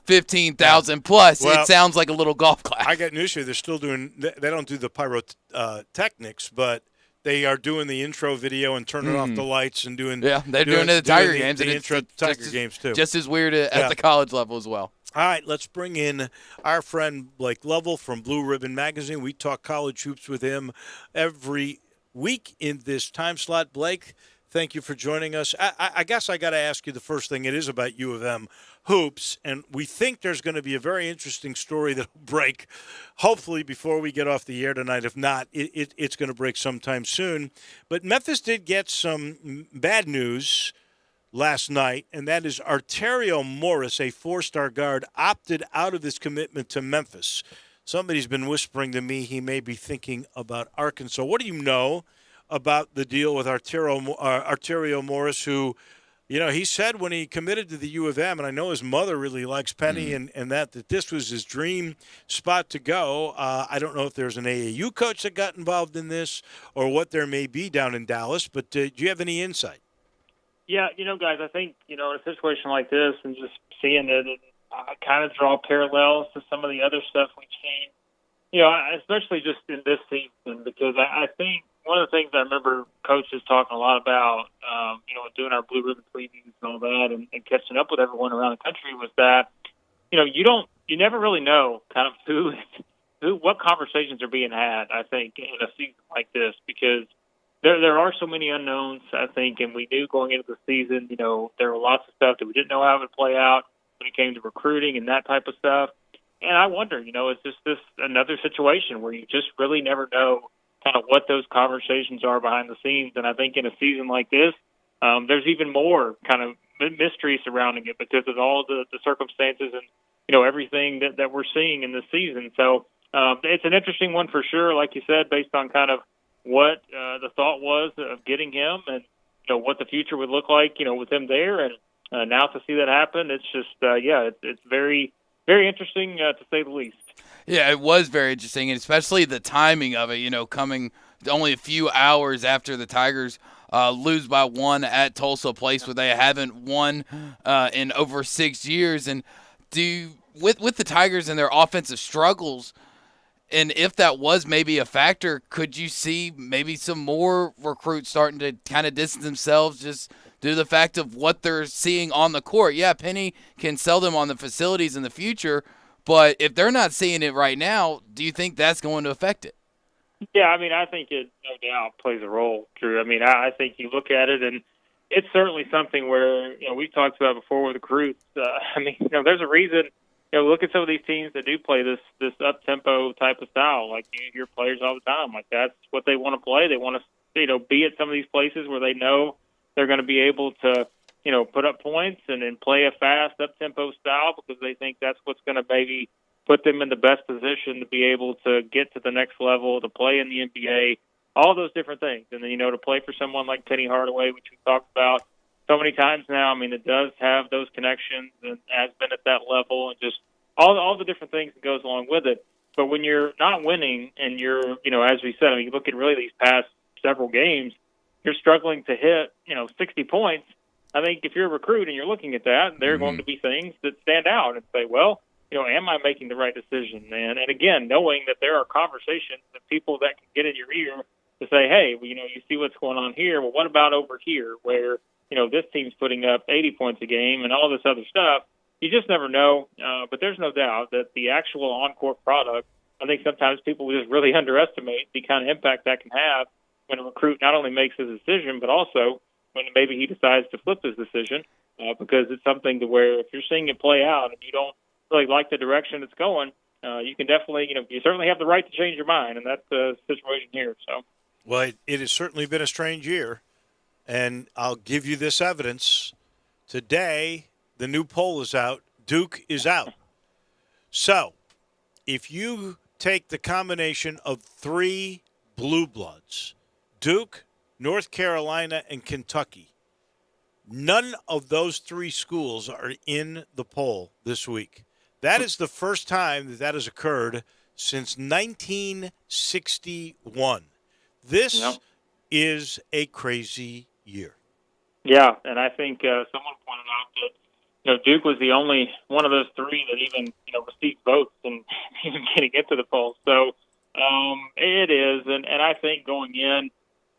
15,000 plus, it sounds like a little golf clap. I got news for you. They're still doing. They don't do the pyrotechnics, but they are doing the intro video and turning off the lights and doing. Yeah, they're doing it at the Tiger games. The intro Tiger games too. Just as weird at the college level as well. All right, let's bring in our friend Blake Lovell from Blue Ribbon Magazine. We talk college hoops with him every week in this time slot. Blake, thank you for joining us. I guess I got to ask you the first thing. It is about U of M hoops, and we think there's going to be a very interesting story that will break hopefully before we get off the air tonight. If not, it's going to break sometime soon. But Memphis did get some bad news last night, and that is Arterio Morris, a 4-star guard, opted out of his commitment to Memphis. Somebody's been whispering to me he may be thinking about Arkansas. What do you know about the deal with Arterio Morris, who, he said when he committed to the U of M, and I know his mother really likes Penny and that this was his dream spot to go. I don't know if there's an AAU coach that got involved in this or what there may be down in Dallas, but do you have any insight? Yeah, guys, I think, in a situation like this and just seeing it, I kind of draw parallels to some of the other stuff we've seen, especially just in this season, because I think one of the things I remember coaches talking a lot about, doing our Blue Ribbon previews and all that, and catching up with everyone around the country, was that you never really know kind of what conversations are being had. I think in a season like this, because there are so many unknowns. I think, and we knew going into the season, there were lots of stuff that we didn't know how it would play out when it came to recruiting and that type of stuff. And I wonder, it's just this another situation where you just really never know kind of what those conversations are behind the scenes. And I think in a season like this, there's even more kind of mystery surrounding it because of all the circumstances and, everything that we're seeing in this season. So it's an interesting one for sure, like you said, based on kind of what the thought was of getting him and, what the future would look like, with him there. And now to see that happen, it's just, it's very, very interesting to say the least. Yeah, it was very interesting, and especially the timing of it, coming only a few hours after the Tigers lose by 1 at Tulsa, a place where they haven't won in over 6 years. And with the Tigers and their offensive struggles, and if that was maybe a factor, could you see maybe some more recruits starting to kind of distance themselves just due to the fact of what they're seeing on the court? Yeah, Penny can sell them on the facilities in the future, but if they're not seeing it right now, do you think that's going to affect it? Yeah, I think it no doubt plays a role, Drew. I think you look at it, and it's certainly something where, we've talked about before with recruits. There's a reason. Look at some of these teams that do play this up-tempo type of style. Like, you hear players all the time. Like, that's what they want to play. They want to, be at some of these places where they know they're going to be able to, put up points and play a fast up-tempo style because they think that's what's going to maybe put them in the best position to be able to get to the next level, to play in the NBA, all those different things. And then, to play for someone like Penny Hardaway, which we've talked about so many times now. It does have those connections and has been at that level and just all the different things that goes along with it. But when you're not winning and you're, as we said, you look at really these past several games, you're struggling to hit, 60 points. I think if you're a recruit and you're looking at that, there are going to be things that stand out and say, well, am I making the right decision? And again, knowing that there are conversations and people that can get in your ear to say, hey, you see what's going on here. Well, what about over here where, this team's putting up 80 points a game and all this other stuff? You just never know. But there's no doubt that the actual on-court product, I think sometimes people just really underestimate the kind of impact that can have when a recruit not only makes his decision, but also when maybe he decides to flip his decision because it's something to where if you're seeing it play out and you don't really like the direction it's going, you can definitely, you certainly have the right to change your mind, and that's the situation here. So, well, it has certainly been a strange year, and I'll give you this evidence. Today, the new poll is out. Duke is out. So, if you take the combination of 3 blue bloods, Duke, North Carolina, and Kentucky, none of those 3 schools are in the poll this week. That is the first time that has occurred since 1961. This is a crazy year. Yeah, and I think someone pointed out that Duke was the only one of those 3 that even received votes and even getting into the polls. So it is, and I think going in,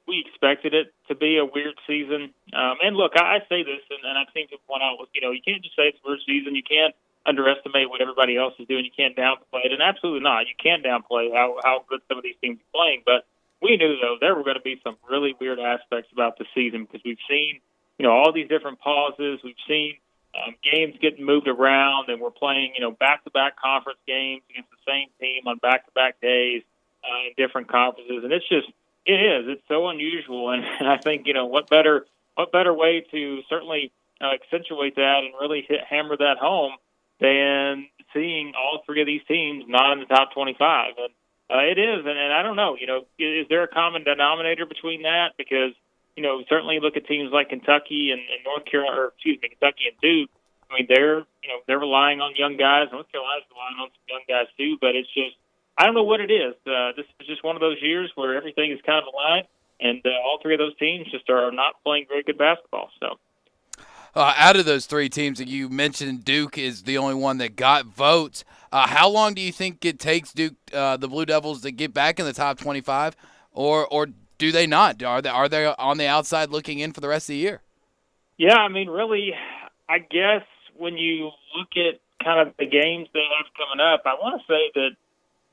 we expected it to be a weird season. And look, I say this, and I've seen people point out, you can't just say it's a weird season. You can't underestimate what everybody else is doing. You can't downplay it, and absolutely not. You can't downplay how good some of these teams are playing. But we knew, though, there were going to be some really weird aspects about the season because we've seen, all these different pauses. We've seen games getting moved around, and we're playing, back-to-back conference games against the same team on back-to-back days in different conferences. And it's so unusual. And I think, what better way to certainly accentuate that and really hammer that home than seeing all 3 of these teams not in the top 25. And it is, and I don't know, is there a common denominator between that? Because, certainly look at teams like Kentucky and North Carolina, Kentucky and Duke. They're relying on young guys. North Carolina's relying on some young guys too, but it's just, I don't know what it is. This is just one of those years where everything is kind of aligned, and all 3 of those teams just are not playing very good basketball. So, out of those 3 teams that you mentioned, Duke is the only one that got votes. How long do you think it takes Duke, the Blue Devils, to get back in the top 25, or do they not? Are they on the outside looking in for the rest of the year? Yeah, I mean, really, I guess when you look at kind of the games they have coming up, I want to say that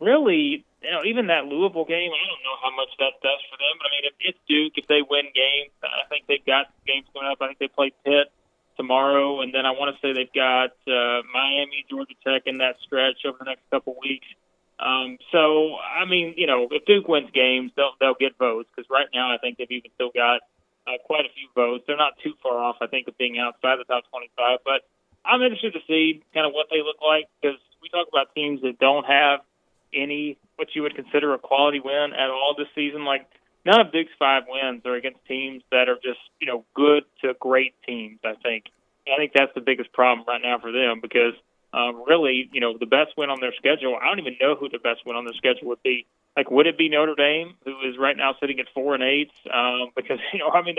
really, even that Louisville game, I don't know how much that does for them. But I mean, if it's Duke, if they win games, I think they've got games coming up. I think they play Pitt tomorrow, and then I want to say they've got Miami, Georgia Tech in that stretch over the next couple weeks. So, I mean, if Duke wins games, they'll get votes because right now I think they've even still got quite a few votes. They're not too far off, I think, of being outside the top 25. But I'm interested to see kind of what they look like because we talk about teams that don't have any what you would consider a quality win at all this season. Like none of Duke's 5 wins are against teams that are just good to great teams. I think that's the biggest problem right now for them because really the best win on their schedule. I don't even know who the best win on their schedule would be. Like would it be Notre Dame, who is right now sitting at 4-8? Because I mean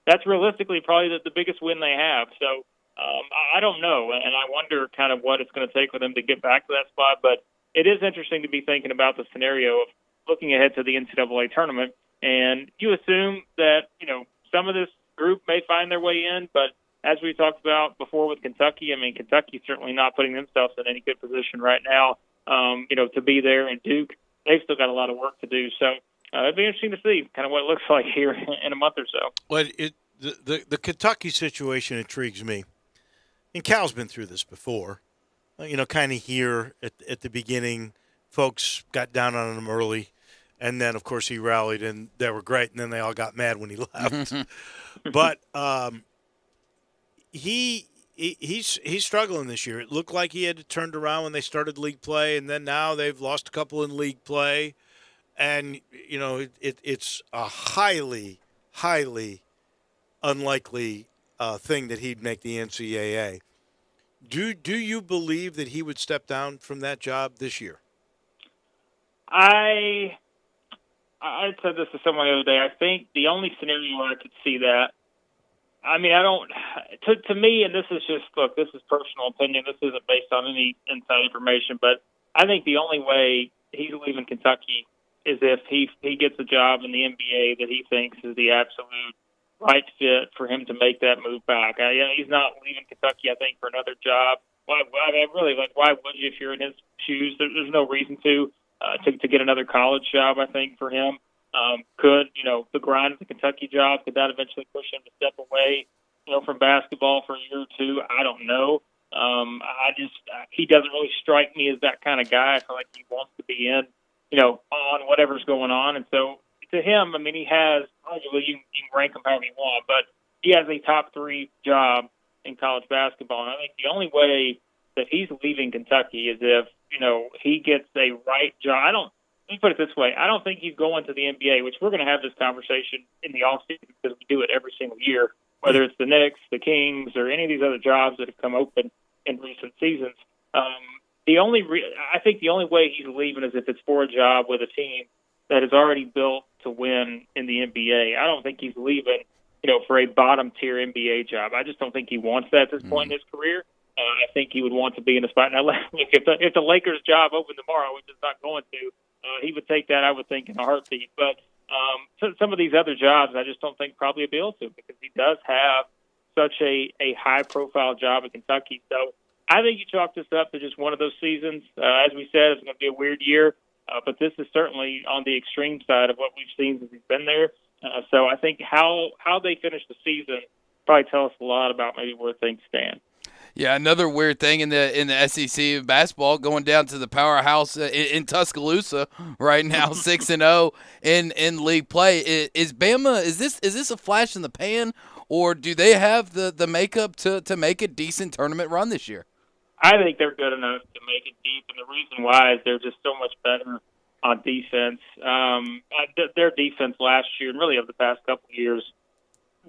that's realistically probably the biggest win they have. So I don't know, and I wonder kind of what it's going to take for them to get back to that spot, but. It is interesting to be thinking about the scenario of looking ahead to the NCAA tournament, and you assume that, some of this group may find their way in, but as we talked about before with Kentucky, I mean, Kentucky's certainly not putting themselves in any good position right now, to be there, and Duke, they've still got a lot of work to do, so it'd be interesting to see kind of what it looks like here in a month or so. Well, the Kentucky situation intrigues me, and Cal's been through this before. Kind of here at the beginning, folks got down on him early, and then, of course, he rallied, and they were great, and then they all got mad when he left. But he's struggling this year. It looked like he had turned around when they started league play, and then now they've lost a couple in league play. And, it's a highly, highly unlikely thing that he'd make the NCAA. Do you believe that he would step down from that job this year? I said this to someone the other day. I think the only scenario where I could see that, I mean, I don't, to me, and this is personal opinion. This isn't based on any inside information, but I think the only way he's leaving Kentucky is if he gets a job in the NBA that he thinks is the absolute right fit for him to make that move back. He's not leaving Kentucky, I think, for another job. Why would you if you're in his shoes? There's no reason to get another college job, I think, for him. Could the grind of the Kentucky job, could that eventually push him to step away, from basketball for a year or two? I don't know. He doesn't really strike me as that kind of guy. I feel like he wants to be in, on whatever's going on. And so to him, I mean, he has, arguably, you can rank him however you want, but he has a top 3 job in college basketball. And I think the only way that he's leaving Kentucky is if, he gets a right job. Let me put it this way. I don't think he's going to the NBA, which we're going to have this conversation in the offseason because we do it every single year, whether it's the Knicks, the Kings, or any of these other jobs that have come open in recent seasons. I think the only way he's leaving is if it's for a job with a team that is already built to win in the NBA. I don't think he's leaving, for a bottom-tier NBA job. I just don't think he wants that at this point in his career. I think he would want to be in a spot. Now, if the Lakers' job opened tomorrow, which is not going to, he would take that, I would think, in a heartbeat. But some of these other jobs, I just don't think probably appeal to him because he does have such a high-profile job in Kentucky. So I think you chalk this up to just one of those seasons. As we said, it's going to be a weird year, but this is certainly on the extreme side of what we've seen since he's been there. So I think how they finish the season probably tell us a lot about maybe where things stand. Yeah, another weird thing in the SEC basketball, going down to the powerhouse in Tuscaloosa right now, 6-0 in league play. Is Bama? Is this a flash in the pan, or do they have the makeup to make a decent tournament run this year? I think they're good enough to make it deep, and the reason why is they're just so much better on defense. Their defense last year, and really over the past couple of years,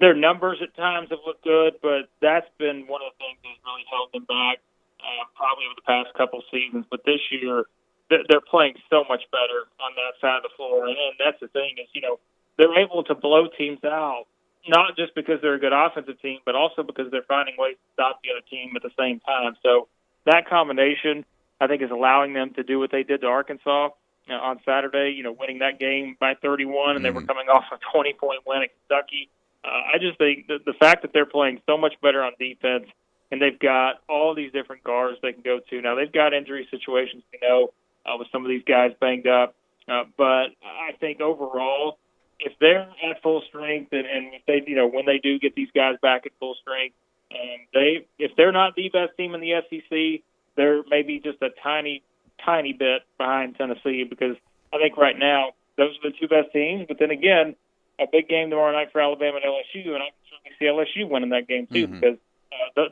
their numbers at times have looked good, but that's been one of the things that's really held them back probably over the past couple of seasons. But this year, they're playing so much better on that side of the floor. And that's the thing is, they're able to blow teams out, not just because they're a good offensive team, but also because they're finding ways to stop the other team at the same time. So that combination, I think, is allowing them to do what they did to Arkansas on Saturday, winning that game by 31, and they were coming off a 20-point win at Kentucky. I just think that the fact that they're playing so much better on defense, and they've got all these different guards they can go to. Now, they've got injury situations, with some of these guys banged up. But I think overall, if they're at full strength and if they, when they do get these guys back at full strength, if they're not the best team in the SEC, they're maybe just a tiny bit behind Tennessee, because I think right now those are the two best teams. But then again, a big game tomorrow night for Alabama and LSU, and I can certainly see LSU winning that game too, because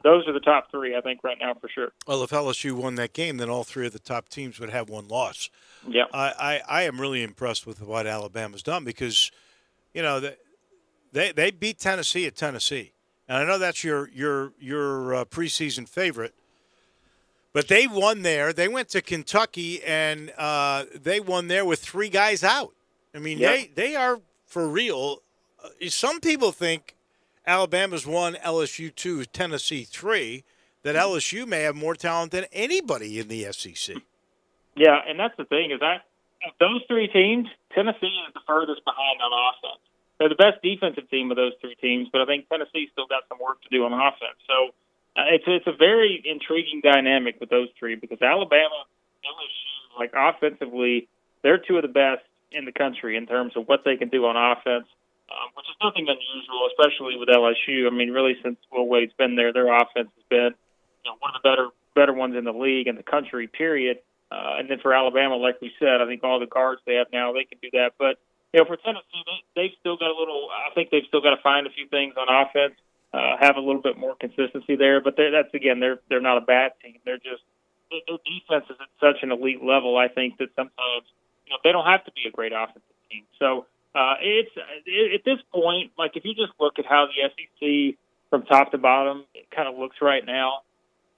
those are the top three, I think, right now for sure. Well, if LSU won that game, then all three of the top teams would have one loss. Yeah, I am really impressed with what Alabama's done, because, they beat Tennessee at Tennessee, and I know that's your preseason favorite. But they won there. They went to Kentucky, and they won there with three guys out. I mean, they are for real. Some people think Alabama's 1, LSU 2, Tennessee 3, that LSU may have more talent than anybody in the SEC. Yeah, and that's the thing, is of those three teams, Tennessee is the furthest behind on offense. They're the best defensive team of those three teams, but I think Tennessee's still got some work to do on offense. So it's a very intriguing dynamic with those three, because Alabama, LSU, like offensively, they're two of the best in the country in terms of what they can do on offense, which is nothing unusual, especially with LSU. I mean, really, since Will Wade's been there, their offense has been one of the better ones in the league and the country, period. And then for Alabama, like we said, I think all the guards they have now, they can do that. But, for Tennessee, they've still got I think they've still got to find a few things on offense, have a little bit more consistency there. But they're not a bad team. They're just, their defense is at such an elite level, I think, that sometimes, they don't have to be a great offensive team. So it's at this point, like if you just look at how the SEC from top to bottom it kind of looks right now,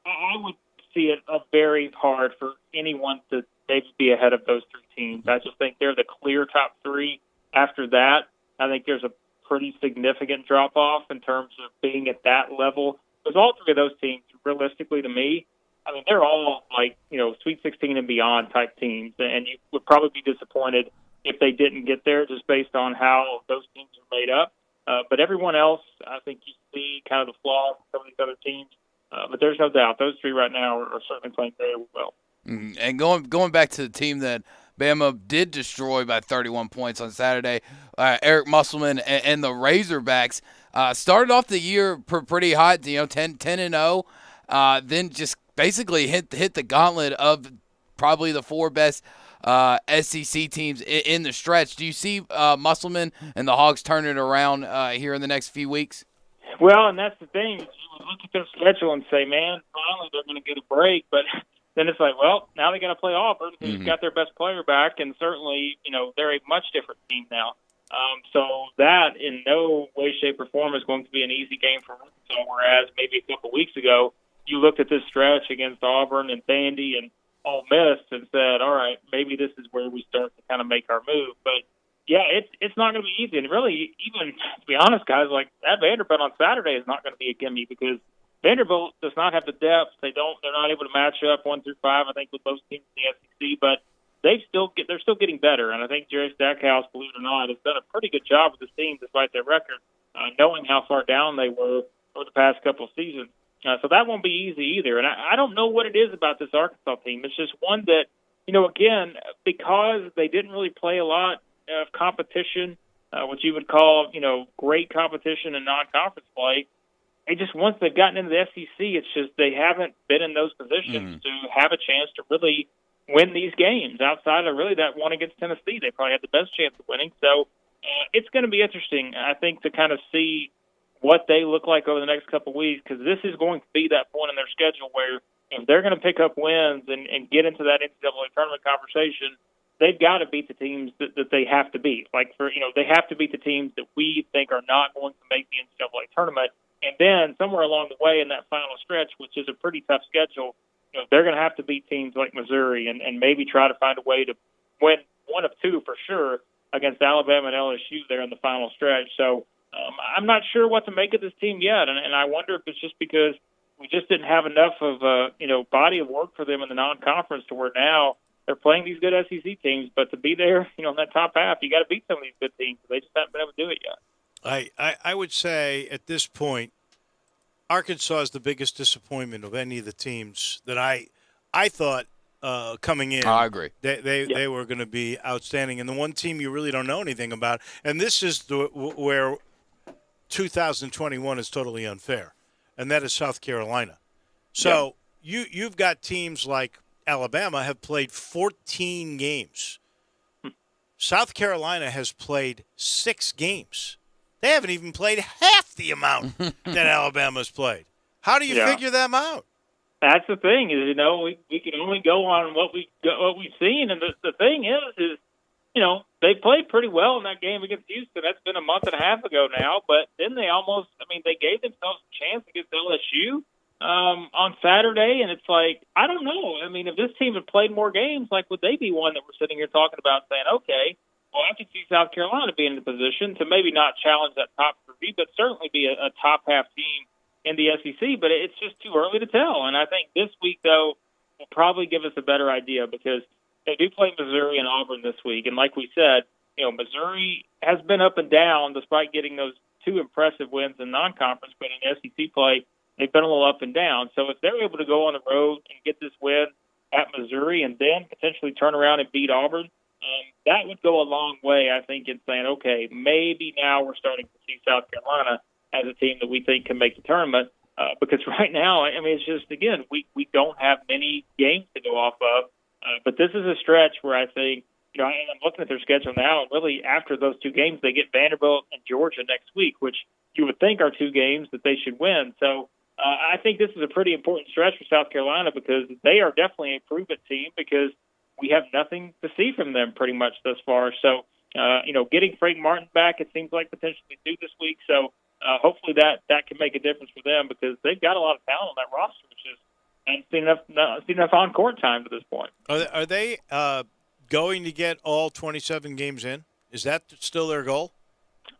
I would see it very hard for anyone to maybe be ahead of those three teams. I just think they're the clear top three. After that, I think there's a pretty significant drop-off in terms of being at that level. Because all three of those teams, realistically to me, I mean, they're all like, Sweet 16 and beyond type teams. And you would probably be disappointed if they didn't get there just based on how those teams are made up. But everyone else, I think you see kind of the flaws in some of these other teams. But there's no doubt those three right now are certainly playing very well. And going back to the team that Bama did destroy by 31 points on Saturday, Eric Musselman and the Razorbacks started off the year pretty hot, 10-0, then just basically hit the gauntlet of probably the four best SEC teams in the stretch. Do you see Musselman and the Hogs turning it around here in the next few weeks? Well, and that's the thing. You look at their schedule and say, man, finally they're going to get a break. But then it's like, well, now they got to play Auburn, who's got their best player back, and certainly, they're a much different team now. So that in no way, shape, or form is going to be an easy game for Arkansas, whereas maybe a couple weeks ago you looked at this stretch against Auburn and Vandy and Ole Miss and said, all right, maybe this is where we start to kind of make our move. But yeah, it's not going to be easy. And really, even to be honest, guys, like that Vanderbilt on Saturday is not going to be a gimme, because Vanderbilt does not have the depth. They're not able to match up 1 through 5, I think, with most teams in the SEC. But they're still getting better. And I think Jerry Stackhouse, believe it or not, has done a pretty good job with this team despite their record, knowing how far down they were over the past couple of seasons. So that won't be easy either. And I don't know what it is about this Arkansas team. It's just one that, again, because they didn't really play a lot of competition, what you would call, great competition and non-conference play, they just, once they've gotten into the SEC, it's just they haven't been in those positions to have a chance to really win these games. Outside of really that one against Tennessee, they probably had the best chance of winning. So it's going to be interesting, I think, to kind of see what they look like over the next couple of weeks, because this is going to be that point in their schedule where if they're going to pick up wins and get into that NCAA tournament conversation, they've got to beat the teams that they have to beat. Like, they have to beat the teams that we think are not going to make the NCAA tournament. And then somewhere along the way in that final stretch, which is a pretty tough schedule, they're going to have to beat teams like Missouri and maybe try to find a way to win one of two for sure against Alabama and LSU there in the final stretch. So I'm not sure what to make of this team yet. And I wonder if it's just because we just didn't have enough of body of work for them in the non-conference to where now they're playing these good SEC teams. But to be there, in that top half, you got to beat some of these good teams. They just haven't been able to do it yet. I would say at this point, Arkansas is the biggest disappointment of any of the teams that I thought coming in. I agree. They were going to be outstanding. And the one team you really don't know anything about, and this is where 2021 is totally unfair, and that is South Carolina. So you've got teams like Alabama have played 14 games. South Carolina has played 6 games. They haven't even played half the amount that Alabama's played. How do you figure them out? That's the thing is, we can only go on what we've seen, and the thing is, they played pretty well in that game against Houston. That's been a month and a half ago now, but then they they gave themselves a chance against LSU on Saturday, and it's like, I don't know. I mean, if this team had played more games, would they be one that we're sitting here talking about saying, okay, well, I could see South Carolina being in the position to maybe not challenge that top 3, but certainly be a top half team in the SEC, but it's just too early to tell. And I think this week, though, will probably give us a better idea because they do play Missouri and Auburn this week. And like we said, Missouri has been up and down despite getting those 2 impressive wins in non-conference, but in SEC play, they've been a little up and down. So if they're able to go on the road and get this win at Missouri and then potentially turn around and beat Auburn, that would go a long way, I think, in saying, okay, maybe now we're starting to see South Carolina as a team that we think can make the tournament. Because right now, I mean, it's just, again, we don't have many games to go off of. But this is a stretch where I think, I'm looking at their schedule now, and really after those 2 games, they get Vanderbilt and Georgia next week, which you would think are 2 games that they should win. So I think this is a pretty important stretch for South Carolina because they are definitely a proven team because we have nothing to see from them pretty much thus far. So, getting Frank Martin back, it seems like potentially due this week. So hopefully that can make a difference for them because they've got a lot of talent on that roster, which is haven't seen enough on-court time to this point. Are they going to get all 27 games in? Is that still their goal?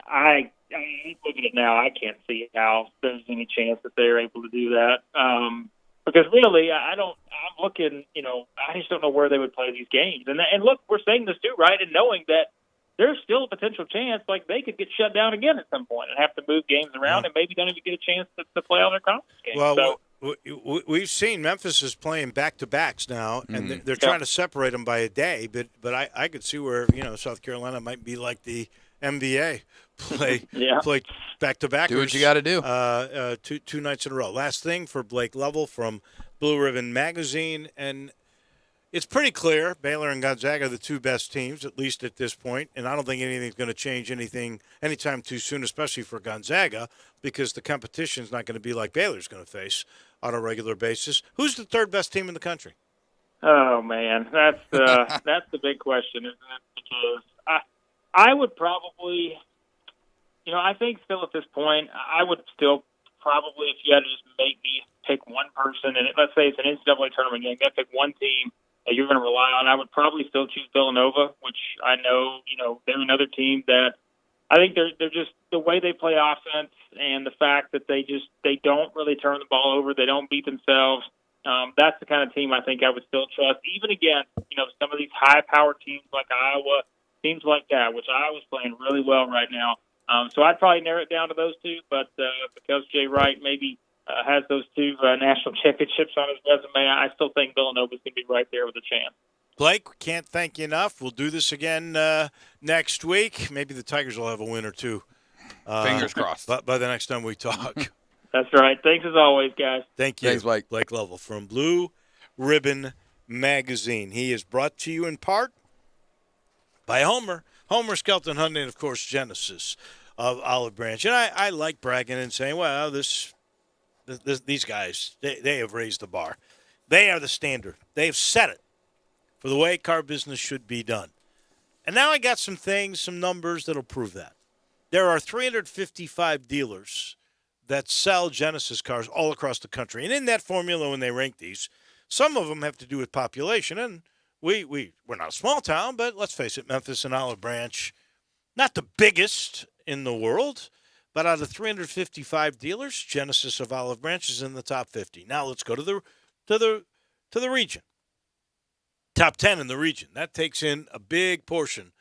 I look at it now. I can't see how there's any chance that they're able to do that. Because really, I'm looking, I just don't know where they would play these games. And look, we're saying this too, right? And knowing that there's still a potential chance, they could get shut down again at some point and have to move games around and maybe don't even get a chance to play all their conference games. Well, we've seen Memphis is playing back-to-backs now, and they're trying to separate them by a day. But I could see where, South Carolina might be like the NBA, play back-to-backers. Do what you got to do. Two nights in a row. Last thing for Blake Lovell from Blue Ribbon Magazine, and it's pretty clear Baylor and Gonzaga are the 2 best teams, at least at this point, and I don't think anything's going to change anytime too soon, especially for Gonzaga, because the competition is not going to be like Baylor's going to face on a regular basis. Who's the 3rd best team in the country? Oh, man, that's the big question, isn't it? Because I would probably, I think still at this point, I would still probably, if you had to just make me pick one person, and let's say it's an NCAA tournament game, you got to pick one team that you're going to rely on, I would probably still choose Villanova, which I know, they're another team that I think they're just the way they play offense and the fact that they don't really turn the ball over, they don't beat themselves. That's the kind of team I think I would still trust, even against, some of these high-powered teams like Iowa, teams like that, which Iowa's playing really well right now. So I'd probably narrow it down to those 2, but because Jay Wright maybe has those 2 national championships on his resume, I still think Villanova's going to be right there with a chance. Blake, can't thank you enough. We'll do this again next week. Maybe the Tigers will have a win or 2. Fingers crossed. By the next time we talk. That's right. Thanks as always, guys. Thank you. Thanks, Blake. Blake Lovell from Blue Ribbon Magazine. He is brought to you in part by Homer Skelton Hyundai, and, of course, Genesis of Olive Branch. And I like bragging and saying, well, these guys, they have raised the bar. They are the standard. They have set it for the way car business should be done. And now I got some numbers that'll prove that. There are 355 dealers that sell Genesis cars all across the country. And in that formula, when they rank these, some of them have to do with population. And we're not a small town, but let's face it, Memphis and Olive Branch, not the biggest in the world, but out of 355 dealers, Genesis of Olive Branch is in the top 50. Now let's go to the region. Top 10 in the region. That takes in a big portion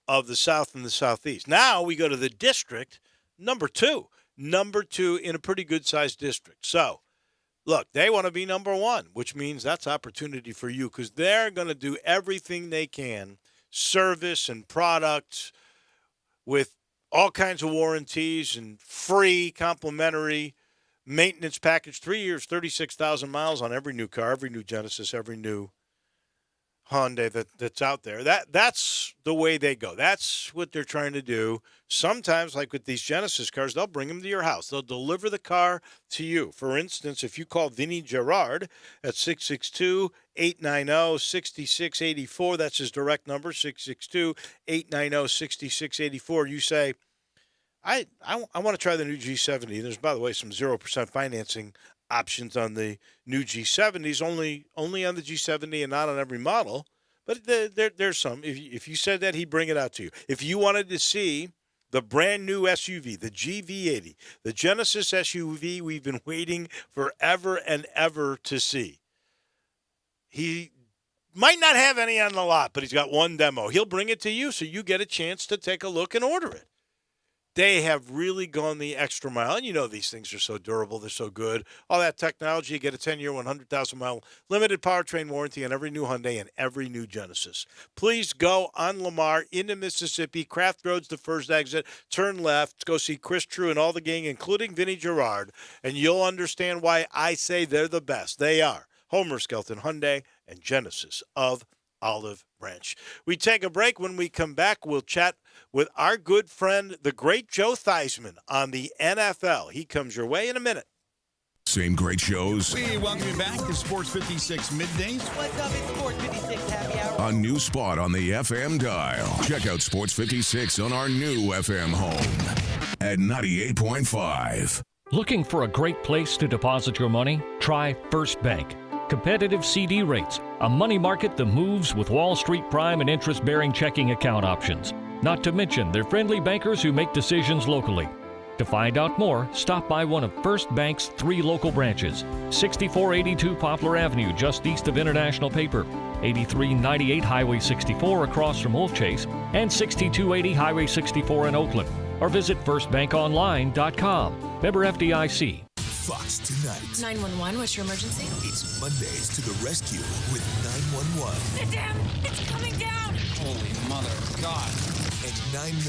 of the South and the Southeast. Now we go to the district, number two in a pretty good-sized district. So, look, they want to be number one, which means that's opportunity for you because they're going to do everything they can, service and products with all kinds of warranties and free complimentary maintenance package. 3 years, 36,000 miles on every new car, every new Genesis, every new Hyundai that's out there. That's the way they go. That's what they're trying to do. Sometimes, like with these Genesis cars, they'll bring them to your house. They'll deliver the car to you. For instance, if you call Vinny Gerard at 662-890-6684, that's his direct number, 662-890-6684. You say, I want to try the new G70. There's, by the way, some 0% financing options on the new G70s, only on the G70 and not on every model. But there's some. If you said that, he'd bring it out to you. If you wanted to see the brand new SUV, the GV80, the Genesis SUV we've been waiting forever and ever to see, he might not have any on the lot, but he's got one demo. He'll bring it to you so you get a chance to take a look and order it. They have really gone the extra mile. And you know these things are so durable. They're so good. All that technology, you get a 10-year, 100,000-mile limited powertrain warranty on every new Hyundai and every new Genesis. Please go on Lamar into Mississippi. Craft Road's the first exit. Turn left. Go see Chris True and all the gang, including Vinny Gerard. And you'll understand why I say they're the best. They are Homer Skelton Hyundai and Genesis of Olive Branch. We take a break. When we come back, we'll chat with our good friend, the great Joe Theismann, on the NFL. He comes your way in a minute. Same great shows. We welcome you back to Sports 56 Middays. What's up? It's Sports 56 Happy Hour. A new spot on the FM dial. Check out Sports 56 on our new FM home at 98.5. Looking for a great place to deposit your money? Try First Bank. Competitive CD rates, a money market that moves with Wall Street prime and interest-bearing checking account options. Not to mention their friendly bankers who make decisions locally. To find out more, stop by one of First Bank's 3 local branches. 6482 Poplar Avenue, just east of International Paper. 8398 Highway 64 across from Wolf Chase. And 6280 Highway 64 in Oakland. Or visit firstbankonline.com. Member FDIC. Fox Tonight. 911, what's your emergency? It's Mondays to the rescue with 911. The dam! It's coming down! Holy mother of God. And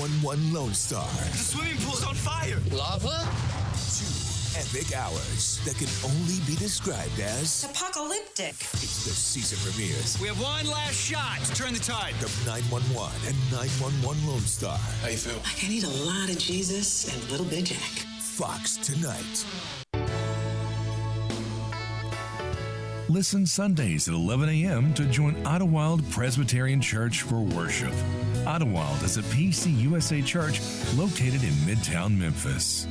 911 Lone Star. The swimming pool's on fire. Lava? 2 epic hours that can only be described as Apocalyptic. It's the season premieres We have one last shot to turn the tide. of 911 and 911 Lone Star. How you feel? Like I need a lot of Jesus and a little bit of Jack. Fox Tonight. Listen Sundays at 11 a.m. to join Idlewild Presbyterian Church for worship. Idlewild is a PCUSA church located in Midtown Memphis.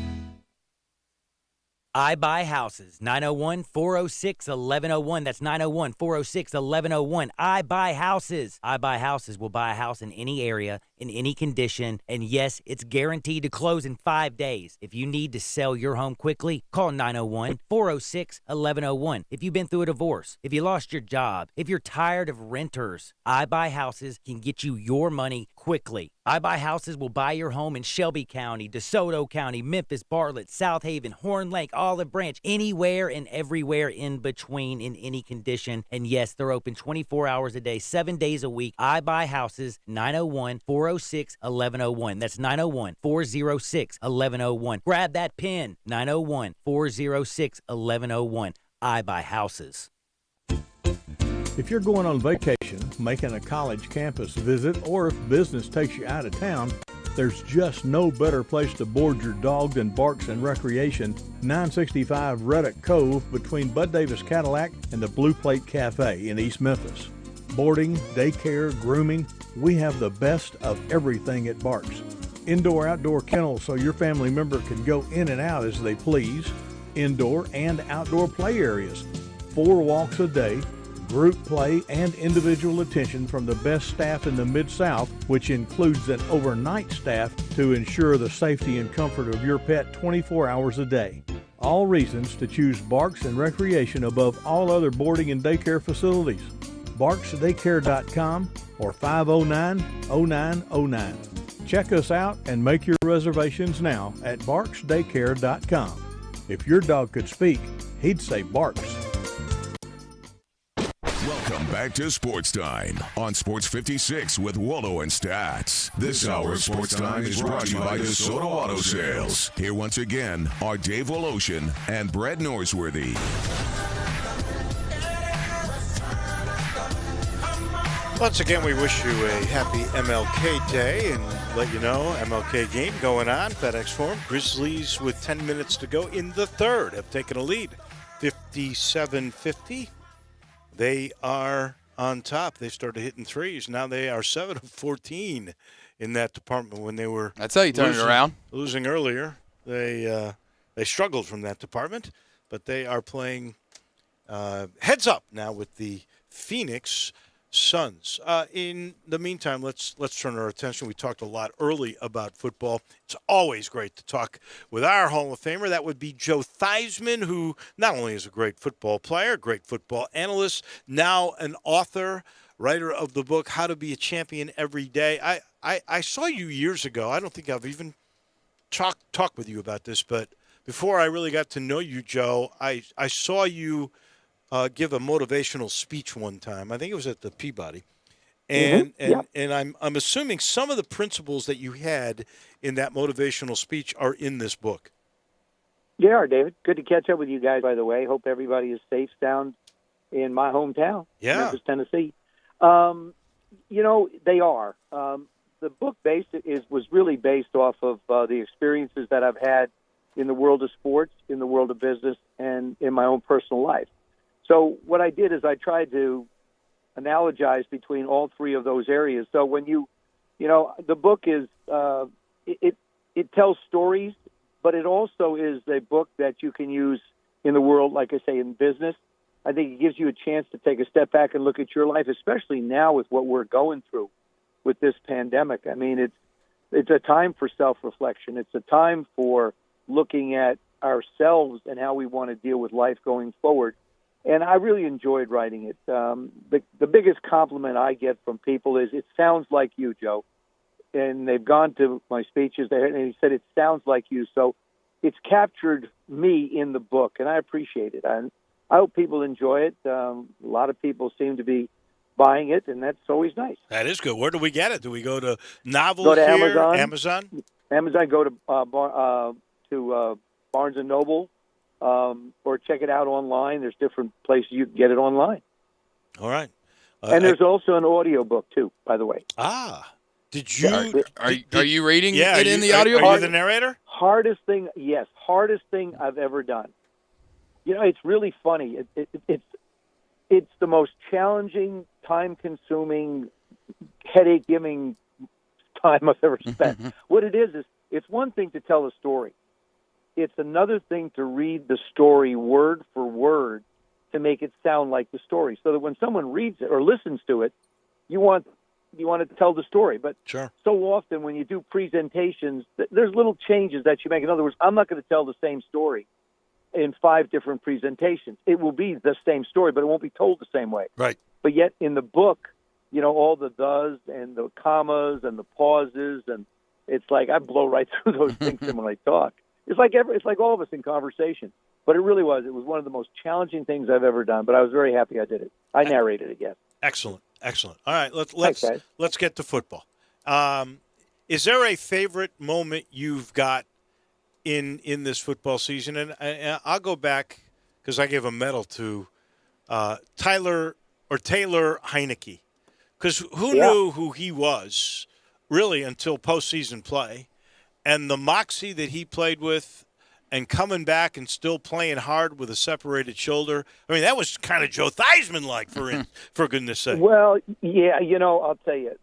I Buy Houses, 901-406-1101. That's 901-406-1101. I Buy Houses. I Buy Houses will buy a house in any area, in any condition, and yes, it's guaranteed to close in 5 days. If you need to sell your home quickly, call 901-406-1101. If you've been through a divorce, if you lost your job, if you're tired of renters, I Buy Houses can get you your money quickly. I Buy Houses will buy your home in Shelby County, DeSoto County, Memphis, Bartlett, South Haven, Horn Lake, Olive Branch, anywhere and everywhere in between in any condition. And yes, they're open 24 hours a day, 7 days a week. I Buy Houses, 901-406-1101. That's 901-406-1101. Grab that pen, 901-406-1101. I Buy Houses. If you're going on vacation, making a college campus visit, or if business takes you out of town, there's just no better place to board your dog than Barks and Recreation, 965 Reddick Cove between Bud Davis Cadillac and the Blue Plate Cafe in East Memphis. Boarding, daycare, grooming, we have the best of everything at Barks. Indoor-outdoor kennels so your family member can go in and out as they please. Indoor and outdoor play areas. 4 walks a day. Group play and individual attention from the best staff in the Mid-South, which includes an overnight staff to ensure the safety and comfort of your pet 24 hours a day. All reasons to choose Barks and Recreation above all other boarding and daycare facilities. BarksDaycare.com or 509-0909. Check us out and make your reservations now at barksdaycare.com. If your dog could speak, he'd say barks. Welcome back to Sports Time on Sports 56 with Wallo and Stats. This hour of Sports Time is brought to you by DeSoto Auto Sales. Here once again are Dave Woloshin and Brett Norsworthy. Once again, we wish you a happy MLK Day and let you know MLK game going on. FedEx Forum. Grizzlies with 10 minutes to go in the third have taken a lead, 57-50. They are on top. They started hitting threes. Now they are 7 of 14 in that department. When they were that's how you turn it around. Losing earlier, they struggled from that department, but they are playing heads up now with the Phoenix Suns. In the meantime, let's turn our attention. We talked a lot early about football. It's always great to talk with our Hall of Famer. That would be Joe Theismann, who not only is a great football player, great football analyst, now an author, writer of the book How to Be a Champion Every Day. I saw you years ago. I don't think I've even talked with you about this, but before I really got to know you, Joe, I saw you give a motivational speech one time. I think it was at the Peabody. And I'm assuming some of the principles that you had in that motivational speech are in this book. They are, David. Good to catch up with you guys, by the way. Hope everybody is safe down in my hometown, Memphis, Tennessee. They are. The book was really based off of the experiences that I've had in the world of sports, in the world of business, and in my own personal life. So what I did is I tried to analogize between all three of those areas. So when the book is, it tells stories, but it also is a book that you can use in the world, like I say, in business. I think it gives you a chance to take a step back and look at your life, especially now with what we're going through with this pandemic. I mean, it's a time for self-reflection. It's a time for looking at ourselves and how we want to deal with life going forward. And I really enjoyed writing it. The biggest compliment I get from people is, it sounds like you, Joe. And they've gone to my speeches there, and he said, it sounds like you. So it's captured me in the book, and I appreciate it. I hope people enjoy it. A lot of people seem to be buying it, and that's always nice. That is good. Where do we get it? Do we go to Novel Go to here? Amazon. Go to Barnes & Noble. Or check it out online. There's different places you can get it online. All right. And there's also an audio book, too, by the way. Did you? Are you reading it in the audio? Are you the narrator? Hardest thing I've ever done. It's really funny. It's the most challenging, time-consuming, headache-giving time I've ever spent. What it is it's one thing to tell a story. It's another thing to read the story word for word to make it sound like the story, so that when someone reads it or listens to it, you want to tell the story. But so often when you do presentations, there's little changes that you make. In other words, I'm not going to tell the same story in 5 different presentations. It will be the same story, but it won't be told the same way. Right. But yet in the book, all the does and the commas and the pauses, and it's like I blow right through those things when I talk. It's like all of us in conversation. But it really was. It was one of the most challenging things I've ever done, but I was very happy I did it. I narrated it, yes. Excellent. All right, let's get to football. Is there a favorite moment you've got in this football season? And I'll go back because I gave a medal to Taylor Heineke, because who knew who he was really until postseason play, and the moxie that he played with, and coming back and still playing hard with a separated shoulder. I mean, that was kind of Joe Theismann-like, for goodness sake. Well, yeah, I'll tell you,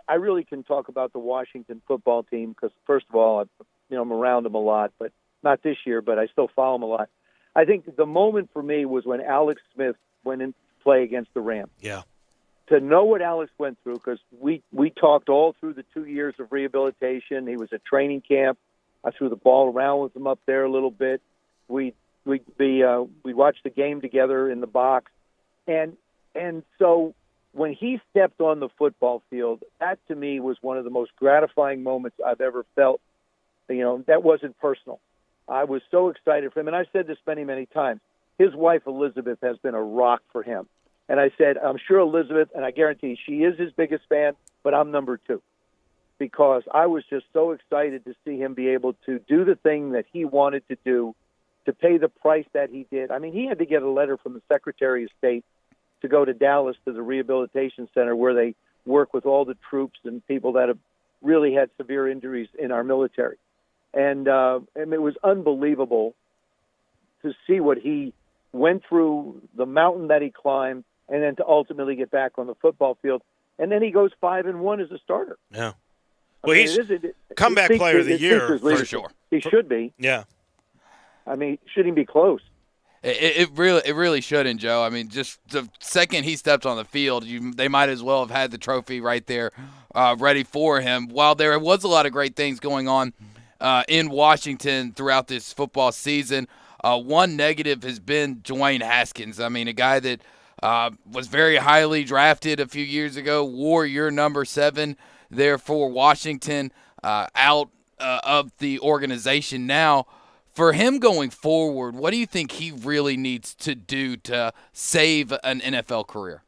I really can talk about the Washington football team because, first of all, I'm around them a lot, but not this year, but I still follow them a lot. I think the moment for me was when Alex Smith went in to play against the Rams. Yeah. To know what Alex went through, because we talked all through the 2 years of rehabilitation. He was at training camp. I threw the ball around with him up there a little bit. We watched the game together in the box, and so when he stepped on the football field, that to me was one of the most gratifying moments I've ever felt. That wasn't personal. I was so excited for him. And I've said this many, many times. His wife, Elizabeth, has been a rock for him. And I said, I'm sure Elizabeth, and I guarantee she is his biggest fan, but I'm number 2. Because I was just so excited to see him be able to do the thing that he wanted to do, to pay the price that he did. I mean, he had to get a letter from the Secretary of State to go to Dallas to the rehabilitation center where they work with all the troops and people that have really had severe injuries in our military. And it was unbelievable to see what he went through, the mountain that he climbed, and then to ultimately get back on the football field. And then he goes 5-1 as a starter. Yeah. Well, he's comeback player of the year for sure. He should be. Yeah. I mean, shouldn't be close. It really shouldn't, Joe. I mean, just the second he stepped on the field, they might as well have had the trophy right there ready for him. While there was a lot of great things going on in Washington throughout this football season, one negative has been Dwayne Haskins. I mean, a guy that was very highly drafted a few years ago, wore your number 7 there for Washington, out of the organization now. For him going forward, what do you think he really needs to do to save an NFL career?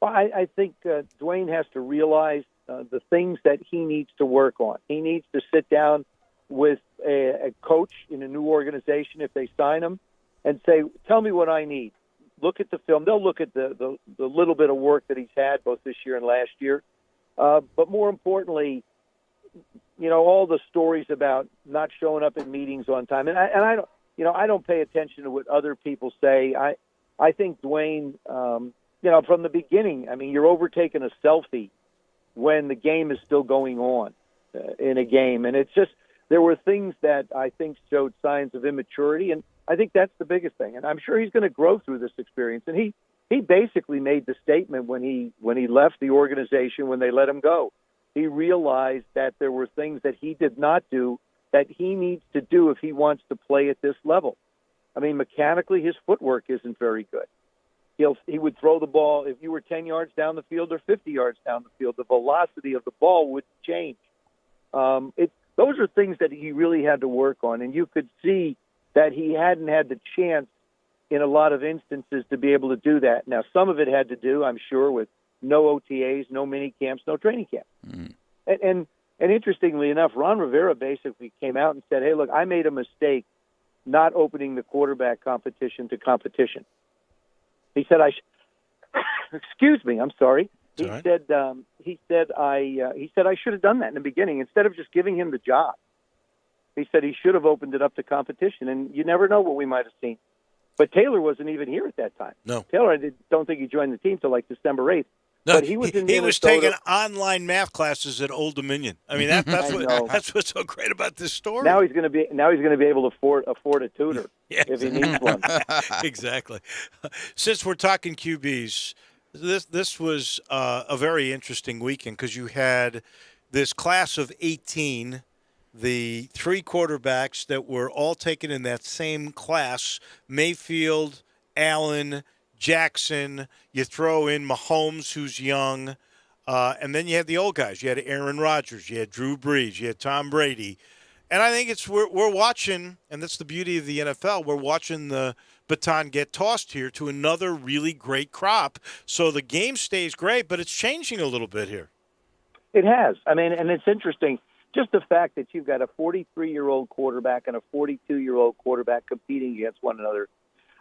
Well, I think Dwayne has to realize the things that he needs to work on. He needs to sit down with a coach in a new organization if they sign him and say, tell me what I need. Look at the film. They'll look at the little bit of work that he's had both this year and last year. But more importantly, all the stories about not showing up at meetings on time. And I don't pay attention to what other people say. I think Dwayne, from the beginning, I mean, you're overtaking a selfie when the game is still going on in a game. And it's just, there were things that I think showed signs of immaturity. And I think that's the biggest thing. And I'm sure he's going to grow through this experience. And he basically made the statement when he left the organization, when they let him go. He realized that there were things that he did not do that he needs to do if he wants to play at this level. I mean, mechanically, his footwork isn't very good. He would throw the ball, if you were 10 yards down the field or 50 yards down the field, the velocity of the ball would change. Those are things that he really had to work on, and you could see that he hadn't had the chance in a lot of instances to be able to do that. Now, some of it had to do, I'm sure, with no OTAs, no mini camps, no training camp. And interestingly enough, Ron Rivera basically came out and said, hey, look, I made a mistake not opening the quarterback competition to competition. He said, excuse me, I'm sorry. He said I should have done that in the beginning instead of just giving him the job. He said he should have opened it up to competition, and you never know what we might have seen. But Taylor wasn't even here at that time. No. Taylor, I don't think he joined the team till like December 8th. No, but he was in he was Minnesota. taking online math classes at Old Dominion. I mean, that's what's so great about this story. Now he's going to be able to afford a tutor if he needs one. Exactly. Since we're talking QBs, this was a very interesting weekend because you had this class of 18, the 3 quarterbacks that were all taken in that same class: Mayfield, Allen, Jackson. You throw in Mahomes, who's young, and then you had the old guys. You had Aaron Rodgers, you had Drew Brees, you had Tom Brady, and I think we're watching, and that's the beauty of the NFL. We're watching the baton get tossed here to another really great crop. So the game stays great, but it's changing a little bit here. It has. I mean, and it's interesting. Just the fact that you've got a 43-year-old quarterback and a 42-year-old quarterback competing against one another,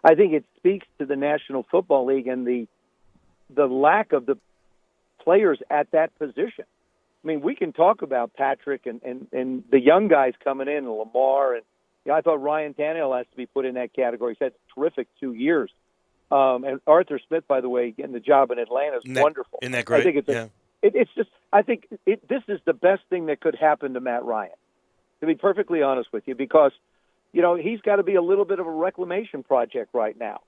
I think it speaks to the National Football League and the lack of the players at that position. I mean, we can talk about Patrick and the young guys coming in, and Lamar, and I thought Ryan Tannehill has to be put in that category. He's had terrific 2 years. And Arthur Smith, by the way, getting the job in Atlanta is wonderful. Isn't that great? I think this is the best thing that could happen to Matt Ryan, to be perfectly honest with you, because he's got to be a little bit of a reclamation project right now.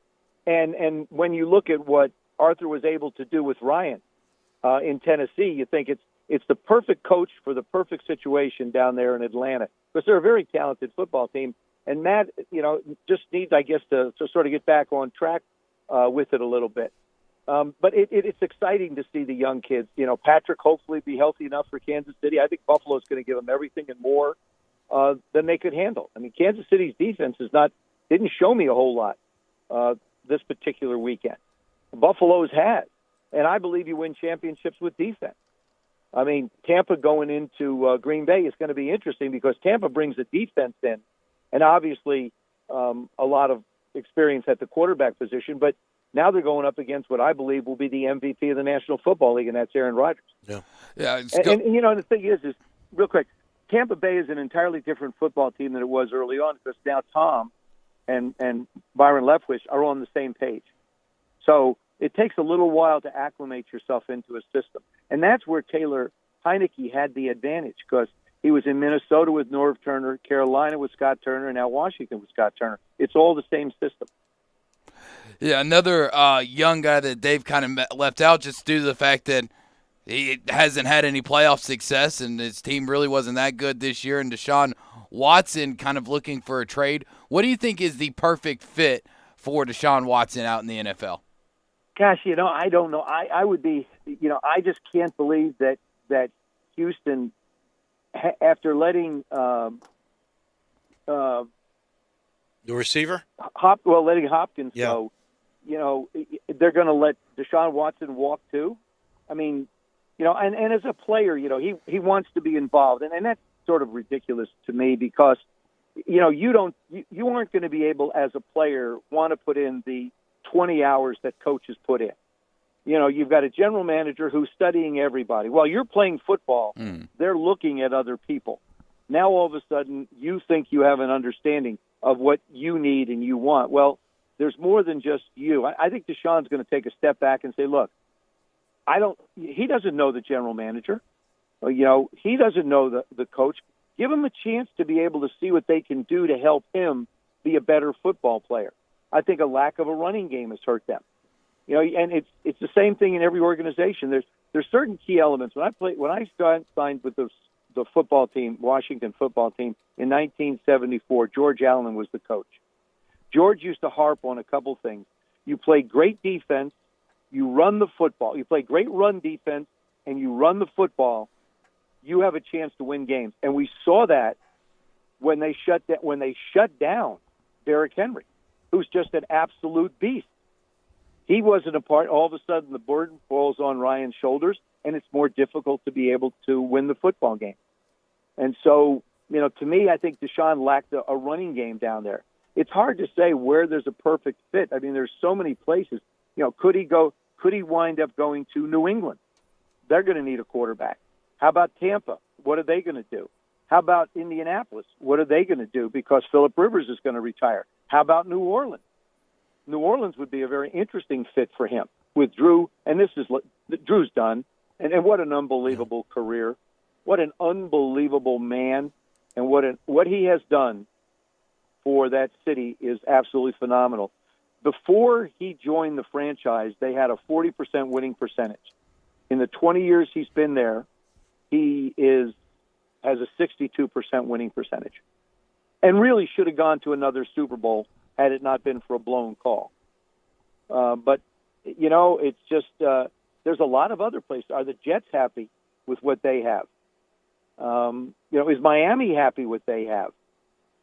And when you look at what Arthur was able to do with Ryan in Tennessee, you think it's the perfect coach for the perfect situation down there in Atlanta, because they're a very talented football team. And Matt, just needs, I guess, to sort of get back on track with it a little bit. But it's exciting to see the young kids. You know, Patrick hopefully be healthy enough for Kansas City. I think Buffalo's going to give them everything and more than they could handle. I mean, Kansas City's defense didn't show me a whole lot this particular weekend. Buffalo's has, and I believe you win championships with defense. I mean, Tampa going into Green Bay is going to be interesting because Tampa brings the defense in, and obviously a lot of experience at the quarterback position. But now they're going up against what I believe will be the MVP of the National Football League, and that's Aaron Rodgers. Yeah. And you know, the thing is real quick, Tampa Bay is an entirely different football team than it was early on because now Tom and Byron Leftwich are on the same page. So it takes a little while to acclimate yourself into a system. And that's where Taylor Heineke had the advantage because he was in Minnesota with Norv Turner, Carolina with Scott Turner, and now Washington with Scott Turner. It's all the same system. Yeah, another young guy that they've kind of left out just due to the fact that he hasn't had any playoff success and his team really wasn't that good this year. And Deshaun Watson kind of looking for a trade. What do you think is the perfect fit for Deshaun Watson out in the NFL? Gosh, you know, I don't know. I would be, you know, I just can't believe that Houston, after letting the receiver, letting Hopkins go, you know, they're going to let Deshaun Watson walk too. I mean, you know, and as a player, you know, he wants to be involved, and that's sort of ridiculous to me because, you know, you aren't going to be able as a player want to put in the 20 hours that coaches put in. You know, you've got a general manager who's studying everybody. While you're playing football, they're looking at other people. Now, all of a sudden, you think you have an understanding of what you need and you want. Well, there's more than just you. I think Deshaun's going to take a step back and say, look, he doesn't know the general manager. You know, he doesn't know the coach. Give him a chance to be able to see what they can do to help him be a better football player. I think a lack of a running game has hurt them. You know, and it's the same thing in every organization. There's certain key elements. When I signed with the football team, Washington football team in 1974, George Allen was the coach. George used to harp on a couple things. You play great defense, you run the football. You play great run defense, and you run the football. You have a chance to win games, and we saw that when they shut down Derrick Henry, who's just an absolute beast. He wasn't a part. All of a sudden, the burden falls on Ryan's shoulders, and it's more difficult to be able to win the football game. And so, you know, to me, I think Deshaun lacked a running game down there. It's hard to say where there's a perfect fit. I mean, there's so many places. You know, could he wind up going to New England? They're going to need a quarterback. How about Tampa? What are they going to do? How about Indianapolis? What are they going to do? Because Phillip Rivers is going to retire. How about New Orleans? New Orleans would be a very interesting fit for him with Drew. And Drew's done. And what an unbelievable career. What an unbelievable man. And what he has done for that city is absolutely phenomenal. Before he joined the franchise, they had a 40% winning percentage. In the 20 years he's been there, he has a 62% winning percentage. And really should have gone to another Super Bowl had it not been for a blown call. But, you know, it's just there's a lot of other places. Are the Jets happy with what they have? You know, is Miami happy with what they have?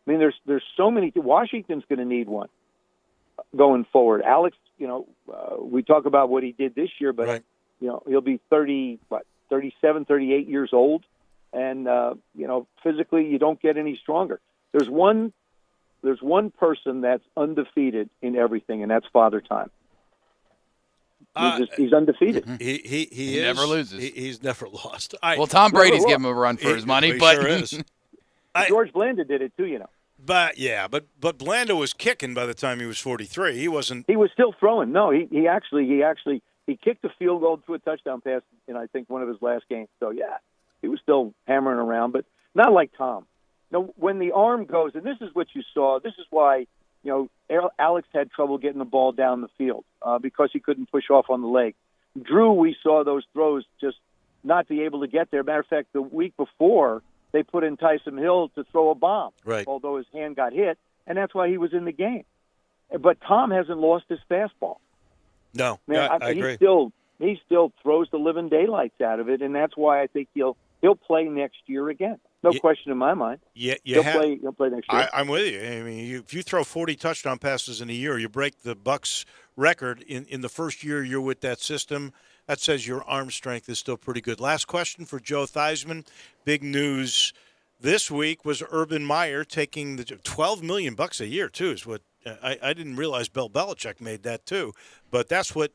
I mean, there's so many. Washington's going to need one going forward. Alex, you know, we talk about what he did this year, but, you know, he'll be 37, 38 years old. And, you know, physically you don't get any stronger. There's one person that's undefeated in everything, and that's Father Time. He's undefeated. He never loses. He's never lost. Well, Tom Brady's giving him a run for his money, but sure is. George Blanda did it too, you know. But Blanda was kicking by the time he was 43. He wasn't. He was still throwing. No, he actually kicked a field goal to a touchdown pass in I think one of his last games. So yeah, he was still hammering around, but not like Tom. Now, when the arm goes, and this is what you saw. This is why, you know, Alex had trouble getting the ball down the field because he couldn't push off on the leg. Drew, we saw those throws just not be able to get there. Matter of fact, the week before, they put in Tyson Hill to throw a bomb, although his hand got hit, and that's why he was in the game. But Tom hasn't lost his fastball. No, Man, I agree. He still throws the living daylights out of it, and that's why I think he'll play next year again. No question in my mind. Yeah, he'll play next year. I'm with you. I mean, if you throw 40 touchdown passes in a year, you break the Bucs record in the first year you're with that system. That says your arm strength is still pretty good. Last question for Joe Theismann. Big news this week was Urban Meyer taking the $12 million a year too. Is what I didn't realize. Bill Belichick made that too, but that's what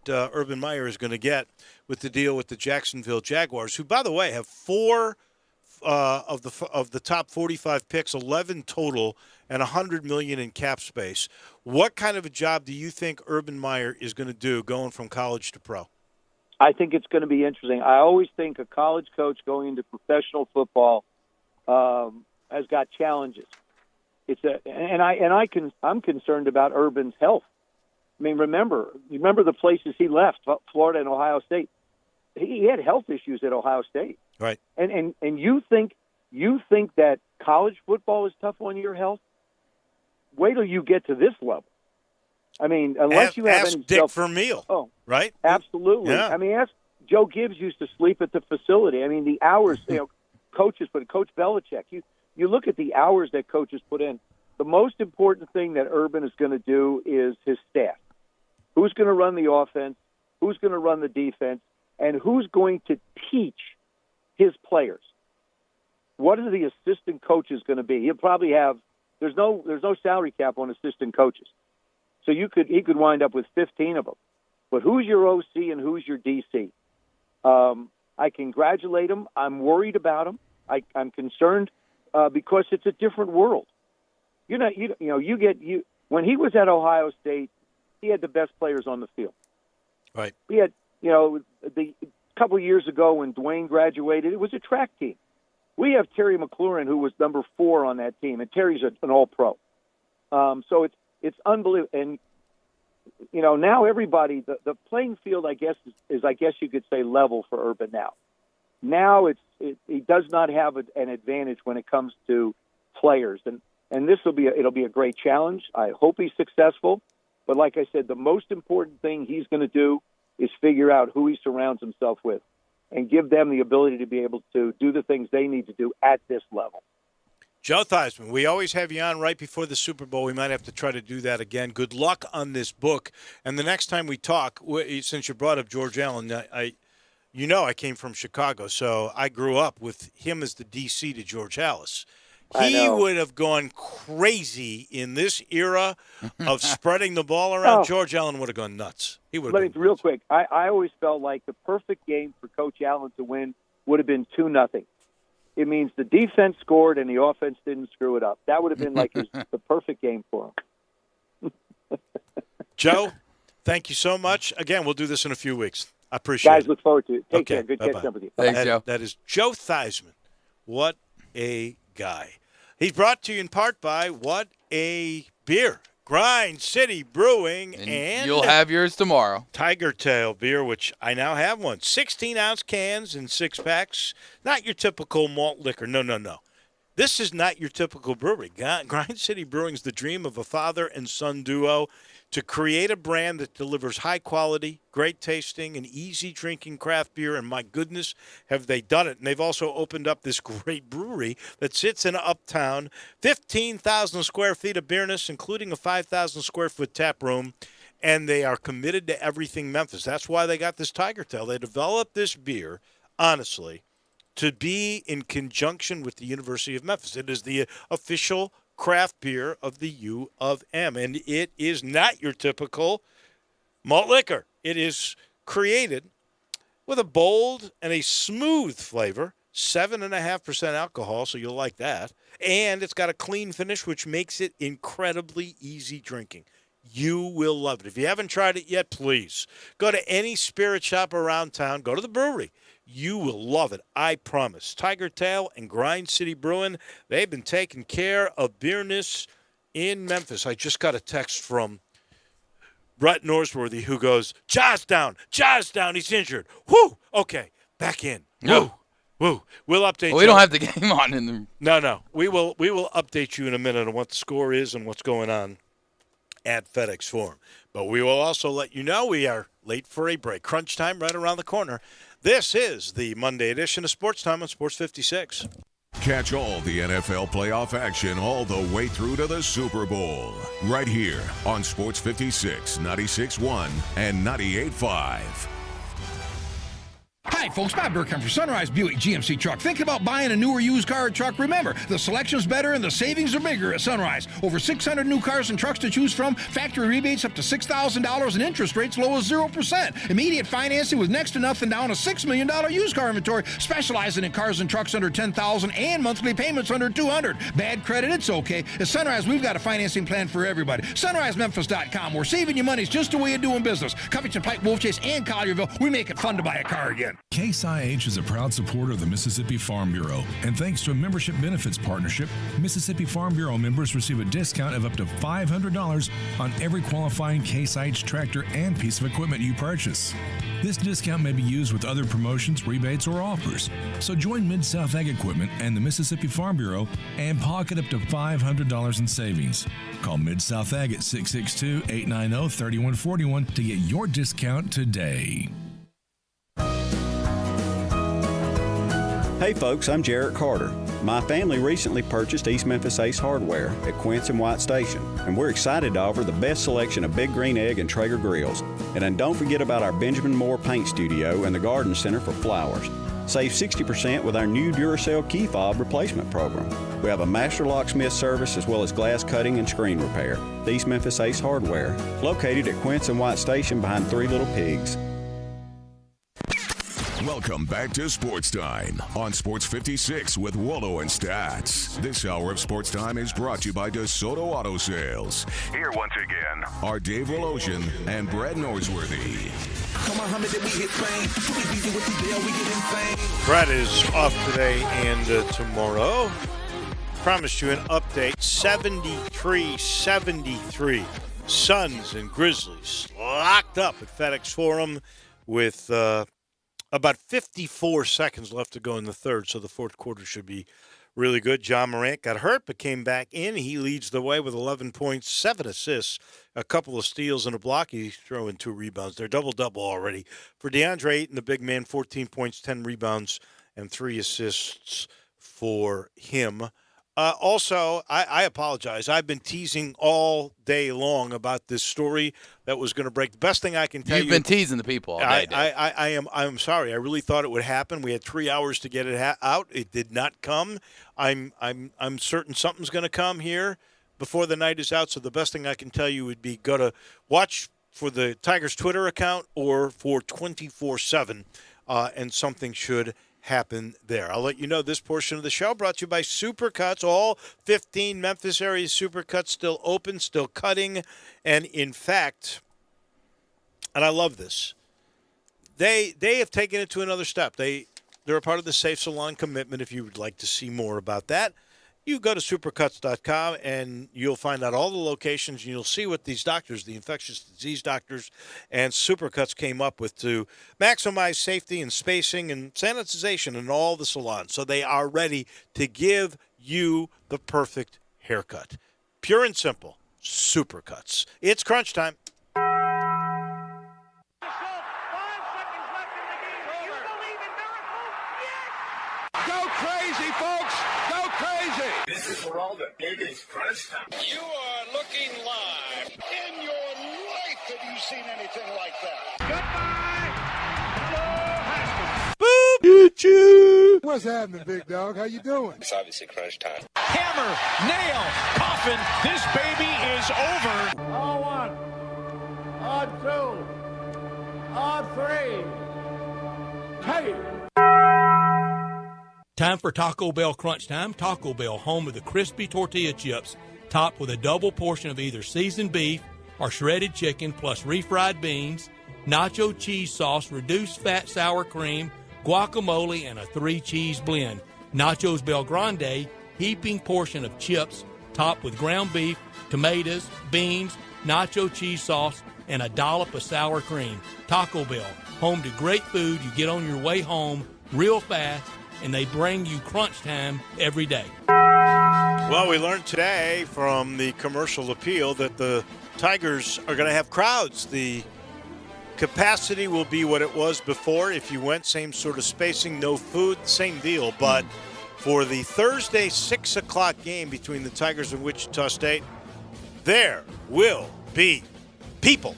Urban Meyer is going to get with the deal with the Jacksonville Jaguars, who, by the way, have 4 of the top 45 picks, 11 total, and $100 million in cap space. What kind of a job do you think Urban Meyer is going to do going from college to pro? I think it's going to be interesting. I always think a college coach going into professional football has got challenges. I'm concerned about Urban's health. I mean, remember the places he left, Florida and Ohio State. He had health issues at Ohio State. Right. And you think that college football is tough on your health? Wait till you get to this level. I mean, unless you have any Dick Vermeil. Oh, right? Absolutely. Yeah. I mean, ask Joe Gibbs used to sleep at the facility. I mean, the hours, coaches put Coach Belichick. You look at the hours that coaches put in. The most important thing that Urban is going to do is his staff. Who's going to run the offense? Who's going to run the defense? And who's going to teach his players? What are the assistant coaches going to be? He'll probably have. There's no salary cap on assistant coaches, so he could wind up with 15 of them. But who's your OC and who's your DC? I congratulate him. I'm worried about him. I'm concerned because it's a different world. When he was at Ohio State, he had the best players on the field. Right. He had, the couple of years ago when Dwayne graduated, it was a track team. We have Terry McLaurin, who was number 4 on that team, and Terry's an All-Pro. So it's unbelievable. And now everybody, the playing field, I guess you could say level for Urban now. Now he does not have an advantage when it comes to players, and it'll be a great challenge. I hope he's successful, but like I said, the most important thing he's going to do is figure out who he surrounds himself with, and give them the ability to be able to do the things they need to do at this level. Joe Theismann, we always have you on right before the Super Bowl. We might have to try to do that again. Good luck on this book. And the next time we talk, since you brought up George Allen, I came from Chicago, so I grew up with him as the DC to George Halas. He would have gone crazy in this era of spreading the ball around. George Allen would have gone nuts. He would. But real quick, I always felt like the perfect game for Coach Allen to win would have been 2-0. It means the defense scored and the offense didn't screw it up. That would have been like the perfect game for him. Joe, thank you so much. Again, we'll do this in a few weeks. I appreciate it. Guys, look forward to it. Take care. Good catching up with you. Thanks, Joe. That is Joe Theismann. What a guy. He's brought to you in part by What a Beer. Grind City Brewing, and you'll have yours tomorrow. Tiger Tail beer, which I now have one. 16-ounce cans in 6-packs. Not your typical malt liquor. No. This is not your typical brewery. Grind City Brewing is the dream of a father and son duo to create a brand that delivers high quality, great tasting, and easy drinking craft beer. And my goodness, have they done it. And they've also opened up this great brewery that sits in Uptown, 15,000 square feet of beerness, including a 5,000 square foot tap room. And they are committed to everything Memphis. That's why they got this Tiger Tail. They developed this beer, honestly, to be in conjunction with the University of Memphis. It is the official craft beer of the U of M, and it is not your typical malt liquor. It is created with a bold and a smooth flavor, 7.5% alcohol, so you'll like that, and it's got a clean finish, which makes it incredibly easy drinking. You will love it. If you haven't tried it yet, please go to any spirit shop around town. Go to the brewery. You will love it, I promise. Tiger Tail and Grind City Brewing, they've been taking care of beerness in Memphis. I just got a text from Brett Norsworthy who goes, Jaws down, he's injured. Whoo, okay, back in. Woo, woo. We'll update you. We don't have the game on in the. No. We will update you in a minute on what the score is and what's going on at FedEx Forum. But we will also let you know we are late for a break. Crunch time right around the corner. This is the Monday edition of Sports Time on Sports 56. Catch all the NFL playoff action all the way through to the Super Bowl right here on Sports 56, 96.1 and 98.5. Hi, folks. Bob Burkham for Sunrise Buick GMC Truck. Thinking about buying a newer used car or truck? Remember, the selection's better and the savings are bigger at Sunrise. Over 600 new cars and trucks to choose from, factory rebates up to $6,000 and interest rates low as 0%. Immediate financing with next to nothing down, a $6 million used car inventory, specializing in cars and trucks under $10,000 and monthly payments under $200. Bad credit, it's okay. At Sunrise, we've got a financing plan for everybody. SunriseMemphis.com. We're saving you money. It's just a way of doing business. Covington, Pike, Wolf Chase, and Collierville, we make it fun to buy a car again. Case IH is a proud supporter of the Mississippi Farm Bureau, and thanks to a membership benefits partnership, Mississippi Farm Bureau members receive a discount of up to $500 on every qualifying Case IH tractor and piece of equipment you purchase. This discount may be used with other promotions, rebates, or offers. So join Mid-South Ag Equipment and the Mississippi Farm Bureau and pocket up to $500 in savings. Call Mid-South Ag at 662-890-3141 to get your discount today. Hey folks, I'm Jarrett Carter. My family recently purchased East Memphis Ace Hardware at Quince and White Station, and we're excited to offer the best selection of Big Green Egg and Traeger grills. And then don't forget about our Benjamin Moore Paint Studio and the Garden Center for flowers. Save 60% with our new Duracell key fob replacement program. We have a master locksmith service as well as glass cutting and screen repair. The East Memphis Ace Hardware, located at Quince and White Station behind Three Little Pigs. Welcome back to Sports Time on Sports 56 with Wallo and Stats. This hour of Sports Time is brought to you by DeSoto Auto Sales. Here once again are Dave Voloshin and Brad Norsworthy. Brad is off today and tomorrow. Promised you an update. 73-73. Suns and Grizzlies locked up at FedEx Forum with about 54 seconds left to go in the third, so the fourth quarter should be really good. John Morant got hurt but came back in. He leads the way with 11 points, 7 assists, a couple of steals and a block. He's throwing 2 rebounds. They're double-double already. For DeAndre Ayton, the big man, 14 points, 10 rebounds, and 3 assists for him. Also, I apologize. I've been teasing all day long about this story that was going to break. The best thing I can tell you. You've been teasing the people all day. I'm sorry. I really thought it would happen. We had 3 hours to get it out. It did not come. I'm certain something's going to come here before the night is out. So the best thing I can tell you would be go to watch for the Tigers Twitter account or for 24/7, and something should happen there. I'll let you know this portion of the show brought to you by Supercuts. All 15 Memphis area Supercuts still open, still cutting, and in fact, and I love this, they have taken it to another step. They're a part of the Safe Salon commitment. If you would like to see more about that, you go to supercuts.com and you'll find out all the locations, and you'll see what these doctors, the infectious disease doctors and Supercuts came up with to maximize safety and spacing and sanitization in all the salons. So they are ready to give you the perfect haircut. Pure and simple, Supercuts. It's crunch time. Go crazy, folks! Go crazy! This is Geraldo. It is crunch time. You are looking live. In your life have you seen anything like that? Goodbye! Hello, Boop! What's happening, big dog? How you doing? It's obviously crunch time. Hammer, nail, coffin. This baby is over. On 1, on 2, on 3. Take. Time for Taco Bell Crunch Time. Taco Bell, home of the crispy tortilla chips, topped with a double portion of either seasoned beef or shredded chicken, plus refried beans, nacho cheese sauce, reduced fat sour cream, guacamole, and a 3-cheese blend. Nachos Bel Grande, heaping portion of chips, topped with ground beef, tomatoes, beans, nacho cheese sauce, and a dollop of sour cream. Taco Bell, home to great food you get on your way home real fast, and they bring you crunch time every day. Well, we learned today from the commercial appeal that the Tigers are going to have crowds. The capacity will be what it was before. If you went, same sort of spacing, no food, same deal. But for the Thursday 6 o'clock game between the Tigers and Wichita State, there will be people.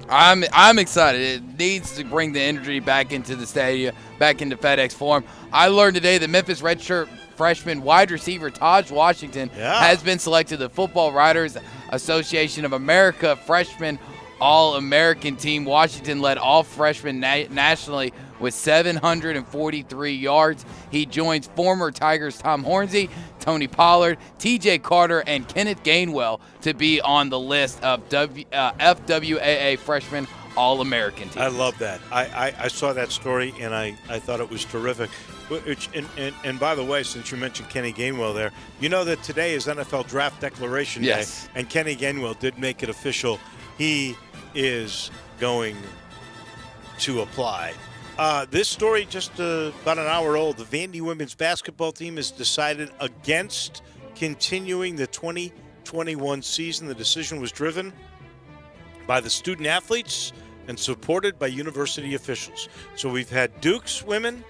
I'm excited. It needs to bring the energy back into the stadium, back into FedEx Forum. I learned today that Memphis redshirt freshman wide receiver Taj Washington has been selected to the Football Writers Association of America freshman All-American team. Washington led all freshmen nationally with 743 yards. He joins former Tigers Tom Hornsey, Tony Pollard, T.J. Carter, and Kenneth Gainwell to be on the list of FWAA freshman All-American team. I love that. I saw that story, and I thought it was terrific. And by the way, since you mentioned Kenny Gainwell there, you know that today is NFL Draft Declaration Day, and Kenny Gainwell did make it official. He is going to apply. This story just about an hour old. The Vandy women's basketball team has decided against continuing the 2021 season. The decision was driven by the student athletes and supported by university officials. So we've had Duke's women,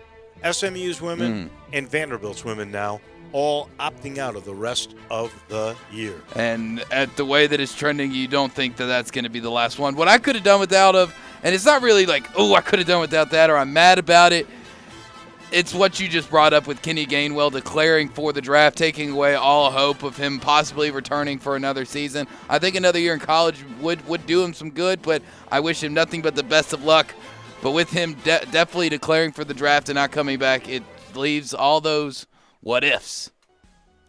SMU's women, and Vanderbilt's women now all opting out of the rest of the year. And at the way that it's trending, you don't think that that's going to be the last one. What I could have done without and it's not really like, oh, I could have done without that or I'm mad about it. It's what you just brought up with Kenny Gainwell declaring for the draft, taking away all hope of him possibly returning for another season. I think another year in college would do him some good, but I wish him nothing but the best of luck. But with him definitely declaring for the draft and not coming back, it leaves all those what-ifs.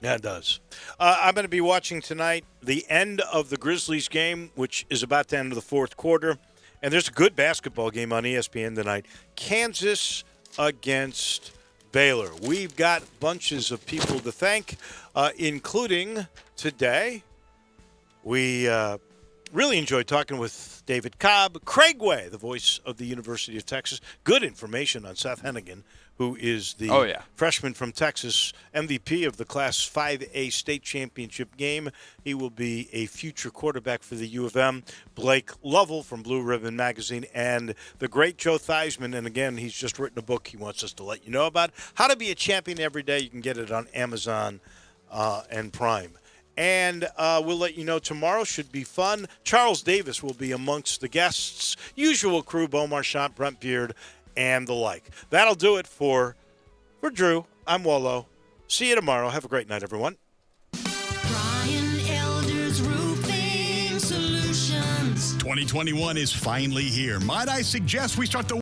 Yeah, it does. I'm going to be watching tonight the end of the Grizzlies game, which is about to end of the fourth quarter. And there's a good basketball game on ESPN tonight. Kansas against Baylor. We've got bunches of people to thank, including today. We really enjoyed talking with David Cobb, Craig Way, the voice of the University of Texas. Good information on Seth Hennigan, who is the freshman from Texas, MVP of the Class 5A state championship game. He will be a future quarterback for the U of M. Blake Lovell from Blue Ribbon Magazine, and the great Joe Theismann. And again, he's just written a book he wants us to let you know about. How to Be a Champion Every Day. You can get it on Amazon and Prime. And we'll let you know tomorrow should be fun. Charles Davis will be amongst the guests. Usual crew, Beau Marchant, Brent Beard, and the like. That'll do it for Drew. I'm Wallow. See you tomorrow. Have a great night, everyone. Brian Elder's Roofing Solutions. 2021 is finally here. Might I suggest we start the